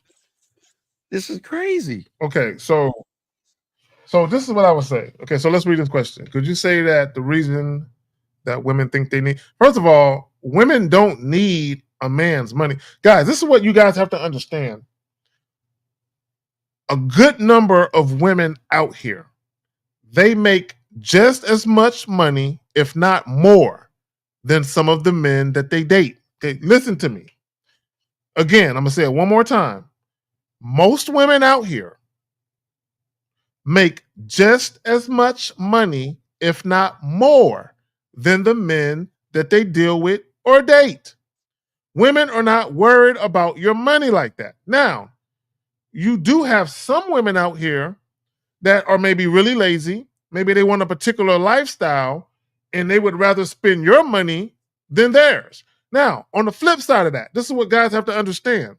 This is crazy. Okay, so this is what I would say. Okay, so let's read this question. Could you say that the reason that women think they need, first of all, women don't need a man's money. Guys, this is what you guys have to understand. A good number of women out here, they make just as much money, if not more, than some of the men that they date. Okay, listen to me. Again, I'm going to say it one more time. Most women out here make just as much money, if not more, than the men that they deal with or date. Women are not worried about your money like that. Now, you do have some women out here that are maybe really lazy. Maybe they want a particular lifestyle and they would rather spend your money than theirs. Now, on the flip side of that, this is what guys have to understand.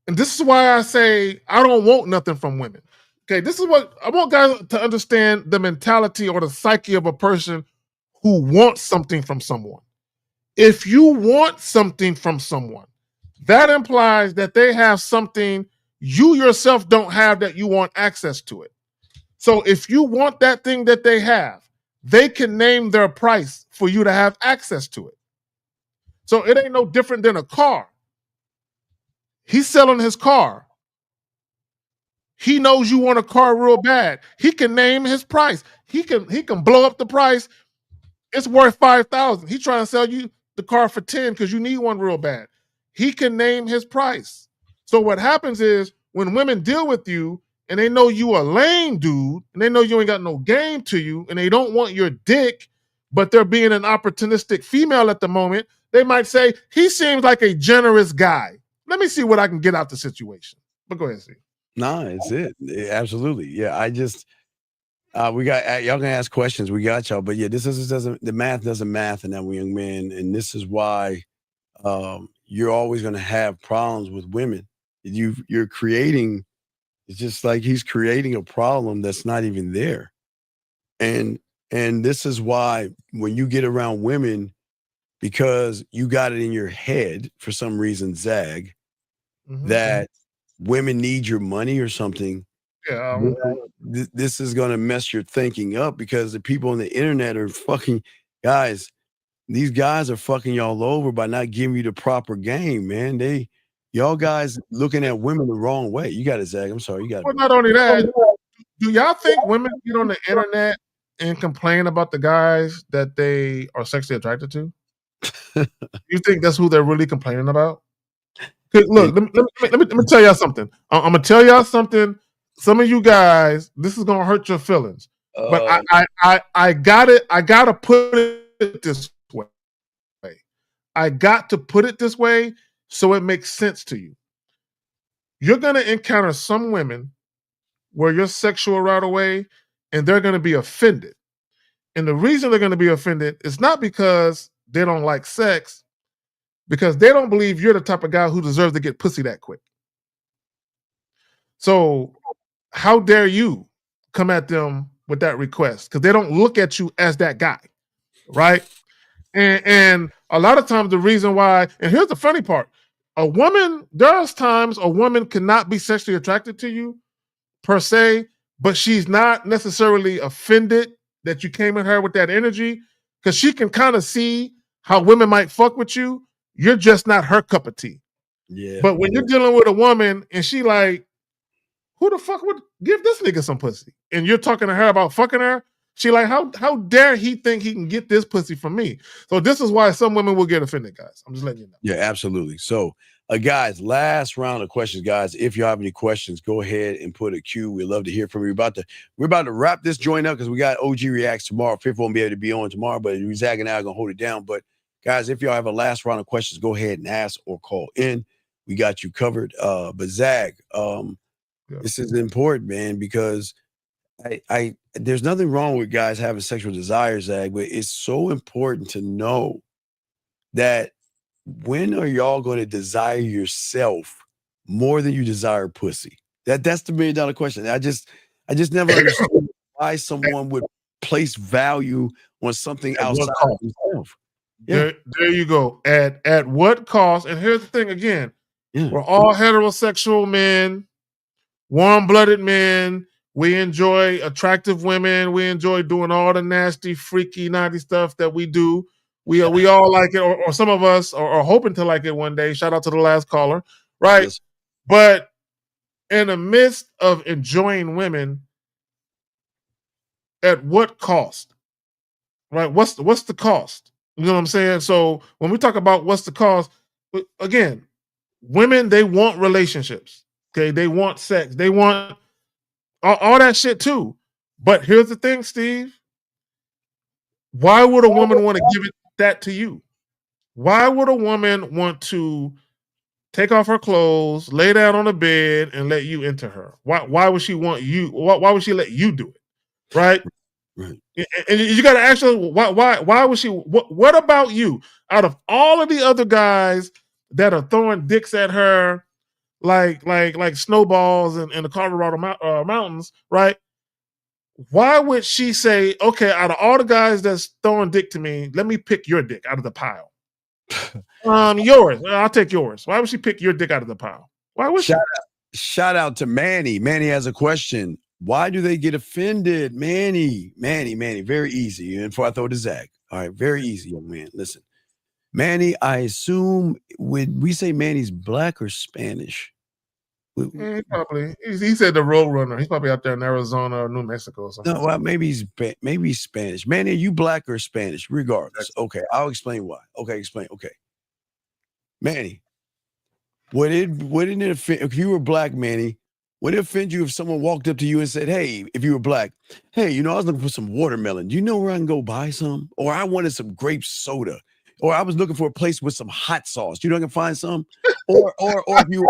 And this is why I say I don't want nothing from women. Okay, this is what I want guys to understand: the mentality or the psyche of a person who wants something from someone. If you want something from someone, that implies that they have something you yourself don't have that you want access to it. So if you want that thing that they have, they can name their price for you to have access to it. So it ain't no different than a car. He's selling his car. He knows you want a car real bad. He can name his price. He can blow up the price. It's worth $5,000. He's trying to sell you the car for 10 because you need one real bad. He can name his price. So what happens is when women deal with you and they know you a lame dude and they know you ain't got no game to you and they don't want your dick, but they're being an opportunistic female at the moment, they might say, he seems like a generous guy. Let me see what I can get out the situation. But go ahead, Steve. No, it's it. Absolutely. Yeah, I just we got y'all can ask questions. We got y'all, but yeah, this doesn't the math doesn't math in that young man, and this is why you're always going to have problems with women. You're creating. It's just like he's creating a problem that's not even there, and this is why when you get around women, because you got it in your head for some reason, Zag, that women need your money or something. Yeah. This is going to mess your thinking up because the people on the internet are fucking guys. These guys are fucking y'all over by not giving you the proper game, man. Y'all guys looking at women the wrong way. You got it, Zach. I'm sorry. You got it. Well, not only that, do y'all think women get on the internet and complain about the guys that they are sexually attracted to? You think that's who they're really complaining about? Look, let me tell y'all something. I'm gonna tell y'all something. Some of you guys, this is gonna hurt your feelings, but I gotta put it this way. I got to put it this way so it makes sense to you. You're gonna encounter some women where you're sexual right away, and they're gonna be offended. And the reason they're gonna be offended is not because they don't like sex, because they don't believe you're the type of guy who deserves to get pussy that quick. So how dare you come at them with that request? Because they don't look at you as that guy, right? And a lot of times the reason why, and here's the funny part, there's times a woman cannot be sexually attracted to you per se, but she's not necessarily offended that you came at her with that energy because she can kind of see how women might fuck with you. You're just not her cup of tea. Yeah. But when you're dealing with a woman and she like, who the fuck would give this nigga some pussy? And you're talking to her about fucking her. She like, how dare he think he can get this pussy from me? So this is why some women will get offended, guys. I'm just letting you know. Yeah, absolutely. So, guys, last round of questions, guys. If you have any questions, go ahead and put a Q. We'd love to hear from you. We're about to wrap this joint up because we got OG Reacts tomorrow. Fifth won't be able to be on tomorrow, but Zach and I are gonna hold it down. But guys, if y'all have a last round of questions, go ahead and ask or call in. We got you covered. But Zach, this is important, man, because I there's nothing wrong with guys having sexual desires, Zach, but it's so important to know that when are y'all going to desire yourself more than you desire pussy? That's the $1 million question. I just never understood why someone would place value on something outside of themselves. Yeah. There you go. At what cost? And here's the thing again. We're all heterosexual men, warm-blooded men. We enjoy attractive women. We enjoy doing all the nasty, freaky, naughty stuff that we do We all like it, or some of us are hoping to like it one day. Shout out to the last caller, right? Yes. But in the midst of enjoying women, at what cost? Right? What's the cost? You know what I'm saying? So when we talk about what's the cost, again, women, they want relationships. Okay, they want sex, they want all that shit too. But here's the thing, Steve. Why would a woman want to give that to you? Why would a woman want to take off her clothes, lay down on the bed, and let you into her? Why would she want you? Why would she let you do it? Right? Right. And you got to ask her why would she? What about you? Out of all of the other guys that are throwing dicks at her like snowballs in the Colorado mountains, right? Why would she say, okay, out of all the guys that's throwing dick to me, let me pick your dick out of the pile? Yours. I'll take yours. Why would she pick your dick out of the pile? Why would she? Shout out to Manny. Manny has a question. Why do they get offended? Manny. Very easy. And before I throw to Zach. All right, very easy, young man. Listen. Manny, I assume when we say Manny's black or Spanish? Yeah, he said the road runner. He's probably out there in Arizona or New Mexico or something. No, well, maybe he's Spanish. Manny, are you black or Spanish? Regardless. Okay, I'll explain why. Okay, explain. Okay. Manny, wouldn't it offend if you were black, Manny? Would it offend you if someone walked up to you and said, hey, if you were black, hey, I was looking for some watermelon. Do you know where I can go buy some? Or I wanted some grape soda. Or I was looking for a place with some hot sauce. Do you know I can find some? Or if you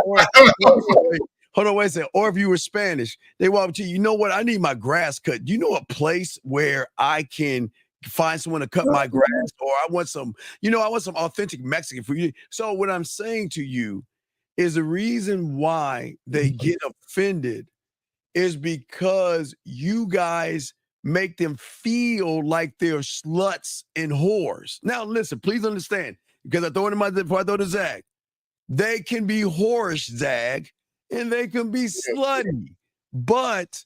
hold on, wait a second. Or if you were Spanish, they walk up to you, you know what? I need my grass cut. Do you know a place where I can find someone to cut my grass? Or I want some authentic Mexican food. So what I'm saying to you is the reason why they get offended is because you guys make them feel like they're sluts and whores. Now, listen, please understand, because I throw it in before I throw to Zag. They can be whorish, Zag, and they can be slutty. But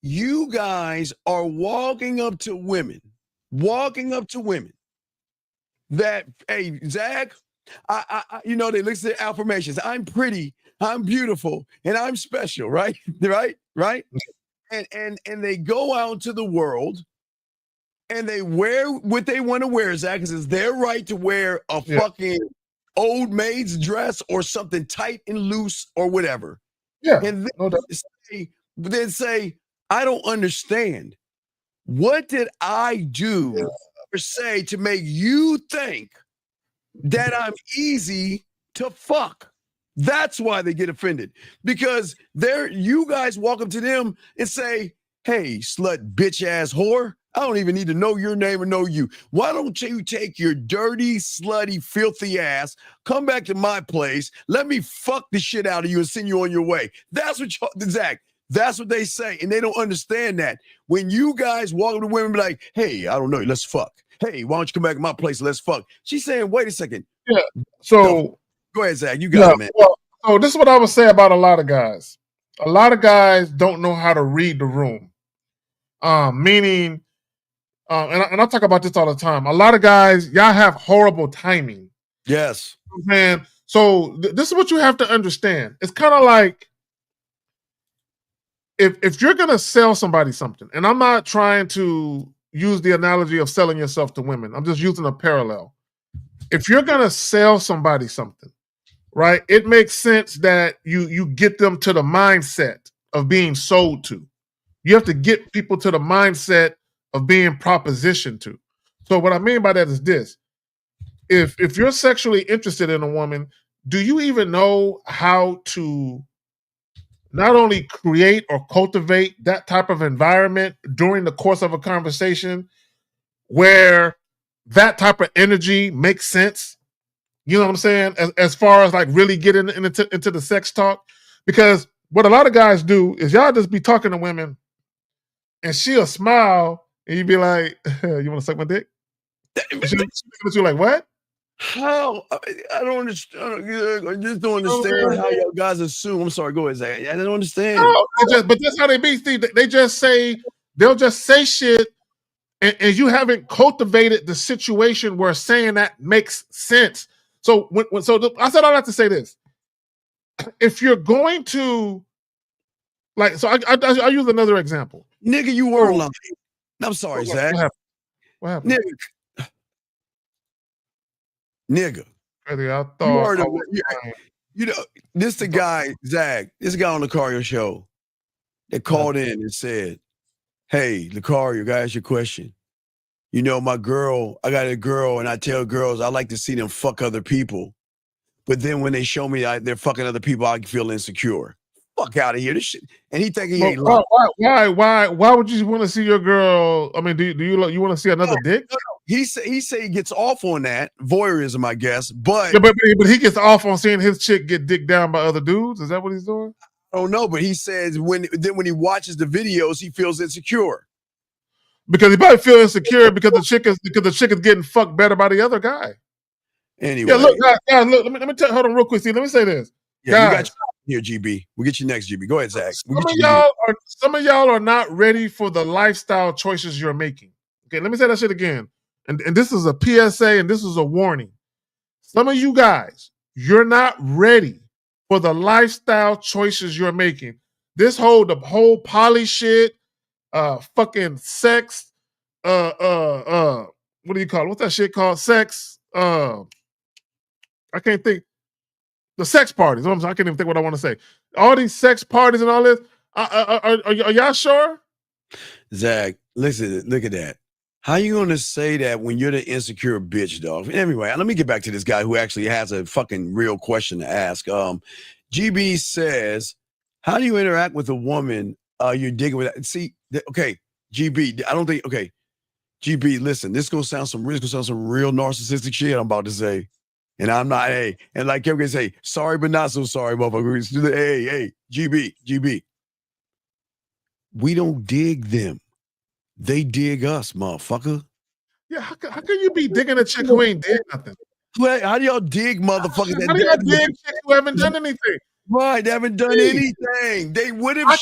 you guys are walking up to women that, hey, Zag, they listen to affirmations. I'm pretty, I'm beautiful, and I'm special, right? Right? And they go out into the world and they wear what they want to wear, Zach, because it's their right to wear a fucking old maid's dress or something tight and loose or whatever. Yeah. And then say, I don't understand. What did I do or say to make you think that I'm easy to fuck? That's why they get offended, because you guys walk up to them and say, hey, slut, bitch ass whore, I don't even need to know your name or know you. Why don't you take your dirty, slutty, filthy ass, come back to my place, let me fuck the shit out of you and send you on your way. That's what Zach, that's what they say. And they don't understand that. When you guys walk up to women and be like, hey, I don't know, let's fuck. Hey, why don't you come back to my place, let's fuck. She's saying, wait a second. Yeah. So go ahead, Zach. You got it, man. Well, so this is what I would say about a lot of guys. A lot of guys don't know how to read the room. Meaning, and I talk about this all the time. A lot of guys, y'all have horrible timing. Yes. Man, so this is what you have to understand. It's kind of like if you're gonna sell somebody something, and I'm not trying to use the analogy of selling yourself to women. I'm just using a parallel. If you're gonna sell somebody something, right, it makes sense that you get them to the mindset of being sold to. You have to get people to the mindset of being propositioned to. So what I mean by that is this. If you're sexually interested in a woman, do you even know how to not only create or cultivate that type of environment during the course of a conversation where that type of energy makes sense? You know what I'm saying? As far as like really getting into the sex talk. Because what a lot of guys do is y'all just be talking to women and she'll smile and you'd be like, you want to suck my dick? You're like, what? How? I don't understand. I just don't understand how y'all guys assume. I'm sorry, go ahead, Zach. I don't understand. No, but that's how they be, Steve. They'll just say shit and you haven't cultivated the situation where saying that makes sense. So I said all that to say this: if you're going to I use another example. Nigga, you were lying. I'm sorry, Zach. What happened? Nigga. I thought You heard you know, this the guy, Zach, this guy on the Lucario show that called in and said, hey, Lucario, guy, ask your question. You know, I got a girl, and I tell girls I like to see them fuck other people. But then when they show me they're fucking other people, I feel insecure. Fuck out of here. This shit. And he think he ain't lying. Why would you want to see your girl? I mean, do you want to see another dick? No. He say he gets off on that voyeurism, I guess. But but he gets off on seeing his chick get dicked down by other dudes. Is that what he's doing? I don't know, but he says when he watches the videos, he feels insecure. Because he probably feels insecure because the chick is getting fucked better by the other guy. Anyway, yeah. Look, guys, look. Let me hold on real quick. See, let me say this. Yeah, guys, you got here, GB. We'll get you next, GB. Go ahead, Zach. Some of y'all are not ready for the lifestyle choices you're making. Okay, let me say that shit again. And this is a PSA and this is a warning. Some of you guys, you're not ready for the lifestyle choices you're making. The whole poly shit, fucking sex, what do you call it? What's that shit called? Sex. I can't think. The sex parties. I can't even think what I want to say. All these sex parties and all this. Are y'all sure? Zach, listen, look at that. How you going to say that when you're the insecure bitch, dog? Anyway, let me get back to this guy who actually has a fucking real question to ask. GB says, how do you interact with a woman you're digging with? See, okay, GB, I don't think, okay, GB, listen, this is going to sound some real narcissistic shit I'm about to say. And I'm not, hey, and like Kevin can say, sorry, but not so sorry, motherfucker. Hey, GB. We don't dig them. They dig us, motherfucker. Yeah, how can you be digging a chick who ain't did nothing? How do y'all dig motherfuckers? How do y'all dig chicks who haven't done anything? Right, they haven't done anything. They would have. I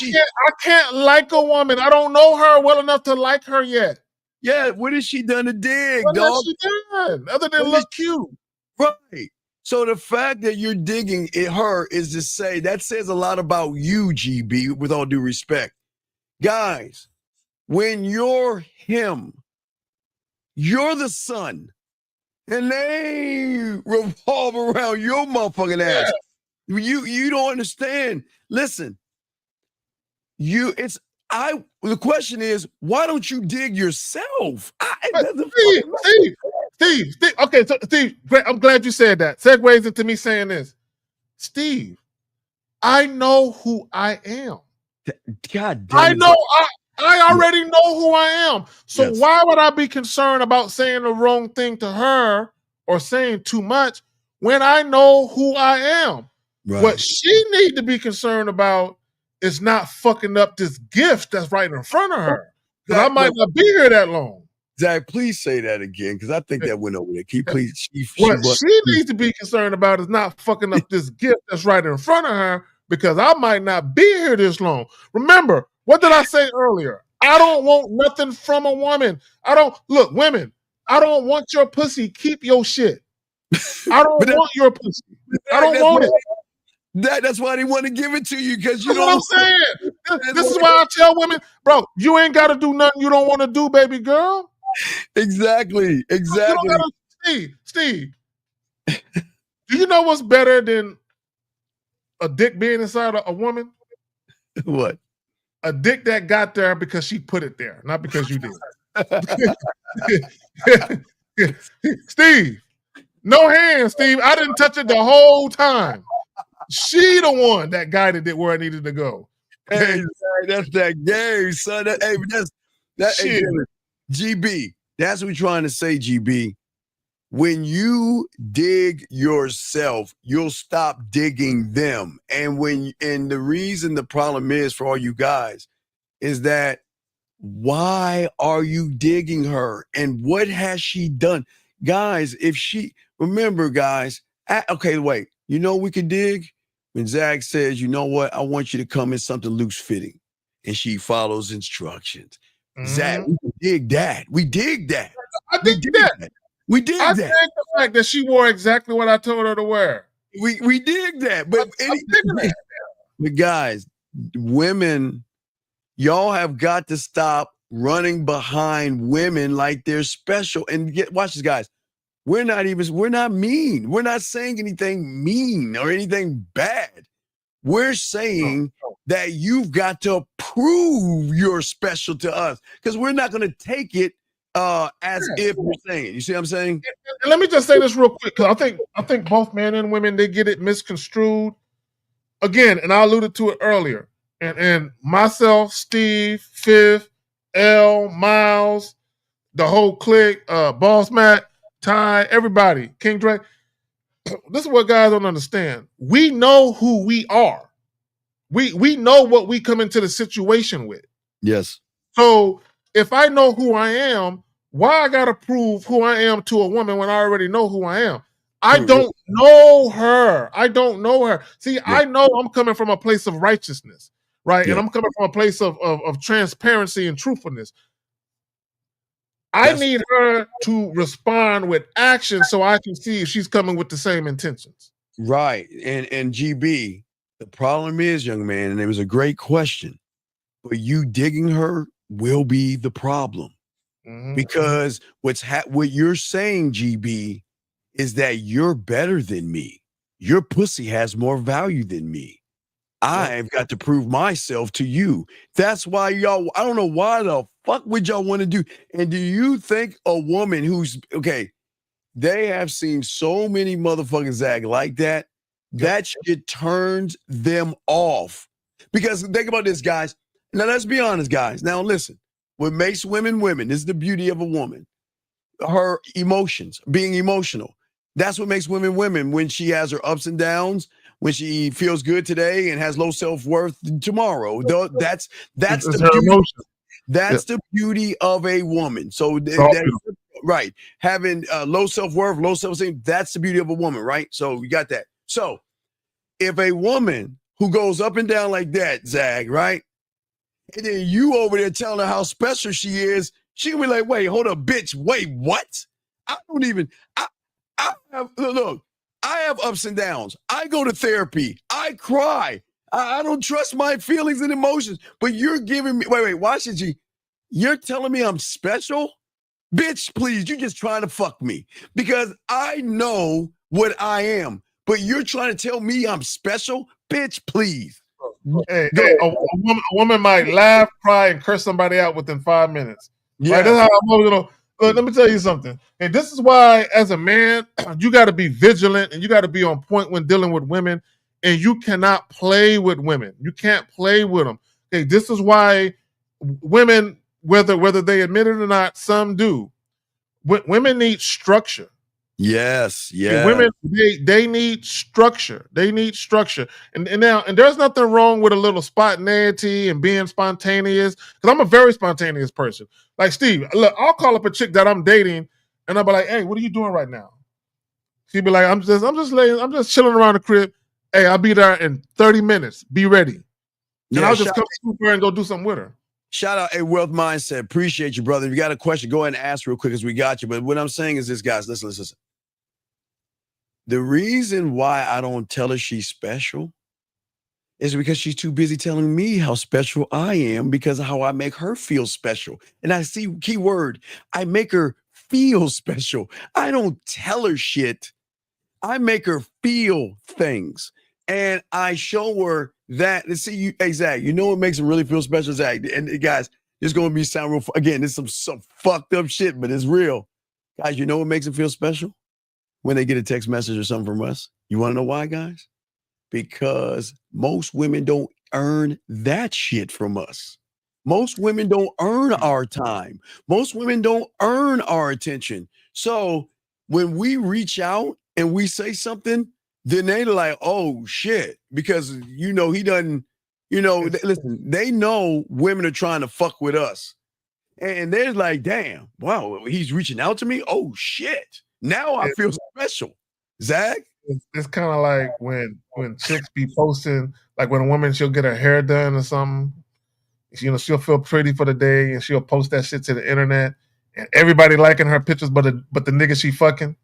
can't like a woman. I don't know her well enough to like her yet. Yeah, what has she done to dig, what dog? What has she done other than look cute? Right. So the fact that you're digging her is to say that says a lot about you, GB, with all due respect. Guys, when you're him, you're the sun, and they revolve around your motherfucking ass. You don't understand. Listen, the question is, why don't you dig yourself? Steve. Okay, so Steve, I'm glad you said that. Segues into me saying this. Steve, I know who I am. God damn it. I know I already know who I am. So why would I be concerned about saying the wrong thing to her or saying too much when I know who I am? Right. What she need to be concerned about is not fucking up this gift that's right in front of her. Because I might not be here that long. Zach, please say that again, because I think that went over there. Can you please? What she needs to be concerned about is not fucking up this gift that's right in front of her, because I might not be here this long. Remember, what did I say earlier? I don't want nothing from a woman. Women, I don't want your pussy. Keep your shit. I don't want your pussy. I don't want it. That's why they want to give it to you, because you don't. That's what I'm saying. This is why I tell women, bro, you ain't got to do nothing you don't want to do, baby girl. Exactly. Steve, do you know what's better than a dick being inside a woman? What? A dick that got there because she put it there, not because you did. Steve, no hands, Steve. I didn't touch it the whole time. She the one that guided it where I needed to go. Hey, that's that game, son. Hey, GB. That's what we're trying to say, GB. When you dig yourself, you'll stop digging them. And the reason the problem is for all you guys is that why are you digging her? And what has she done? Guys, remember, guys, okay, wait, you know we can dig? When Zach says, you know what, I want you to come in something loose fitting. And she follows instructions. Mm-hmm. Zach, we can dig that. We dig that. I dig that. We dig I that. dig the fact that she wore exactly what I told her to wear. We dig that. But but guys, women, y'all have got to stop running behind women like they're special. And watch this, guys. We're not mean. We're not saying anything mean or anything bad. We're saying that you've got to prove you're special to us, because we're not going to take it as if we're saying. You see what I'm saying? And let me just say this real quick, because I think both men and women, they get it misconstrued. Again, and I alluded to it earlier. And myself, Steve, Fifth, L, Miles, the whole clique, Boss Matt, Ty, everybody, King Dre. This is what guys don't understand. We know who we are. We know what we come into the situation with. Yes. So if I know who I am, why I gotta prove who I am to a woman when I already know who I am? I don't know her. I don't know her. See, I know I'm coming from a place of righteousness, right? And I'm coming from a place of transparency and truthfulness. I need her to respond with action so I can see if she's coming with the same intentions. Right. And GB, the problem is, young man, and it was a great question, but you digging her will be the problem. Mm-hmm. Because what you're saying, GB, is that you're better than me. Your pussy has more value than me. I've got to prove myself to you. That's why y'all, I don't know why the fuck would y'all want to do. And do you think a woman who's, okay, they have seen so many motherfuckers act like that, that shit turns them off. Because think about this, guys. Now, let's be honest, guys. Now, listen, what makes women women, this is the beauty of a woman. Her emotions, being emotional. That's what makes women women, when she has her ups and downs, when she feels good today and has low self-worth tomorrow. That's the beauty. That's the beauty of a woman. So right, having low self-worth, low self-esteem, that's the beauty of a woman, right? So we got that. So if a woman who goes up and down like that, Zag, right? And then you over there telling her how special she is, she can be like, wait, hold up, bitch, wait, what? I have ups and downs. I go to therapy. I cry. I don't trust my feelings and emotions. But you're giving me, wait, watch it, G. You're telling me I'm special? Bitch, please, you're just trying to fuck me. Because I know what I am. But you're trying to tell me I'm special? Bitch, please. Hey, a woman might laugh, cry, and curse somebody out within 5 minutes. Yeah. Right? That's how I'm emotional. Let me tell you something. And this is why, as a man, you got to be vigilant and you got to be on point when dealing with women. And you cannot play with women. You can't play with them. Okay, this is why women, whether they admit it or not, some do. Women need structure. Yes. Women, they need structure. They need structure. And there's nothing wrong with a little spontaneity and being spontaneous. Because I'm a very spontaneous person. Like Steve, look, I'll call up a chick that I'm dating, and I'll be like, "Hey, what are you doing right now?" She'd be like, I'm just chilling around the crib. Hey, I'll be there in 30 minutes. Be ready. And I'll just come to her and go do something with her. Shout out a Wealth Mindset. Appreciate you, brother. If you got a question, go ahead and ask real quick as we got you. But what I'm saying is this, guys, listen. The reason why I don't tell her she's special is because she's too busy telling me how special I am, because of how I make her feel special. And I see, keyword, I make her feel special. I don't tell her shit. I make her feel things. And I show her that. And see, hey, Zach, you know what makes her really feel special, Zach? And guys, it's going to be sound real, again, this is some fucked up shit, but it's real. Guys, you know what makes them feel special? When they get a text message or something from us. You want to know why, guys? Because most women don't earn that shit from us. Most women don't earn our time. Most women don't earn our attention. So when we reach out and we say something, then they're like, oh shit, because he doesn't, listen, they know women are trying to fuck with us. And they're like, damn, wow, he's reaching out to me. Oh shit. Now I feel special. Zach? It's kind of like when chicks be posting, like when a woman, she'll get her hair done or something. she'll feel pretty for the day and she'll post that shit to the internet and everybody liking her pictures, but the nigga she fucking,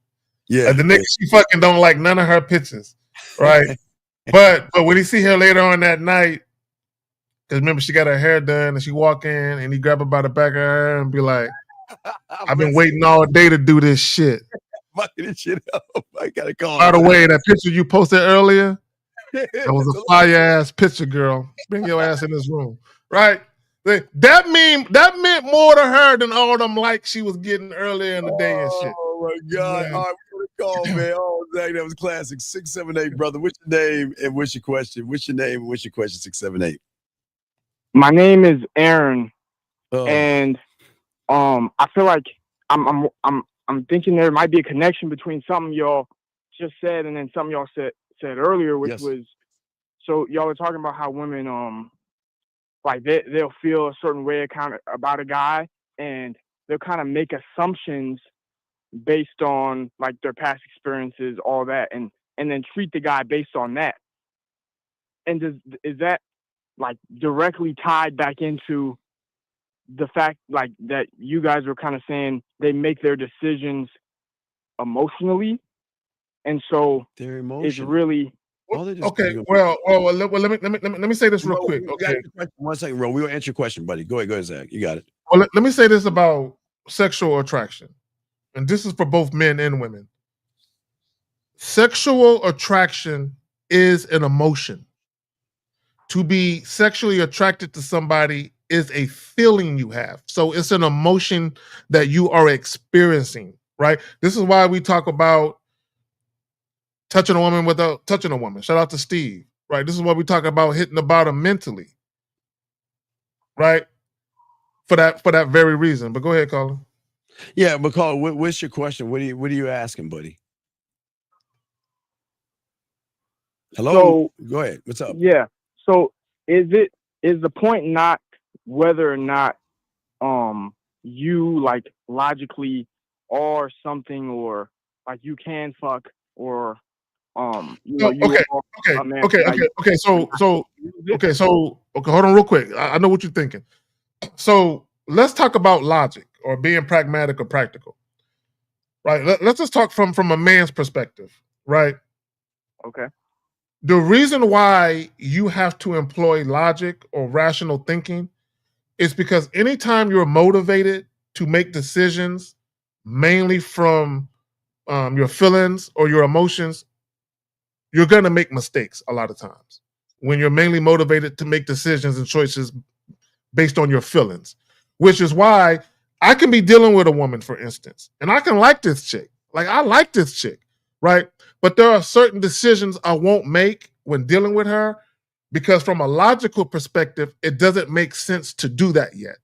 the nigga she fucking don't like none of her pictures, right? but when he see her later on that night, because remember she got her hair done and she walk in and he grab her by the back of her hair and be like, I've been waiting all day to do this shit. Fucking this shit up. I gotta call. By the way, that picture you posted earlier, that was a fire ass picture, girl. Bring your ass in this room, right? That meant more to her than all them likes she was getting earlier in the day and shit. Oh my God! All right, we're gonna call, man. Oh, Zach, that was classic. 678, brother. What's your name and what's your question? What's your name and what's your question? 678. My name is Aaron, and I feel like I'm thinking there might be a connection between something y'all just said and then something y'all said earlier, which was, so y'all were talking about how women like they'll feel a certain way kind of about a guy, and they'll kind of make assumptions based on like their past experiences, all that, and then treat the guy based on that. And is that like directly tied back into the fact like that you guys were kind of saying they make their decisions emotionally, and so they're emotional. It's really okay. Well, let me say this real quick. Okay, 1 second, Ro. We'll answer your question, buddy. Go ahead, Zach. You got it. Well, let me say this about sexual attraction, and this is for both men and women. Sexual attraction is an emotion. To be sexually attracted to somebody is a feeling you have. So it's an emotion that you are experiencing, right? This is why we talk about touching a woman without touching a woman. Shout out to Steve, right? This is why we talk about hitting the bottom mentally, right? For that very reason. But go ahead, Colin. Yeah, but Colin, what's your question? What are you asking, buddy? Hello. So, go ahead. What's up? Yeah. So is the point not whether or not you like logically are something, or like you can fuck, or Okay. So hold on real quick. I know what you're thinking. So let's talk about logic or being pragmatic or practical, right? Let's just talk from a man's perspective, right? Okay. The reason why you have to employ logic or rational thinking is because anytime you're motivated to make decisions mainly from your feelings or your emotions, you're going to make mistakes a lot of times when you're mainly motivated to make decisions and choices based on your feelings, which is why I can be dealing with a woman, for instance, and I can like this chick. Like, I like this chick, right? But there are certain decisions I won't make when dealing with her because from a logical perspective, it doesn't make sense to do that yet,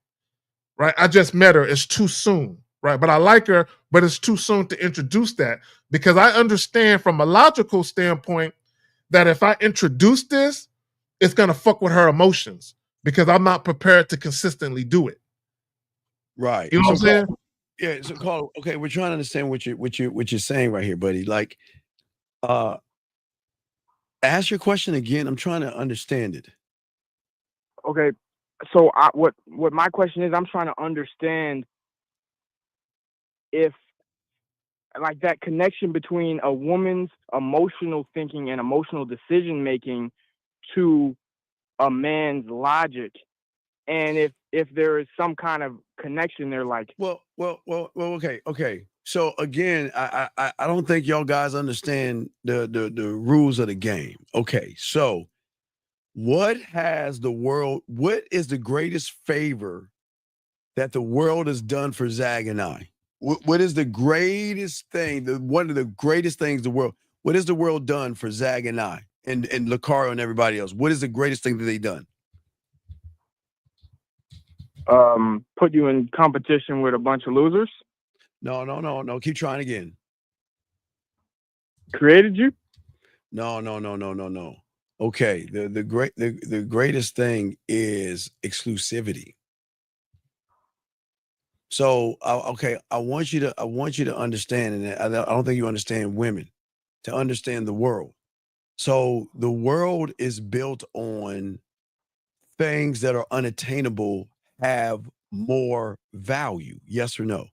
right? I just met her. It's too soon, right? But I like her, but it's too soon to introduce that because I understand from a logical standpoint that if I introduce this, it's going to fuck with her emotions because I'm not prepared to consistently do it. Right. You know what I'm saying? Yeah. So, Carl, okay, we're trying to understand what you're saying right here, buddy. Like, ask your question again. I'm trying to understand it. Okay. So what my question is, I'm trying to understand if like that connection between a woman's emotional thinking and emotional decision making to a man's logic, and if there is some kind of connection there, like well, okay. So again, I don't think y'all guys understand the rules of the game. Okay, so what is the greatest favor that the world has done for Zag and I? What is the greatest thing? One of the greatest things what has the world done for Zag and I and Lucario and everybody else? What is the greatest thing that they've done? Put you in competition with a bunch of losers? No. Keep trying again. Created you? No. Okay. The greatest thing is exclusivity. So, okay, I want you to understand, and I don't think you understand women, to understand the world. So the world is built on things that are unattainable have more value? Yes or no?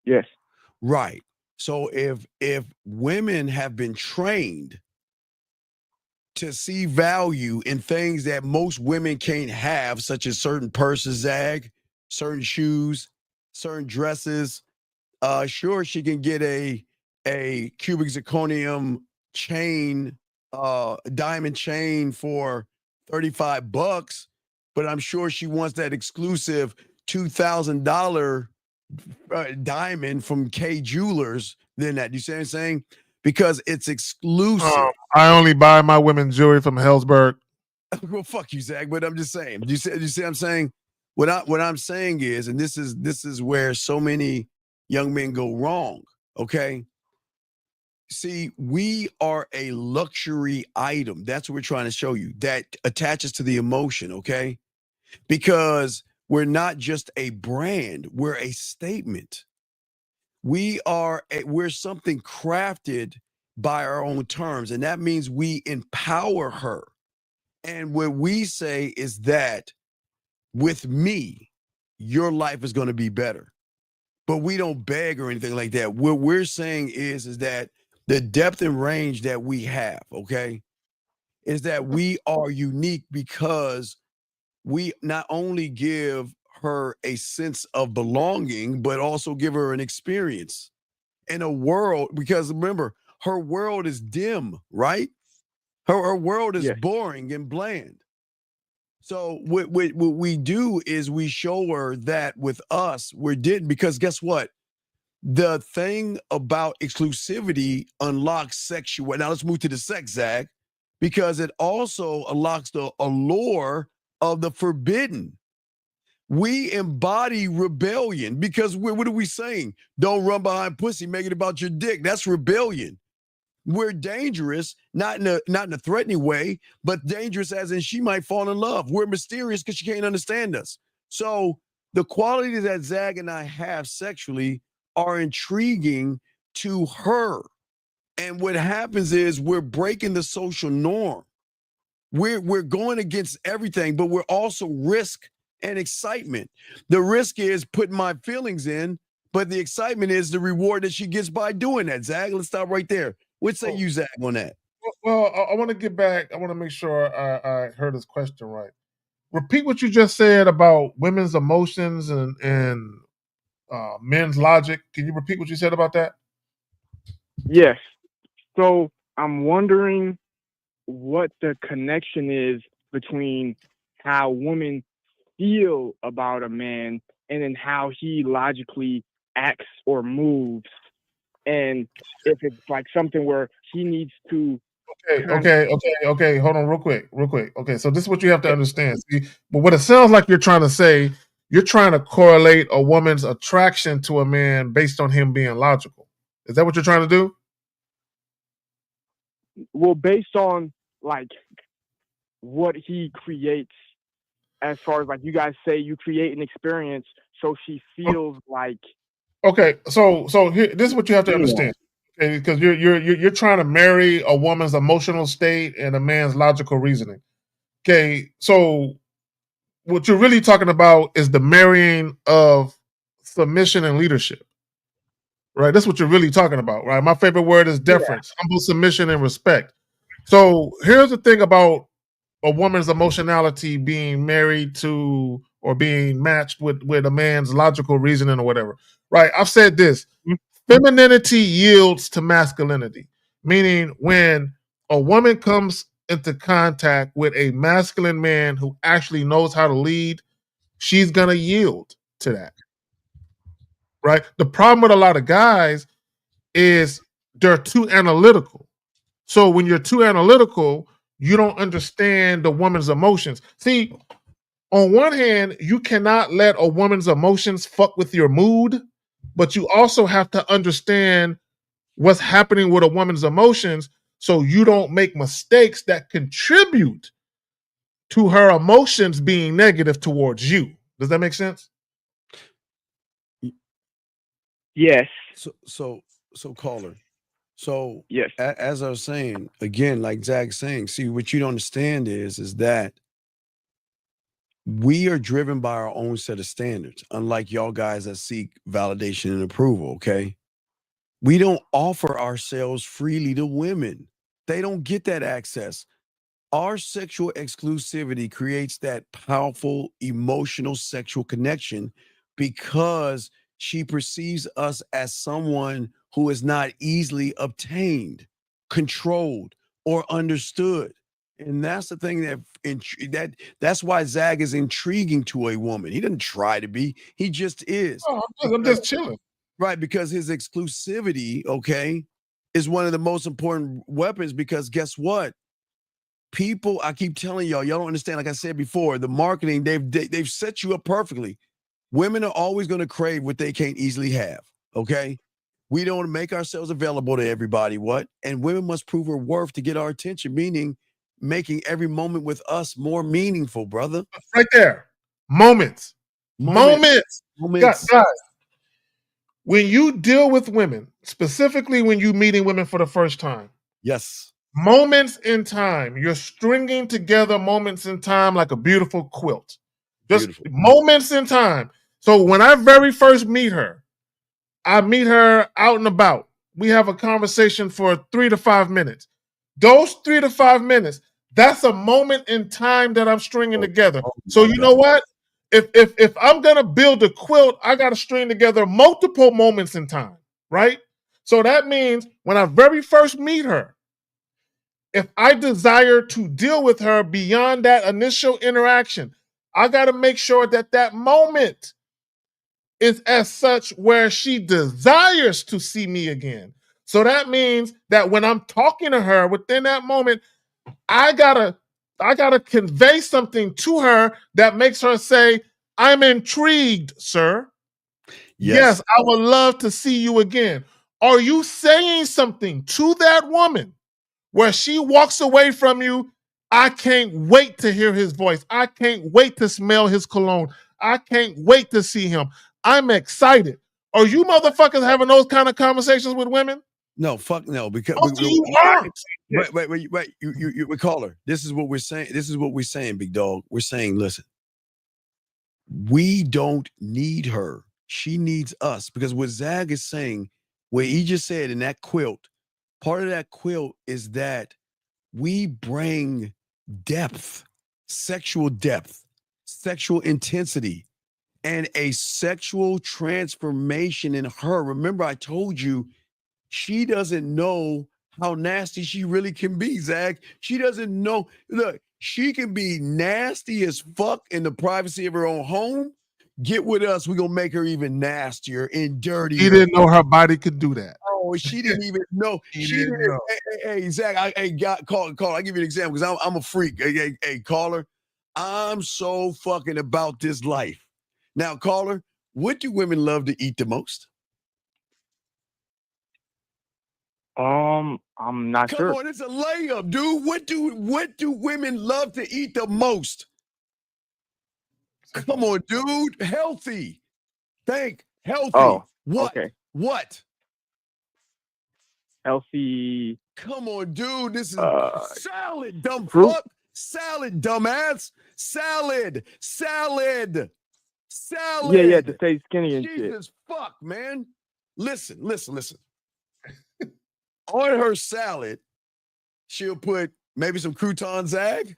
Yes. Right. So if women have been trained to see value in things that most women can't have, such as certain purses, Zag, certain shoes, certain dresses, sure, she can get a cubic zirconium chain, diamond chain for $35, but I'm sure she wants that exclusive $2,000 diamond from K Jewelers than that. You see what I'm saying? Because it's exclusive. I only buy my women's jewelry from Hellsberg. Well, fuck you, Zach. But I'm just saying. You see what I'm saying? What I'm saying is, and this is where so many young men go wrong. Okay. See, we are a luxury item. That's what we're trying to show you. That attaches to the emotion, okay? Because we're not just a brand, we're a statement. We're something crafted by our own terms, and that means we empower her. And what we say is that with me, your life is going to be better. But we don't beg or anything like that. What we're saying is that the depth and range that we have, okay, is that we are unique because we not only give her a sense of belonging, but also give her an experience in a world, because remember, her world is dim, right? Her world is boring and bland. So what we do is we show her that with us, we're did, because guess what? The thing about exclusivity unlocks sexual. Now let's move to the sex, Zach, because it also unlocks the allure of the forbidden. We embody rebellion because what are we saying? Don't run behind pussy, make it about your dick. That's rebellion. We're dangerous, not in a threatening way, but dangerous as in she might fall in love. We're mysterious because she can't understand us. So the qualities that Zag and I have sexually are intriguing to her. And what happens is we're breaking the social norm. We're going against everything, but we're also risk and excitement. The risk is putting my feelings in, but the excitement is the reward that she gets by doing that. Zag, let's stop right there. What say you, Zach, on that? Well, I want to get back. I want to make sure I heard his question right. Repeat what you just said about women's emotions and men's logic. Can you repeat what you said about that? Yes. So I'm wondering what the connection is between how women feel about a man and then how he logically acts or moves. And if it's like something where he needs to. Okay. Hold on real quick. Okay, so this is what you have to understand. See, but what it sounds like you're trying to say, you're trying to correlate a woman's attraction to a man based on him being logical. Is that what you're trying to do? Well, based on like what he creates, as far as like you guys say, you create an experience, so she feels like. Okay, so here, this is what you have to understand. Okay, because you're trying to marry a woman's emotional state and a man's logical reasoning. Okay, so what you're really talking about is the marrying of submission and leadership. Right, that's what you're really talking about, right? My favorite word is deference, humble submission, and respect. So here's the thing about a woman's emotionality being married to or being matched with a man's logical reasoning or whatever. Right? I've said this. Femininity yields to masculinity, meaning when a woman comes into contact with a masculine man who actually knows how to lead, she's going to yield to that. Right? The problem with a lot of guys is they're too analytical. So when you're too analytical, you don't understand the woman's emotions. See, on one hand, you cannot let a woman's emotions fuck with your mood, but you also have to understand what's happening with a woman's emotions so you don't make mistakes that contribute to her emotions being negative towards you. Does that make sense? Yes. So caller. So yes, as I was saying, again, like Zach's saying, see, what you don't understand is that we are driven by our own set of standards, unlike y'all guys that seek validation and approval, okay? We don't offer ourselves freely to women. They don't get that access. Our sexual exclusivity creates that powerful emotional sexual connection because she perceives us as someone who is not easily obtained, controlled, or understood. And that's the thing that's why Zag is intriguing to a woman. He doesn't try to be, he just is. Oh, I'm just chilling. Right, because his exclusivity, okay, is one of the most important weapons because guess what? People, I keep telling y'all don't understand. Like I said before, the marketing, they've set you up perfectly. Women are always going to crave what they can't easily have. Okay, we don't make ourselves available to everybody. What? And women must prove her worth to get our attention. Meaning, making every moment with us more meaningful, brother. Right there, moments. Guys, when you deal with women, specifically when you're meeting women for the first time, yes. Moments in time. You're stringing together moments in time like a beautiful quilt. Just moments in time. So when I very first meet her, I meet her out and about. We have a conversation for 3 to 5 minutes. Those 3 to 5 minutes, that's a moment in time that I'm stringing together. So you know what? If I'm gonna build a quilt, I gotta string together multiple moments in time, right? So that means when I very first meet her, if I desire to deal with her beyond that initial interaction, I got to make sure that that moment is as such where she desires to see me again. So that means that when I'm talking to her within that moment, I gotta convey something to her that makes her say, "I'm intrigued, sir. Yes, I would love to see you again." Are you saying something to that woman where she walks away from you? I can't wait to hear his voice. I can't wait to smell his cologne. I can't wait to see him. I'm excited. Are you motherfuckers having those kind of conversations with women? No, fuck no. Because you aren't. Wait. You caller. This is what we're saying. This is what we're saying, big dog. We're saying, listen, we don't need her. She needs us. Because what Zag is saying, what he just said in that quilt, part of that quilt is that we bring depth, sexual intensity, and a sexual transformation in her. Remember, I told you, she doesn't know how nasty she really can be, Zach. She doesn't know. Look, she can be nasty as fuck in the privacy of her own home. Get with us, we're gonna make her even nastier and dirtier. She didn't know her body could do that. Oh, she didn't even know. She didn't know. Hey, Zach, call. I give you an example because I'm a freak. Hey, caller, I'm so fucking about this life. Now, caller, what do women love to eat the most? I'm not sure. Come on, it's a layup, dude. What do women love to eat the most? Come on, dude. Healthy. Think healthy. Oh, what? Okay. What? Healthy. Come on, dude. This is salad, dumb fruit? fuck. Salad, dumbass. Salad. Yeah, to stay skinny and shit. Jesus fuck, man. Listen. On her salad, she'll put maybe some croutons, Zag.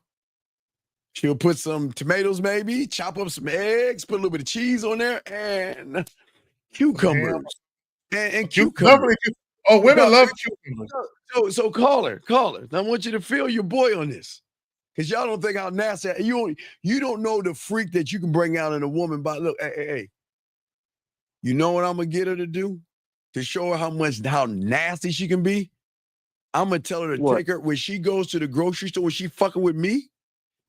She'll put some tomatoes, maybe, chop up some eggs, put a little bit of cheese on there, and cucumbers. And cucumbers. Oh, women love cucumbers. So caller. I want you to feel your boy on this. Because y'all don't think how nasty. You don't know the freak that you can bring out in a woman. But look, hey. You know what I'm going to get her to do? To show her how nasty she can be? I'm going to tell her to take her, when she goes to the grocery store, when she fucking with me,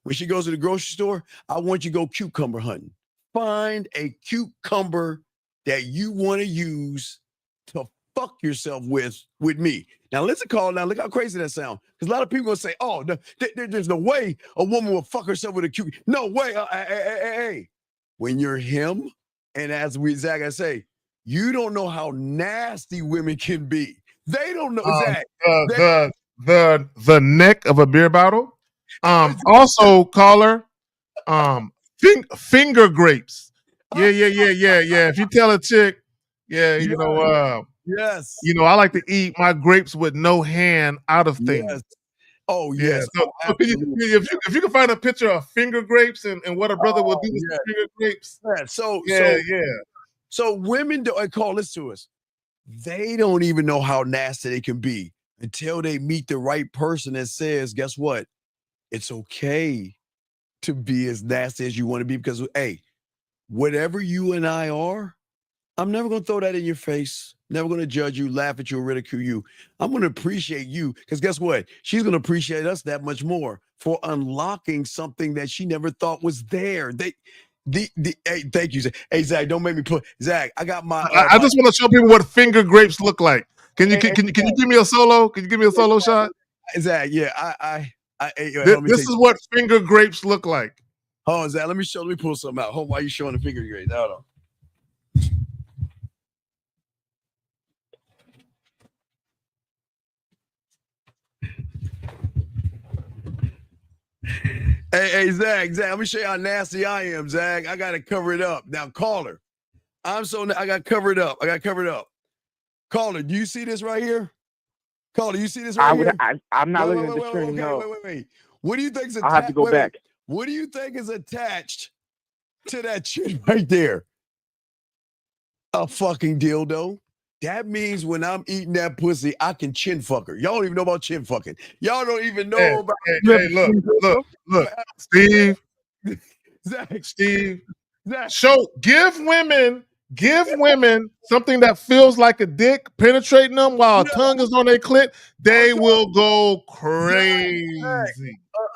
when she goes to the grocery store, I want you to go cucumber hunting. Find a cucumber that you want to use to fuck yourself with me. Now, listen, call. Now, look how crazy that sounds. Because a lot of people will say, oh, there's no way a woman will fuck herself with a cucumber. No way. Hey. When you're him, and as Zach, I say, you don't know how nasty women can be. They don't know, Zach. The neck of a beer bottle. Also, caller, Finger grapes. Yeah. If you tell a chick, yes. I like to eat my grapes with no hand out of things. Yes. Oh yeah. yes. So if you can find a picture of finger grapes and what a brother would do with the finger grapes. Yeah. So women don't call this to us. They don't even know how nasty they can be until they meet the right person that says, guess what? It's okay to be as nasty as you want to be because, hey, whatever you and I are, I'm never going to throw that in your face. Never going to judge you, laugh at you, or ridicule you. I'm going to appreciate you because guess what? She's going to appreciate us that much more for unlocking something that she never thought was there. Hey, thank you. Hey, Zach, don't make me put Zach. I got my. I just want to show people what finger grapes look like. Can you give me a solo? Can you give me a solo shot? Zach, yeah, this is what finger grapes look like. Hold on, Zach. Let me pull something out. Hold on, why are you showing the finger grapes? Hold on. Hey, Zach, let me show you how nasty I am, Zach. I got to cover it up. Now, caller, I got covered up. Caller, do you see this right here? Caller, you see this right here? I'm not looking at the screen, no. Wait. What do you think is attached? I'll have to go back. What do you think is attached to that shit right there? A fucking dildo. That means when I'm eating that pussy, I can chin fuck her. Y'all don't even know about chin fucking. Y'all don't even know about. Hey, look, Steve. Steve. Give women something that feels like a dick penetrating them while a tongue is on their clit. They will go crazy.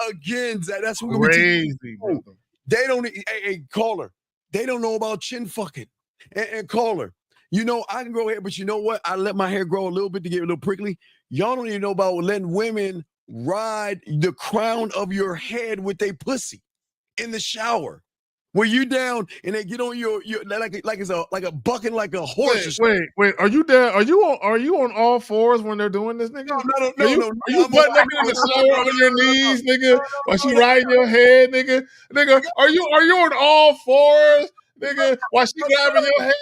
Again, Zach, that's what crazy, brother. They don't. Hey, caller. They don't know about chin fucking. And caller. I can grow hair, but you know what? I let my hair grow a little bit to get a little prickly. Y'all don't even know about letting women ride the crown of your head with a pussy in the shower. Where you down and they get on your like it's a bucking like a horse. Wait. Are you there? Are you on all fours when they're doing this, nigga? No. Are you butting up in the shower on your knees, nigga? While she riding your head, nigga? Nigga, are you on all fours, nigga? While she grabbing your head?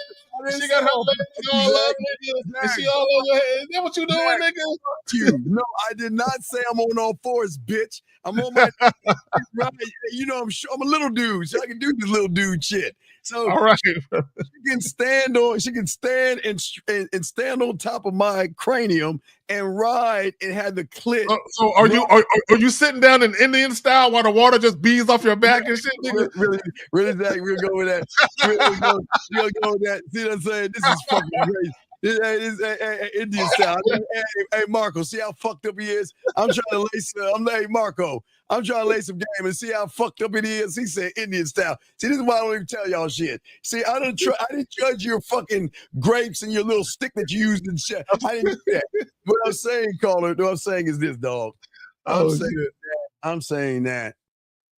She got her legs all up, nigga. And she all on your head. Is that what you doing, nigga? No, I did not say I'm on all fours, bitch. I'm on my right. I'm a little dude, so I can do this little dude shit. So all right, she can stand and stand on top of my cranium and ride and have the clit. So are you sitting down in Indian style while the water just beads off your back and shit, nigga? Really, Zach, we'll go with that. We'll go with that. See what I'm saying? This is fucking crazy. This Indian style. Hey, Marco, see how fucked up he is? I'm trying to lace. Hey, Marco, I'm trying to lay some game and see how fucked up it is. He said Indian style. See, this is why I don't even tell y'all shit. See, I didn't judge your fucking grapes and your little stick that you used and shit. I didn't do that. What I'm saying, caller, what I'm saying is this, dog. I'm saying that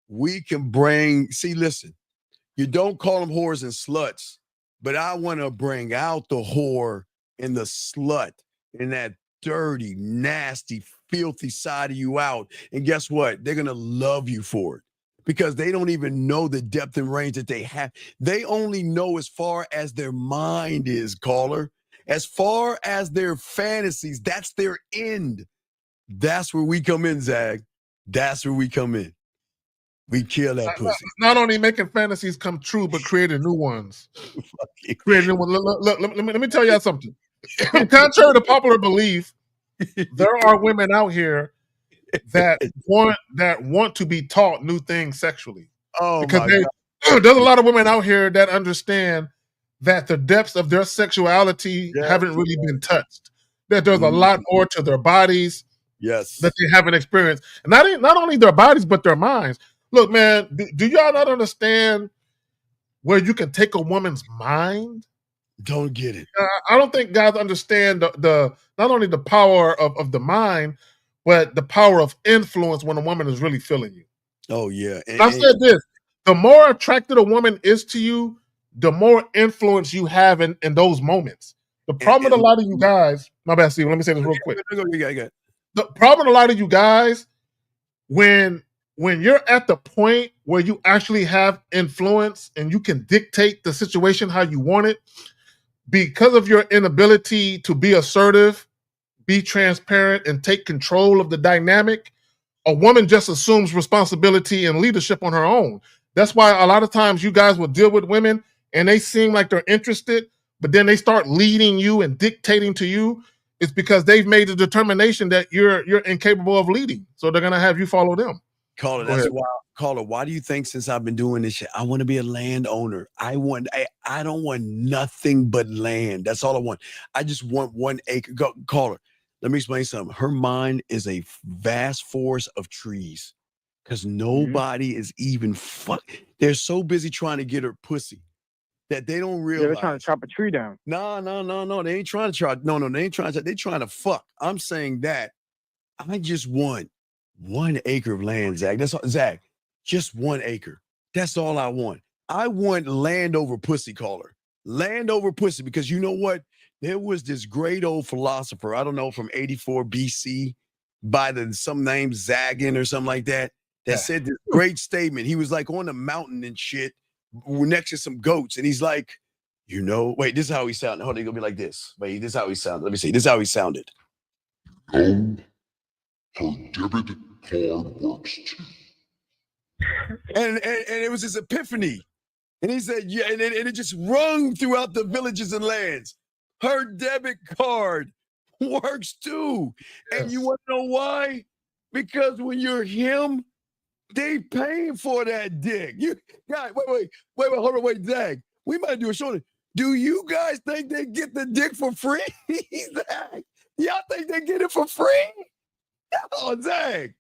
we can bring. See, listen, you don't call them whores and sluts, but I want to bring out the whore and the slut and that dirty, nasty, filthy side of you out. And guess what? They're going to love you for it because they don't even know the depth and range that they have. They only know as far as their mind is, caller. As far as their fantasies, that's their end. That's where we come in, Zag. That's where we come in. We kill that pussy. Not only making fantasies come true, but creating new ones. Creating new ones. Look, let me tell y'all something. Contrary to popular belief, there are women out here that want to be taught new things sexually. Oh, because there's a lot of women out here that understand that the depths of their sexuality haven't really been touched. That there's a lot more to their bodies, that they haven't experienced, and not only their bodies but their minds. Look, man, do y'all not understand where you can take a woman's mind? Don't get it. I don't think guys understand the not only the power of the mind, but the power of influence when a woman is really feeling you. Oh, yeah. I said this, the more attracted a woman is to you, the more influence you have in those moments. The problem with a lot of you guys, my bad, Steve, let me say this real quick. The problem with a lot of you guys, when when you're at the point where you actually have influence and you can dictate the situation how you want it, because of your inability to be assertive, be transparent, and take control of the dynamic, a woman just assumes responsibility and leadership on her own. That's why a lot of times you guys will deal with women and they seem like they're interested, but then they start leading you and dictating to you. It's because they've made a determination that you're incapable of leading. So they're gonna have you follow them. Caller, Go that's ahead. why. Caller, why do you think since I've been doing this shit, I want to be a landowner? I don't want nothing but land. That's all I want. I just want 1 acre. Caller, let me explain something. Her mind is a vast forest of trees because nobody is even They're so busy trying to get her pussy that they don't realize. Yeah, they're trying to chop a tree down. No. They ain't trying to try. No, they ain't trying to. They trying to fuck. I'm saying that I just want 1 acre of land, Zach. That's all, Zach. Just 1 acre. That's all I want. I want land over pussy, caller. Land over pussy, because you know what? There was this great old philosopher, I don't know, from 84 BC by some name Zagan or something like that said this great statement. He was like on a mountain and shit next to some goats. And he's like, wait, this is how he sounded. Hold on, he's gonna be like this. Wait, this is how he sounded. Let me see. This is how he sounded. No, her debit card works too. And it was his epiphany. And he said, yeah, and it just rung throughout the villages and lands. Her debit card works too. Yes. And you want to know why? Because when you're him, they paying for that dick. You guys, wait, hold on, wait, Zach. We might do a show. Do you guys think they get the dick for free? Zach, y'all think they get it for free? Oh, Zach,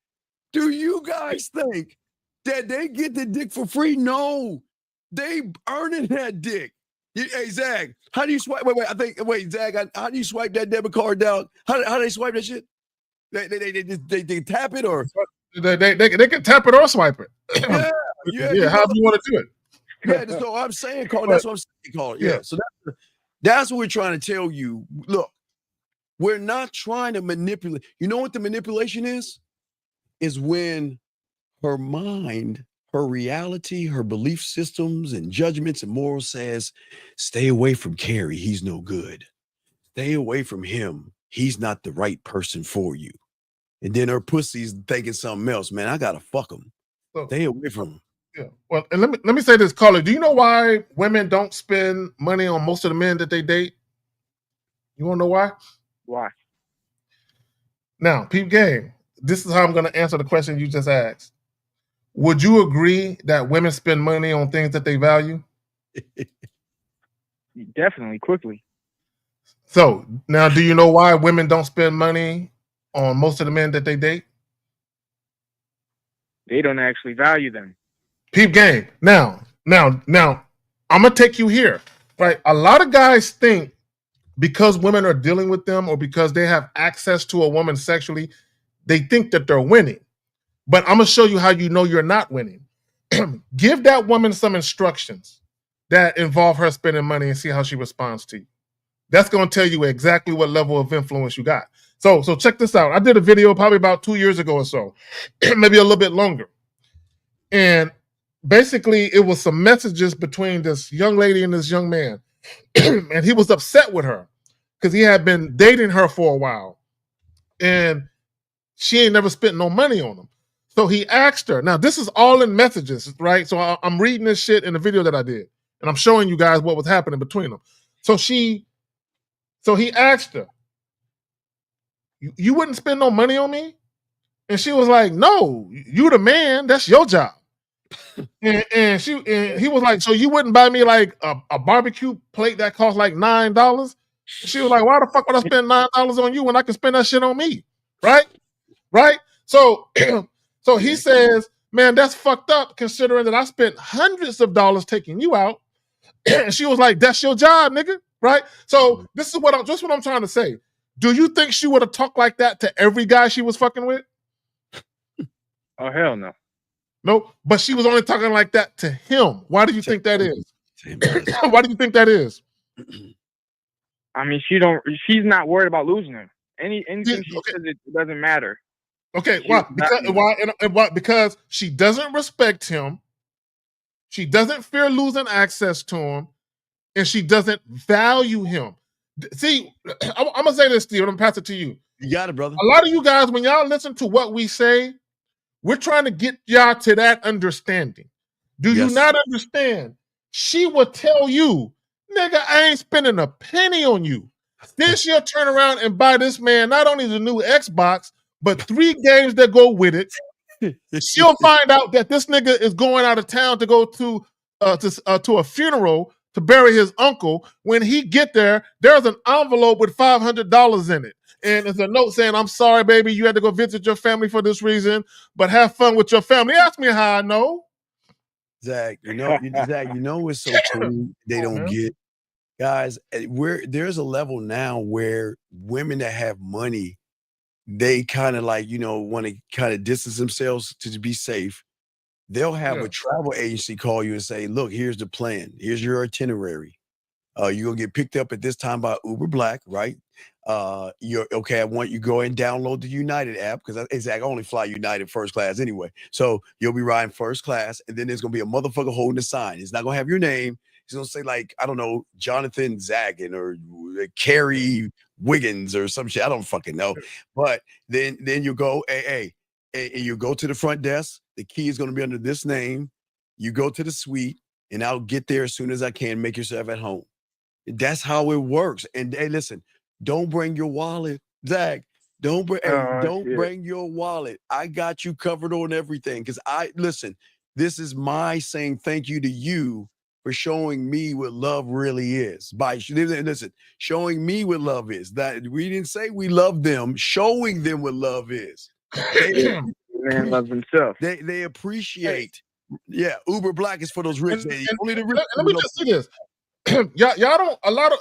do you guys think that they get the dick for free? No, they earning that dick. Hey, Zach, how do you swipe? Wait, Zach, how do you swipe that debit card down? How do they swipe that shit? They tap it, or they can tap it or swipe it. yeah, however you want to do it. Yeah, that's what I'm saying, Carl. That's what I'm saying, Carl. Yeah. So that's what we're trying to tell you. Look, we're not trying to manipulate. You know what the manipulation is? Is when her mind, her reality, her belief systems and judgments and morals says, stay away from Carrie. He's no good. Stay away from him. He's not the right person for you. And then her pussy's thinking something else. Man, I gotta fuck him. Stay away from him. Yeah. Well, and let me say this, caller. Do you know why women don't spend money on most of the men that they date? You want to know why? Why? Now, peep game. This is how I'm going to answer the question you just asked. Would you agree that women spend money on things that they value? Definitely, quickly. So, now do you know why women don't spend money on most of the men that they date? They don't actually value them. Peep game. Now, I'm going to take you here. Right? A lot of guys think because women are dealing with them or because they have access to a woman sexually, they think that they're winning. But I'm going to show you how you know you're not winning. Give that woman some instructions that involve her spending money and see how she responds to you. That's going to tell you exactly what level of influence you got. So check this out. I did a video probably about 2 years ago or so, maybe a little bit longer. And basically, it was some messages between this young lady and this young man. And he was upset with her because he had been dating her for a while. And she ain't never spent no money on him. So he asked her. Now, this is all in messages, right? So I'm reading this shit in the video that I did. And I'm showing you guys what was happening between them. So he asked her, you wouldn't spend no money on me? And she was like, no, you the man. That's your job. And he was like, so you wouldn't buy me like a barbecue plate that costs like $9? She was like, why the fuck would I spend $9 on you when I can spend that shit on me? Right? So he says, man, that's fucked up considering that I spent hundreds of dollars taking you out. And she was like, that's your job, nigga. Right? So this is what I'm trying to say. Do you think she would have talked like that to every guy she was fucking with? Oh, hell no. Nope. But she was only talking like that to him. Why do you think that is? Why do you think that is? I mean, she's not worried about losing him. Anything she says, it doesn't matter. Okay, why? Because she doesn't respect him. She doesn't fear losing access to him, and she doesn't value him. See, I'm gonna say this, Steve. I'm gonna pass it to you. You got it, brother. A lot of you guys, when y'all listen to what we say, we're trying to get y'all to that understanding. Do you not understand? She will tell you, nigga, I ain't spending a penny on you. Then she'll turn around and buy this man not only the new Xbox, but 3 games that go with it. She'll find out that this nigga is going out of town to go to a funeral to bury his uncle. When he get there, there's an envelope with $500 in it. And there's a note saying, I'm sorry, baby, you had to go visit your family for this reason, but have fun with your family. Ask me how I know. Zach, Zach, what's so cool they don't get? Guys, there's a level now where women that have money, they kind of like, want to kind of distance themselves to be safe. They'll have a travel agency call you and say, look, here's the plan. Here's your itinerary. You're going to get picked up at this time by Uber Black, right? You're okay. I want you to go and download the United app because I only fly United first class anyway. So you'll be riding first class, and then there's going to be a motherfucker holding the sign. It's not going to have your name. He's going to say, like, I don't know, Jonathan Zagan or Carrie Wiggins or some shit. I don't fucking know. But then you go, and you go to the front desk. The key is going to be under this name. You go to the suite, and I'll get there as soon as I can. Make yourself at home. That's how it works. And hey, listen, don't bring your wallet, Zach. Don't bring your wallet. I got you covered on everything. Because this is my saying thank you to you for showing me what love really is. Showing me what love is. That we didn't say we love them, showing them what love is. Man loves himself. They appreciate. Yeah, Uber Black is for those rich. Only the rich. Let me just say this. y'all don't a lot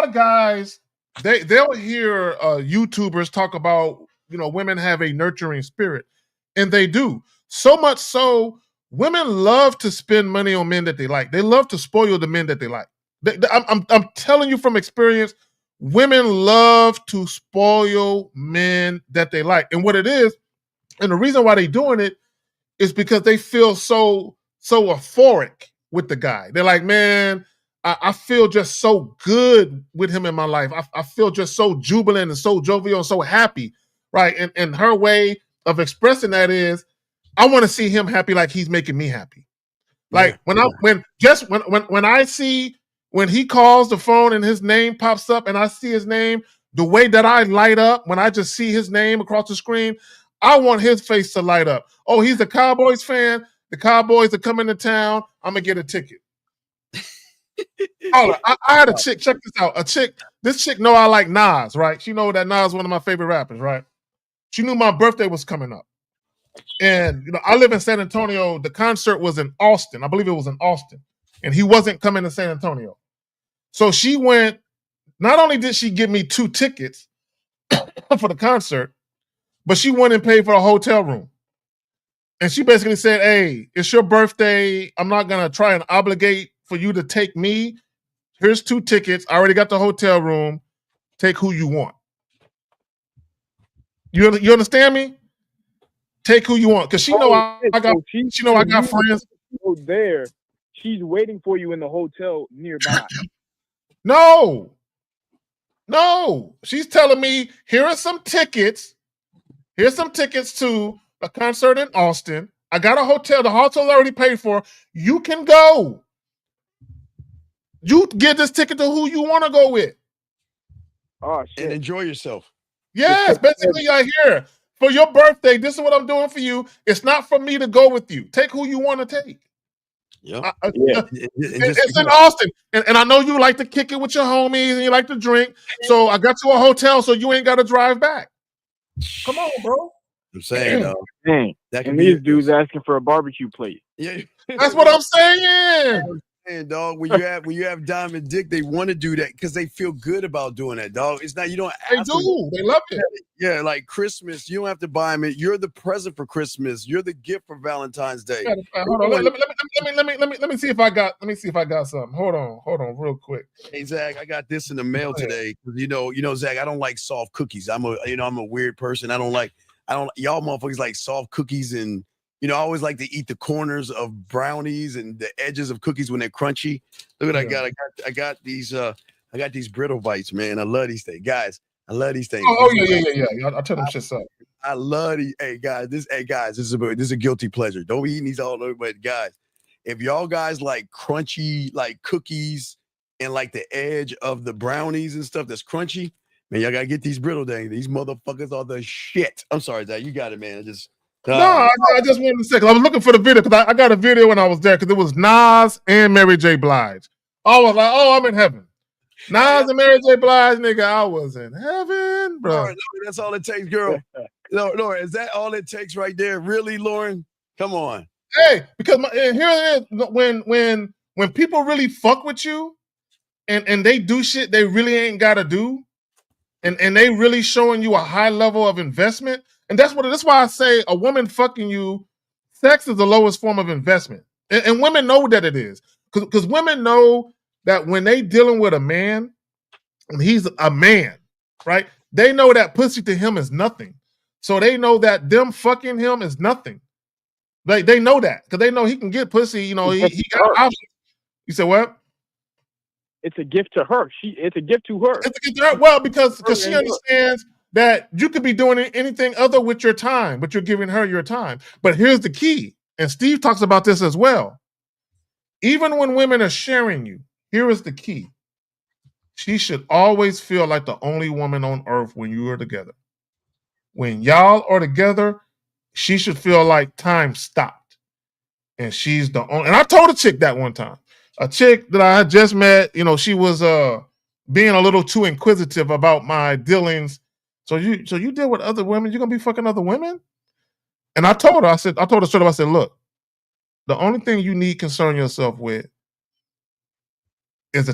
of guys they'll hear YouTubers talk about women have a nurturing spirit, and they do. So much so, women love to spend money on men that they like. They love to spoil the men that they like. I'm telling you from experience, women love to spoil men that they like, and what it is, and the reason why they're doing it is because they feel so euphoric with the guy. They're like, man, I feel just so good with him in my life. I feel just so jubilant and so jovial and so happy, right? And her way of expressing that is, I want to see him happy like he's making me happy. Like when I see when he calls the phone and his name pops up and I see his name, the way that I light up when I just see his name across the screen, I want his face to light up. Oh, he's a Cowboys fan. The Cowboys are coming to town. I'm gonna get a ticket. I had a chick. Check this out. This chick know I like Nas, right? She know that Nas is one of my favorite rappers, right? She knew my birthday was coming up, and I live in San Antonio. The concert was in Austin. I believe it was in Austin, and he wasn't coming to San Antonio. So she went. Not only did she give me 2 tickets for the concert, but she went and paid for a hotel room. And she basically said, hey, it's your birthday. I'm not going to try and obligate for you to take me. Here's 2 tickets. I already got the hotel room. Take who you want. You understand me? Take who you want. Because she know I got friends. There, she's waiting for you in the hotel nearby. No. She's telling me, here are some tickets. Here's some tickets to a concert in Austin. I got a hotel. The hotel's already paid for. You can go. You give this ticket to who you want to go with. Oh, shit. And enjoy yourself. Yes, basically, I hear. For your birthday, this is what I'm doing for you. It's not for me to go with you. Take who you want to take. Yeah. It's in Austin. And I know you like to kick it with your homies and you like to drink. So I got you a hotel so you ain't got to drive back. Come on, bro. I'm saying, Dang. And these dudes asking for a barbecue plate. Yeah. That's what I'm saying. And dog, when you have Diamond Dick, they want to do that because they feel good about doing that, dog. It's not, you don't They do. They love it. Yeah, like Christmas, you don't have to buy them it. You're the present for Christmas. You're the gift for Valentine's Day. Hold on. Let me see if I got something. Hold on, real quick. Hey Zach, I got this in the mail today. You know, Zach, I don't like soft cookies. I'm a weird person. I don't like y'all motherfuckers like soft cookies and, I always like to eat the corners of brownies and the edges of cookies when they're crunchy. Look what I got. I got these brittle bites, man. I love these things. Guys, I love these things. Oh, yeah. I tell them shits up. I love these. Hey guys, this is a guilty pleasure. Don't be eating these all over, but guys, if y'all guys like crunchy, like cookies and like the edge of the brownies and stuff that's crunchy, man, y'all gotta get these brittle things. These motherfuckers are the shit. I'm sorry, Zach. You got it, man. I just wanted to say, because I was looking for the video, because I got a video when I was there, because it was Nas and Mary J. Blige. I was like, oh, I'm in heaven. Nas and Mary J. Blige, nigga, I was in heaven, bro. Lauren, that's all it takes, girl. Lauren, is that all it takes right there? Really, Lauren? Come on. Hey, because here it is. When people really fuck with you and they do shit they really ain't gotta do, and they really showing you a high level of investment, and that's why I say a woman fucking you, sex is the lowest form of investment. And women know that it is. Because women know that when they dealing with a man, and he's a man, right? They know that pussy to him is nothing. So they know that them fucking him is nothing. They know that because they know he can get pussy. He got options. You said what? It's a gift to her. It's a gift to her. It's a gift to her. Well, because she understands that you could be doing anything other with your time, but you're giving her your time. But here's the key, and Steve talks about this as well. Even when women are sharing you, here is the key. She should always feel like the only woman on earth when you are together. When y'all are together, she should feel like time stopped. And she's the only. And I told a chick that one time. A chick that I had just met, she was being a little too inquisitive about my dealings. So you deal with other women, you're gonna be fucking other women? And I told her straight up, I said, look, the only thing you need concern yourself with is the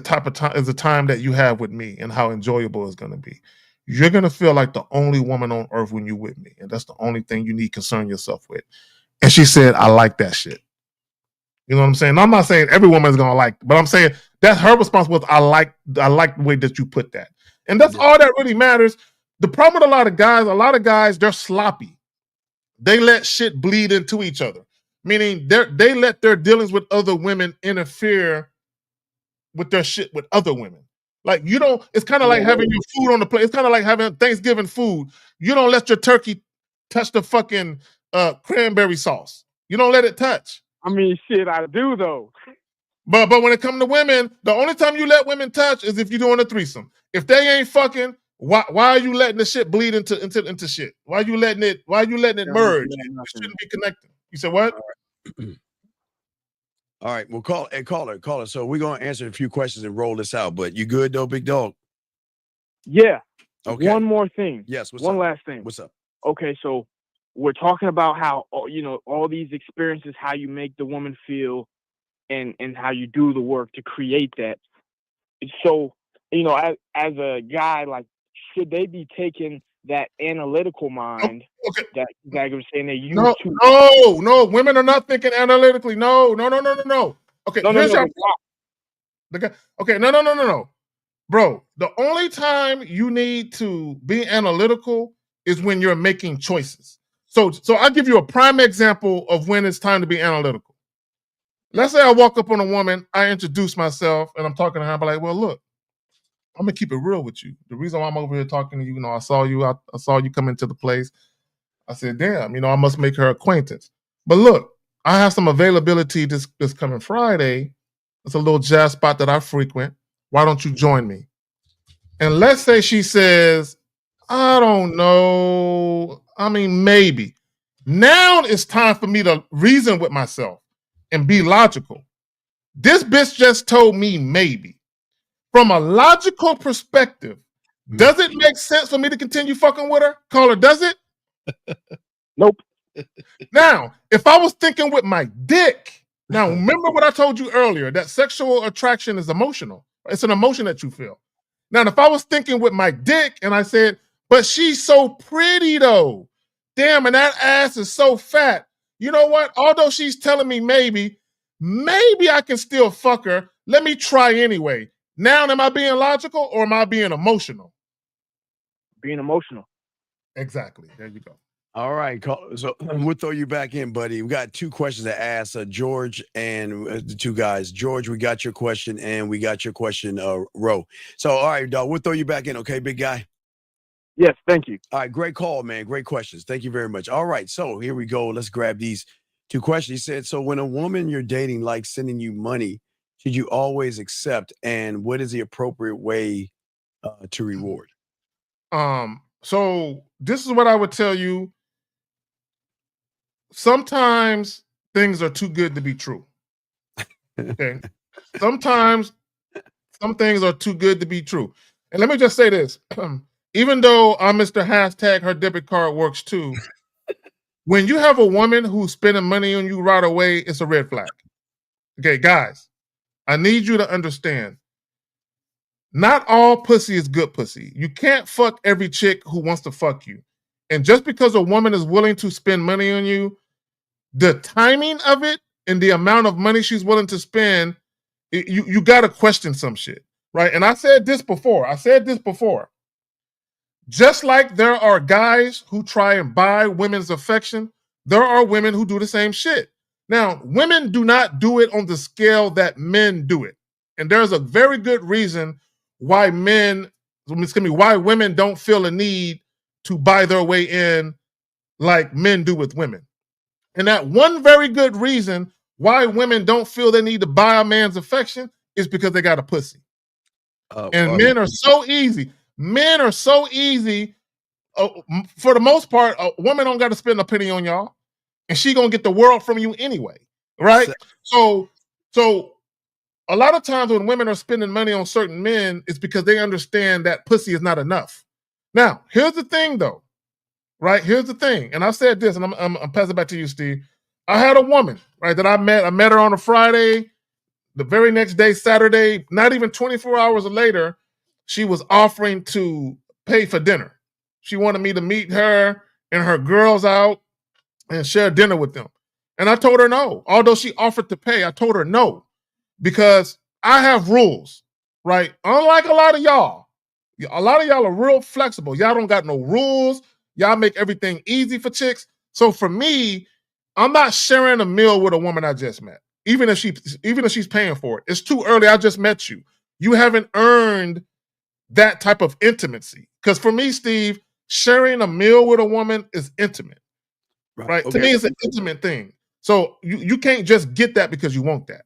time that you have with me and how enjoyable it's gonna be. You're gonna feel like the only woman on earth when you're with me, and that's the only thing you need concern yourself with. And she said, I like that shit. You know what I'm saying? I'm not saying every woman's gonna like, but I'm saying that's her responsibility. I like the way that you put that, and that's all that really matters. The problem with a lot of guys, they're sloppy. They let shit bleed into each other, meaning they let their dealings with other women interfere with their shit with other women. Like it's kind of like having your food on the plate. It's kind of like having Thanksgiving food. You don't let your turkey touch the fucking cranberry sauce. You don't let it touch. I mean, shit, I do though. But when it comes to women, the only time you let women touch is if you're doing a threesome. If they ain't fucking, why are you letting the shit bleed into shit? Why are you letting it merge? It shouldn't be connected. You said what? All right. Well, caller. So we're gonna answer a few questions and roll this out. But you good though, big dog? Yeah. Okay. One more thing. Yes. One last thing. What's up? Okay, so we're talking about how all these experiences, how you make the woman feel, and how you do the work to create that. So as a guy, like, should they be taking that analytical mind that was saying they use to? No, women are not thinking analytically. No. Okay, here's your okay, no. Bro, the only time you need to be analytical is when you're making choices. So I'll give you a prime example of when it's time to be analytical. Let's say I walk up on a woman, I introduce myself, and I'm talking to her, I'm like, well, look, I'm gonna keep it real with you. The reason why I'm over here talking to you, I saw you come into the place. I said, damn, I must make her acquaintance. But look, I have some availability this coming Friday. It's a little jazz spot that I frequent. Why don't you join me? And let's say she says, I don't know. I mean, maybe. Now it's time for me to reason with myself and be logical. This bitch just told me maybe. From a logical perspective, does it make sense for me to continue fucking with her? Caller, does it? Nope. Now, if I was thinking with my dick, now remember what I told you earlier, that sexual attraction is emotional. It's an emotion that you feel. Now, if I was thinking with my dick and I said, but she's so pretty though. Damn, and that ass is so fat. You know what? Although she's telling me maybe I can still fuck her. Let me try anyway. Now, am I being logical or am I being emotional? Being emotional. Exactly. There you go. All right, so we'll throw you back in, buddy. We got two questions to ask George and the two guys. George, we got your question, and we got your question, Ro. So, all right, dog, we'll throw you back in, okay, big guy? Yes, thank you. All right, great call, man. Great questions. Thank you very much. All right, so here we go. Let's grab these two questions. He said, so when a woman you're dating likes sending you money, should you always accept? And what is the appropriate way to reward? So this is what I would tell you. Sometimes things are too good to be true. Okay. Sometimes some things are too good to be true. And let me just say this. Even though I'm Mr. Hashtag her debit card works too, when you have a woman who's spending money on you right away, it's a red flag. Okay, guys, I need you to understand. Not all pussy is good pussy. You can't fuck every chick who wants to fuck you. And just because a woman is willing to spend money on you, the timing of it and the amount of money she's willing to spend, you got to question some shit, right? And I said this before. Just like there are guys who try and buy women's affection, there are women who do the same shit. Now, women do not do it on the scale that men do it. And there's a very good reason why women don't feel a need to buy their way in like men do with women. And that one very good reason why women don't feel they need to buy a man's affection is because they got a pussy. Men are so easy. Men are so easy. For the most part, a woman don't got to spend a penny on y'all, and she gonna get the world from you anyway, right? So a lot of times when women are spending money on certain men, it's because they understand that pussy is not enough. Now, here's the thing, though. Right? Here's the thing. And I said this, and I'm passing it back to you, Steve. I had a woman, right, that I met. I met her on a Friday. The very next day, Saturday, not even 24 hours later, she was offering to pay for dinner. She wanted me to meet her and her girls out and share dinner with them. And I told her no. Although she offered to pay, I told her no. Because I have rules, right? Unlike a lot of y'all are real flexible. Y'all don't got no rules. Y'all make everything easy for chicks. So for me, I'm not sharing a meal with a woman I just met, even if she's paying for it. It's too early. I just met you. You haven't earned that type of intimacy. Because for me, Steve, sharing a meal with a woman is intimate, right? Okay. To me, it's an intimate thing. So you can't just get that because you want that.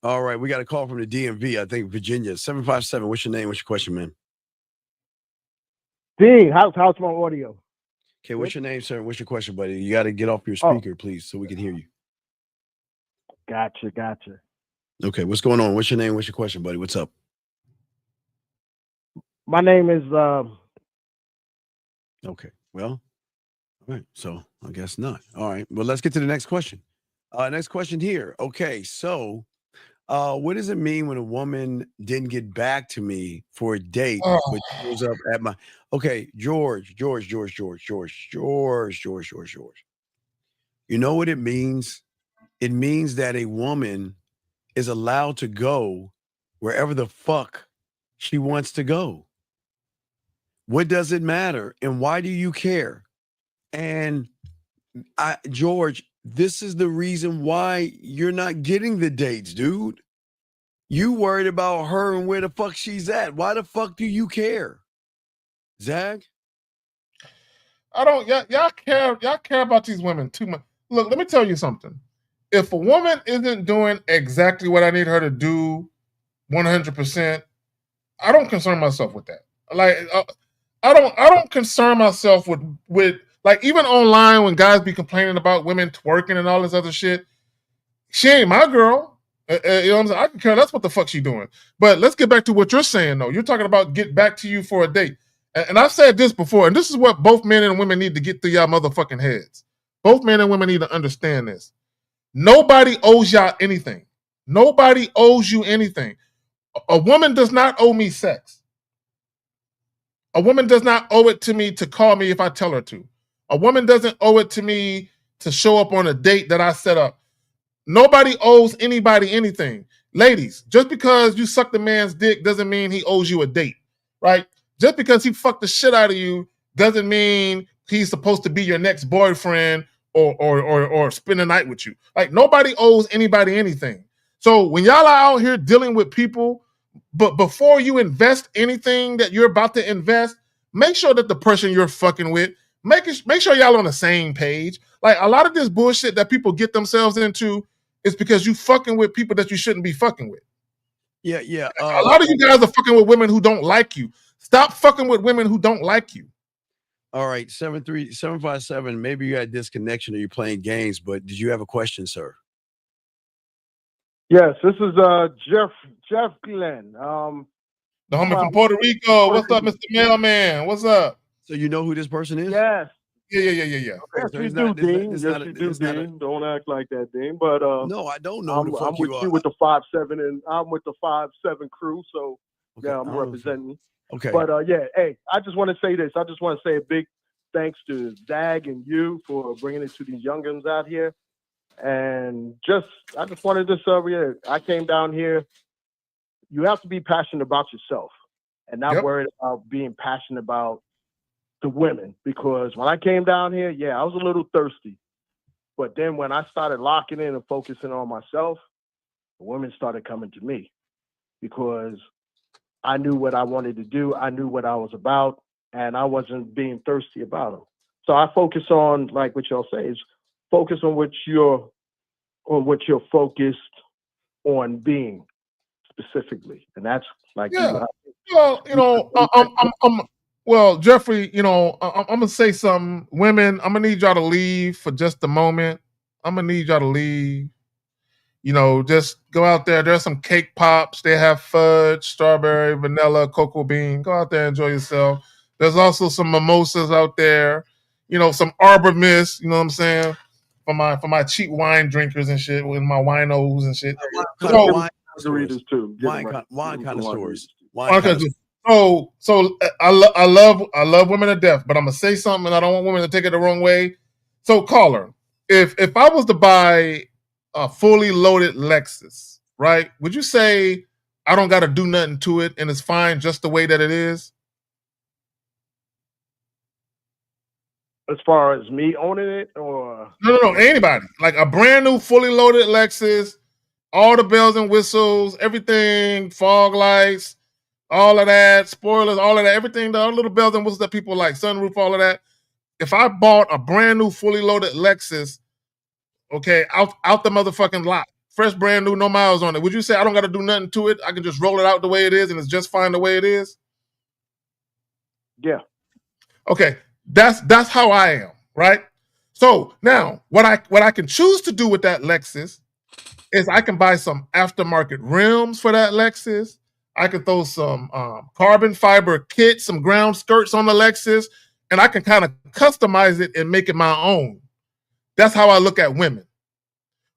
All right, we got a call from the DMV. I think Virginia 757. What's your name? What's your question, man? Ding, how's my audio? Okay, what's your name, sir? What's your question, buddy? You got to get off your speaker, please, so we can hear you. Gotcha. Okay, what's going on? What's your name? What's your question, buddy? What's up? My name is Okay, well, all right, so I guess not. All right, well, let's get to the next question. Next question here. Okay, so what does it mean when a woman didn't get back to me for a date, but shows up at my... Okay, George. You know what it means? It means that a woman is allowed to go wherever the fuck she wants to go. What does it matter? And why do you care? And George, this is the reason why you're not getting the dates, dude. You worried about her and where the fuck she's at. Why the fuck do you care? Zach? I don't. Y'all care about these women too much. Look, let me tell you something. If a woman isn't doing exactly what I need her to do 100%, I don't concern myself with that. Like, I don't concern myself with like, even online when guys be complaining about women twerking and all this other shit. She ain't my girl. You know what I'm saying? I can care less what the fuck she doing. But let's get back to what you're saying, though. You're talking about get back to you for a date. And I've said this before, and this is what both men and women need to get through y'all motherfucking heads. Both men and women need to understand this. Nobody owes y'all anything. Nobody owes you anything. A woman does not owe me sex. A woman does not owe it to me to call me if I tell her to. A woman doesn't owe it to me to show up on a date that I set up. Nobody owes anybody anything. Ladies, just because you sucked a man's dick doesn't mean he owes you a date, right? Just because he fucked the shit out of you doesn't mean he's supposed to be your next boyfriend or spend the night with you. Like nobody owes anybody anything. So when y'all are out here dealing with people, but before you invest anything that you're about to invest, make sure that the person you're fucking with, make sure y'all on the same page. Like a lot of this bullshit that people get themselves into is because you fucking with people that you shouldn't be fucking with. Yeah. A lot of you guys are fucking with women who don't like you. Stop fucking with women who don't like you. All right, 73757. Maybe you had disconnection or you're playing games, but did you have a question, sir? Yes, this is Jeff Glenn. The homie from Puerto Rico. What's up, Mr. Mailman? What's up? So you know who this person is? Yes. Yeah. Yes, so you it's do, not- it's not- Dean. it's Yes, not a- you do, it's not a- Dean. Don't act like that, Dean. But No, I don't know who the fuck I'm with you are. you with the 5-7, and I'm with the 5-7 crew. So Okay, yeah, I'm I don't- representing. Okay. But yeah, hey, I just want to say this. I just want to say a big thanks to Zag and you for bringing it to these youngins out here. And I just wanted to I came down here. You have to be passionate about yourself and not worried about being passionate about the women. Because when I came down here, I was a little thirsty. But then when I started locking in and focusing on myself, the women started coming to me because I knew what I wanted to do. I knew what I was about, and I wasn't being thirsty about them. So I focus on, like what y'all say, is focus on what you're focused on being specifically, and that's like Well, well, Jeffrey, I'm gonna say something. Women, I'm gonna need y'all to leave for just a moment. I'm gonna need y'all to leave. Just go out there. There's some cake pops. They have fudge, strawberry, vanilla, cocoa bean. Go out there, enjoy yourself. There's also some mimosas out there. Some Arbor Mist. You know what I'm saying? For my cheap wine drinkers and shit, with my winos and shit. Wine margaritas too. Wine connoisseurs. So I love women to death, but I'm gonna say something, and I don't want women to take it the wrong way. So, caller, if I was to buy a fully loaded Lexus, right? Would you say I don't got to do nothing to it and it's fine just the way that it is? As far as me owning it, or No, anybody. Like a brand new fully loaded Lexus, all the bells and whistles, everything, fog lights, all of that, spoilers, all of that, everything, the little bells and whistles that people like, sunroof, all of that. If I bought a brand new fully loaded Lexus, okay, out the motherfucking lot, fresh, brand new, no miles on it, would you say I don't got to do nothing to it? I can just roll it out the way it is and it's just fine the way it is? Yeah. Okay, that's how I am, right? So now, what I can choose to do with that Lexus is I can buy some aftermarket rims for that Lexus. I can throw some carbon fiber kits, some ground skirts on the Lexus, and I can kind of customize it and make it my own. That's how I look at women,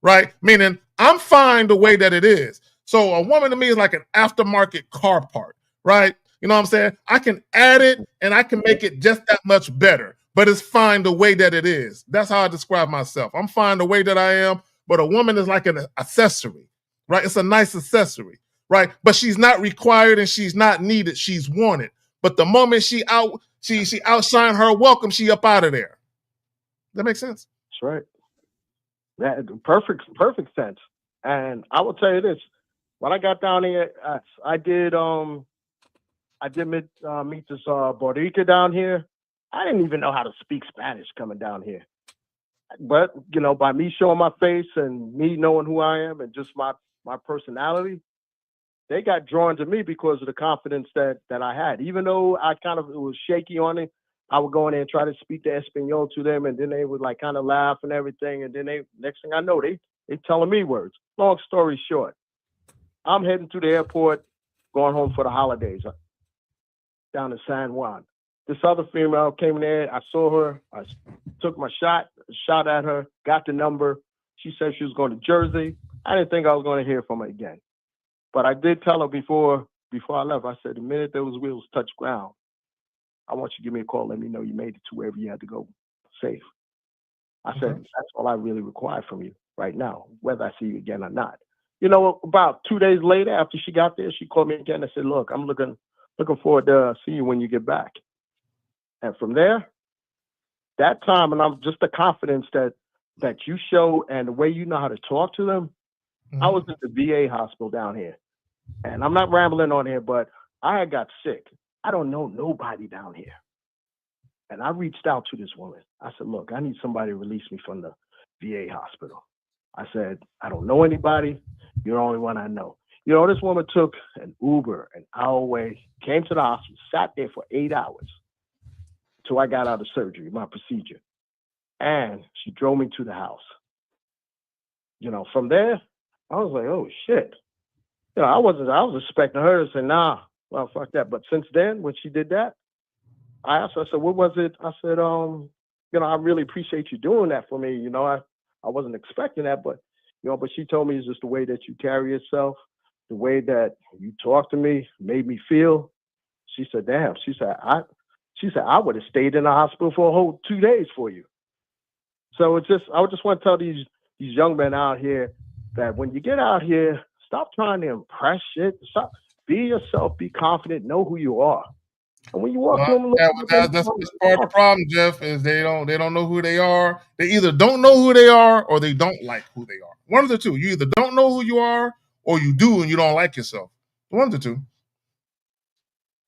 right? Meaning I'm fine the way that it is. So a woman to me is like an aftermarket car part, right? You know what I'm saying? I can add it and I can make it just that much better, but it's fine the way that it is. That's how I describe myself. I'm fine the way that I am, but a woman is like an accessory, right? It's a nice accessory, right? But she's not required and she's not needed. She's wanted. But the moment she outshine her welcome, she up out of there. That makes sense? That's right. That perfect sense. And I will tell you this: when I got down here, I did meet this Boricua down here. I didn't even know how to speak Spanish coming down here, but by me showing my face and me knowing who I am and just my personality, they got drawn to me because of the confidence that I had. Even though I kind of was shaky on it, I would go in there and try to speak the Espanol to them, and then they would like kind of laugh and everything. And then next thing I know, they telling me words. Long story short, I'm heading to the airport, going home for the holidays down in San Juan. This other female came in there. I saw her. I took my shot at her, got the number. She said she was going to Jersey. I didn't think I was going to hear from her again. But I did tell her before I left, I said, the minute those wheels touch ground, I want you to give me a call. Let me know you made it to wherever you had to go safe. I said, that's all I really require from you right now, whether I see you again or not. About 2 days later, after she got there, she called me again and said, look, I'm looking forward to seeing you when you get back. And from there, that time, and I'm just the confidence that you show and the way you know how to talk to them. I was at the VA hospital down here, and I'm not rambling on here, but I had got sick. I don't know nobody down here. And I reached out to this woman. I said, look, I need somebody to release me from the VA hospital. I said, I don't know anybody. You're the only one I know. You know, this woman took an Uber an hour away, came to the hospital, sat there for 8 hours till I got out of surgery, my procedure. And she drove me to the house. You know, from there, I was like, oh shit. You know, I was expecting her to say, nah, well, fuck that. But since then, when she did that, I asked her, I said, what was it? I said, you know, I really appreciate you doing that for me. You know, I wasn't expecting that, but, you know, but she told me it's just the way that you carry yourself, the way that you talk to me made me feel. She said, damn. She said, I would have stayed in the hospital for a whole 2 days for you. So I just want to tell these young men out here that when you get out here, stop trying to impress shit. Stop, be yourself, be confident, know who you are. And when you walk in, that's part of the problem, Jeff, is they don't know who they are. They either don't know who they are or they don't like who they are. One of the two. You either don't know who you are or you do and you don't like yourself. One of the two.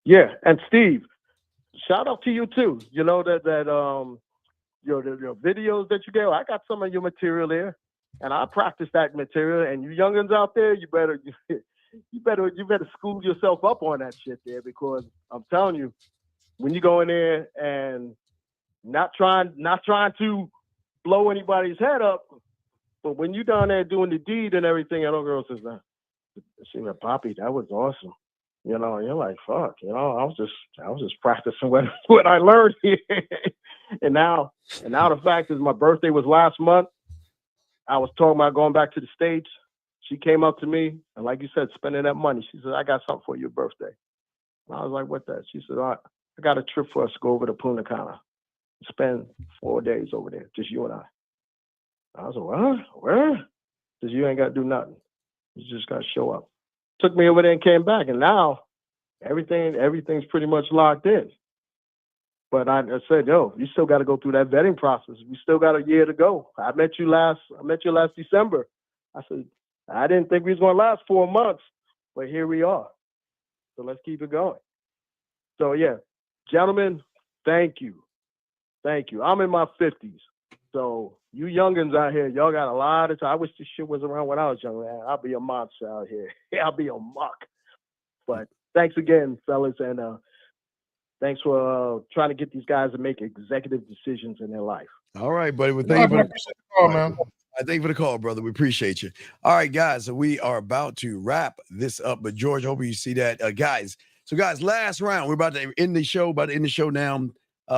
Yeah, and Steve, shout out to you too. You know that your videos that you gave, I got some of your material there, and I practice that material. And you youngins out there, you better school yourself up on that shit there, because I'm telling you, when you go in there and not trying to blow anybody's head up, but when you down there doing the deed and everything, and old girl says, "See, Poppy, that was awesome." You know, and you're like, fuck, you know, I was just practicing what I learned here. and now the fact is my birthday was last month. I was talking about going back to the States. She came up to me and, like you said, spending that money. She said, I got something for your birthday. And I was like, what that? She said, I got a trip for us to go over to Punta Cana. Spend 4 days over there, just you and I. I was like, what? Where? Because you ain't got to do nothing. You just got to show up. Took me over there and came back, and now everything's pretty much locked in. But I said, yo, you still got to go through that vetting process. We still got a year to go. I met you last December. I said, I didn't think we was going to last 4 months, but here we are. So let's keep it going. So yeah, gentlemen, thank you. I'm in my 50s. So you youngins out here, y'all got a lot of time. I wish this shit was around when I was young, man. I'll be a monster out here. I'll be a muck. But thanks again, fellas, and thanks for trying to get these guys to make executive decisions in their life. All right, buddy. Well, thank you for the call, man. Thank you for the call, brother. We appreciate you. All right, guys. So we are about to wrap this up. But George, hope you see that, guys. So, guys, last round. We're about to end the show. Now.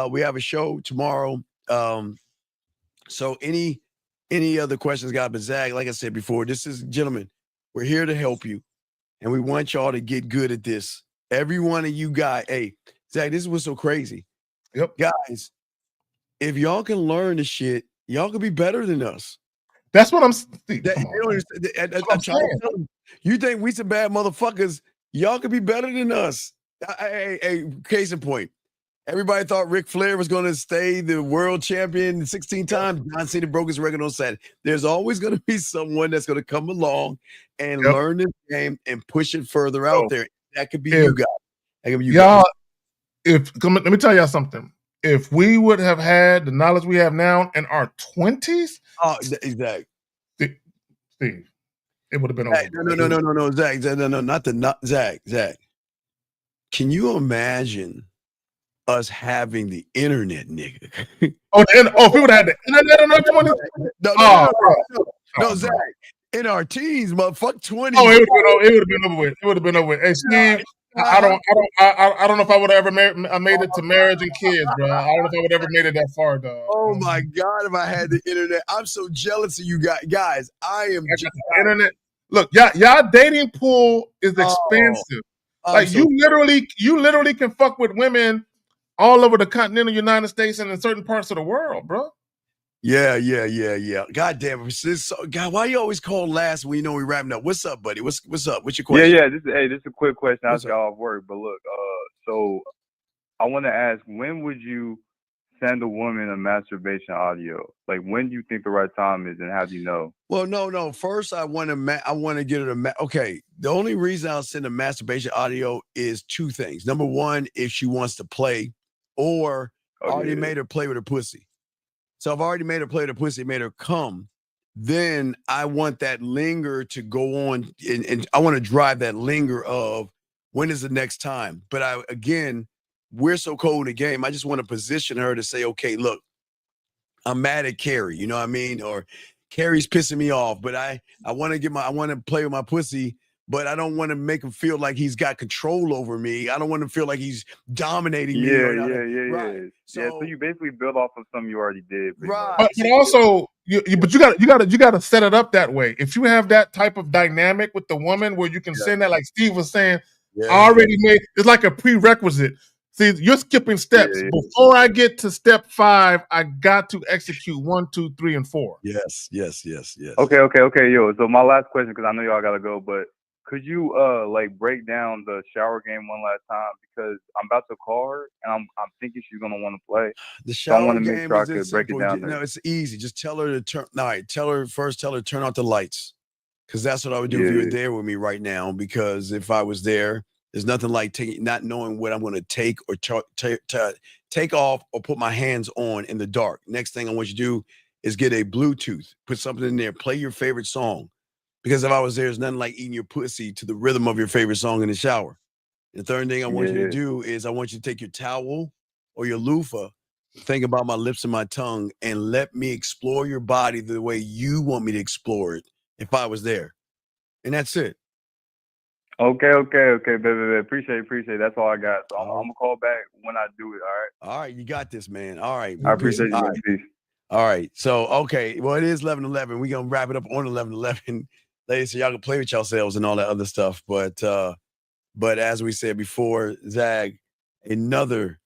We have a show tomorrow. So any other questions, guys? But Zach, like I said before, gentlemen, we're here to help you, and we want y'all to get good at this. Every one of you guys, hey, Zach, this is what's so crazy. Yep, guys, if y'all can learn the shit, y'all can be better than us. That's what I'm saying. You think we some bad motherfuckers? Y'all can be better than us. Hey, case in point. Everybody thought Ric Flair was going to stay the world champion 16 times. John Cena broke his record on Saturday. There's always going to be someone that's going to come along and learn this game and push it further out there. That could be you guys. That could be you guys. Let me tell y'all something. If we would have had the knowledge we have now in our 20s, exactly. Steve, it would have been over. No, Zach, Zach. Can you imagine us having the internet, nigga? If we would have had the internet in our 20s? No, Zach. In our teens, motherfucker, 20. Oh, it would have been over with. It would have been over with. Hey, Steve, I don't know if I would have ever made it to marriage and kids, bro. I don't know if I would have ever made it that far, dog. Oh my God, if I had the internet, I'm so jealous of you guys. I am just internet. Look, y'all dating pool is expensive. You literally can fuck with women all over the continental United States and in certain parts of the world, bro. Yeah. God damn it. God, why you always call last when you know we wrapping up? What's up, buddy? What's up? What's your question? Yeah. This is a quick question. I'll get off work. But look, so I want to ask, when would you send a woman a masturbation audio? Like, when do you think the right time is, and how do you know? Well, no. First, I want to get her to. Okay, the only reason I'll send a masturbation audio is two things. Number one, if she wants to play, or I already made her play with her pussy. So I've already made her play with her pussy, made her come. Then I want that linger to go on, and I want to drive that linger of when is the next time. But we're so cold in the game. I just want to position her to say, okay, look, I'm mad at Carrie, you know what I mean? Or Carrie's pissing me off, but I want to play with my pussy, but I don't want to make him feel like he's got control over me. I don't want to feel like he's dominating me. Yeah. So you basically build off of something you already did. Right. But also, you gotta set it up that way. If you have that type of dynamic with the woman where you can send that, like Steve was saying, I already made it's like a prerequisite. See, you're skipping steps. Before I get to step 5, I got to execute 1, 2, 3, and 4. Yes. Okay, yo. So my last question, because I know y'all gotta go, but could you like break down the shower game one last time? Because I'm about to call her, and I'm thinking she's gonna want to play. The shower so I want to game make sure I is could break it down. No, it's easy. Just tell her to turn. All right, tell her to turn out the lights, because that's what I would do if you were there with me right now. Because if I was there, there's nothing like not knowing what I'm going to take or take off or put my hands on in the dark. Next thing I want you to do is get a Bluetooth, put something in there, play your favorite song. Because if I was there, there's nothing like eating your pussy to the rhythm of your favorite song in the shower. The third thing I want you to do is I want you to take your towel or your loofah, think about my lips and my tongue, and let me explore your body the way you want me to explore it if I was there. And that's it. Okay, baby. Appreciate it. That's all I got. So I'm gonna call back when I do it. All right, you got this, man. All right, I appreciate you. Peace. All right, so okay, well it is 11:11. We're gonna wrap it up on 11:11, ladies, so y'all can play with yourselves and all that other stuff. But as we said before, Zag, another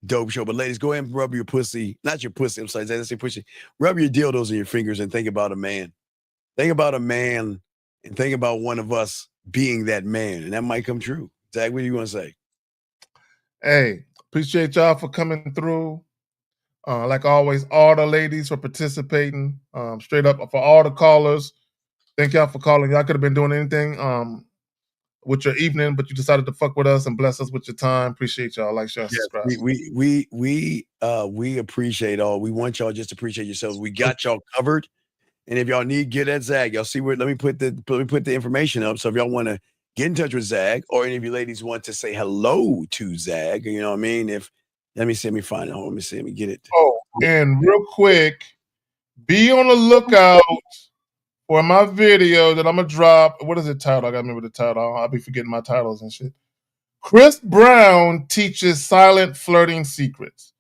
dope show. But ladies, go ahead and rub your pussy, not your pussy. I'm sorry, Zag, let's say pussy. Rub your dildos in your fingers and think about a man. Think about a man. And think about one of us being that man, and that might come true. Zach, what do you want to say? Hey, appreciate y'all for coming through. Like always, all the ladies for participating. Straight up for all the callers. Thank y'all for calling. Y'all could have been doing anything with your evening, but you decided to fuck with us and bless us with your time. Appreciate y'all. Like, share, subscribe. We appreciate all. We want y'all just to appreciate yourselves. We got y'all covered. And if y'all need, get at Zag. Y'all see where? Let me put the information up. So if y'all want to get in touch with Zag, or any of you ladies want to say hello to Zag, you know what I mean? Let me find it. Let me get it. Oh, and real quick, be on the lookout for my video that I'm gonna drop. What is it titled? I gotta remember the title. I'll be forgetting my titles and shit. Chris Brown teaches silent flirting secrets.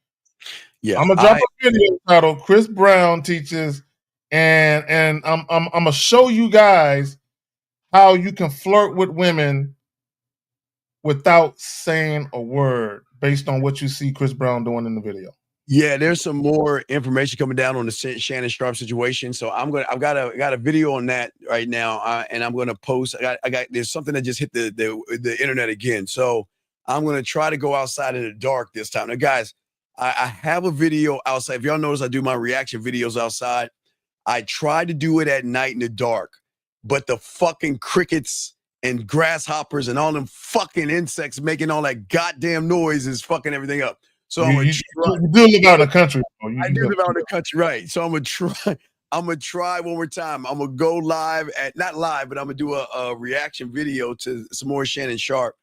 Yeah, I'm gonna drop a video titled Chris Brown teaches. And I'm gonna show you guys how you can flirt with women without saying a word, based on what you see Chris Brown doing in the video. Yeah, there's some more information coming down on the Shannon Sharpe situation. So I've got a video on that right now, and I'm gonna post. There's something that just hit the internet again. So I'm gonna try to go outside in the dark this time. Now, guys, I have a video outside. If y'all notice, I do my reaction videos outside. I try to do it at night in the dark, but the fucking crickets and grasshoppers and all them fucking insects making all that goddamn noise is fucking everything up. So you do live out in the country. I do live out in the country, right? So I'm gonna try one more time. I'm gonna go live not live, but I'm gonna do a reaction video to some more Shannon Sharpe.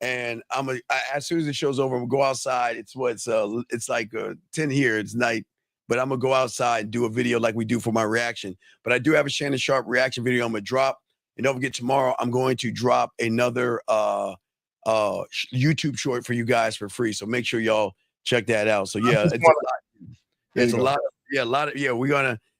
And as soon as the show's over, I'm gonna go outside. It's like 10 here. It's night. But I'm going to go outside and do a video like we do for my reaction. But I do have a Shannon Sharpe reaction video I'm going to drop. And don't forget, tomorrow I'm going to drop another YouTube short for you guys for free. So make sure y'all check that out. So yeah, it's a lot.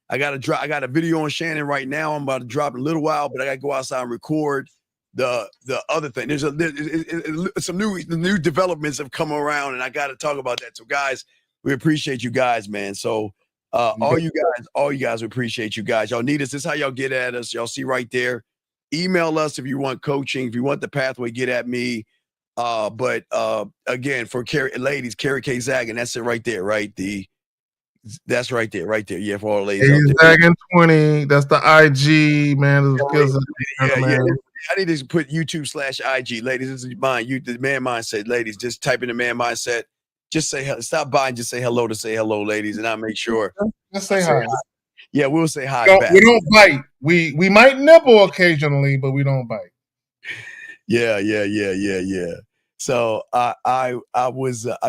I got a video on Shannon right now. I'm about to drop in a little while, but I got to go outside and record the other thing. There's some new developments have come around, and I got to talk about that. So guys, we appreciate you guys, man. So all you guys, we appreciate you guys. Y'all need us. This is how y'all get at us. Y'all see right there. Email us if you want coaching. If you want the pathway, get at me. But again, for ladies, Carrie K Zagging, that's it right there, right? That's right there. Yeah, for all the ladies out there. Zagging 20. That's the IG, man. Yeah. I need to put YouTube/IG, ladies. This is mine. The man mindset, ladies. Just type in the man mindset. Just say stop by and just say hello to say hello, ladies, and I'll make sure. Just say hi. Yeah, we'll say hi back. We don't bite. We might nibble occasionally, but we don't bite. Yeah. So I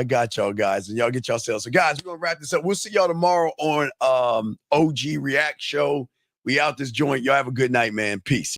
got y'all guys, and y'all get yourselves. So guys, we're gonna wrap this up. We'll see y'all tomorrow on OG React Show. We out this joint. Y'all have a good night, man. Peace.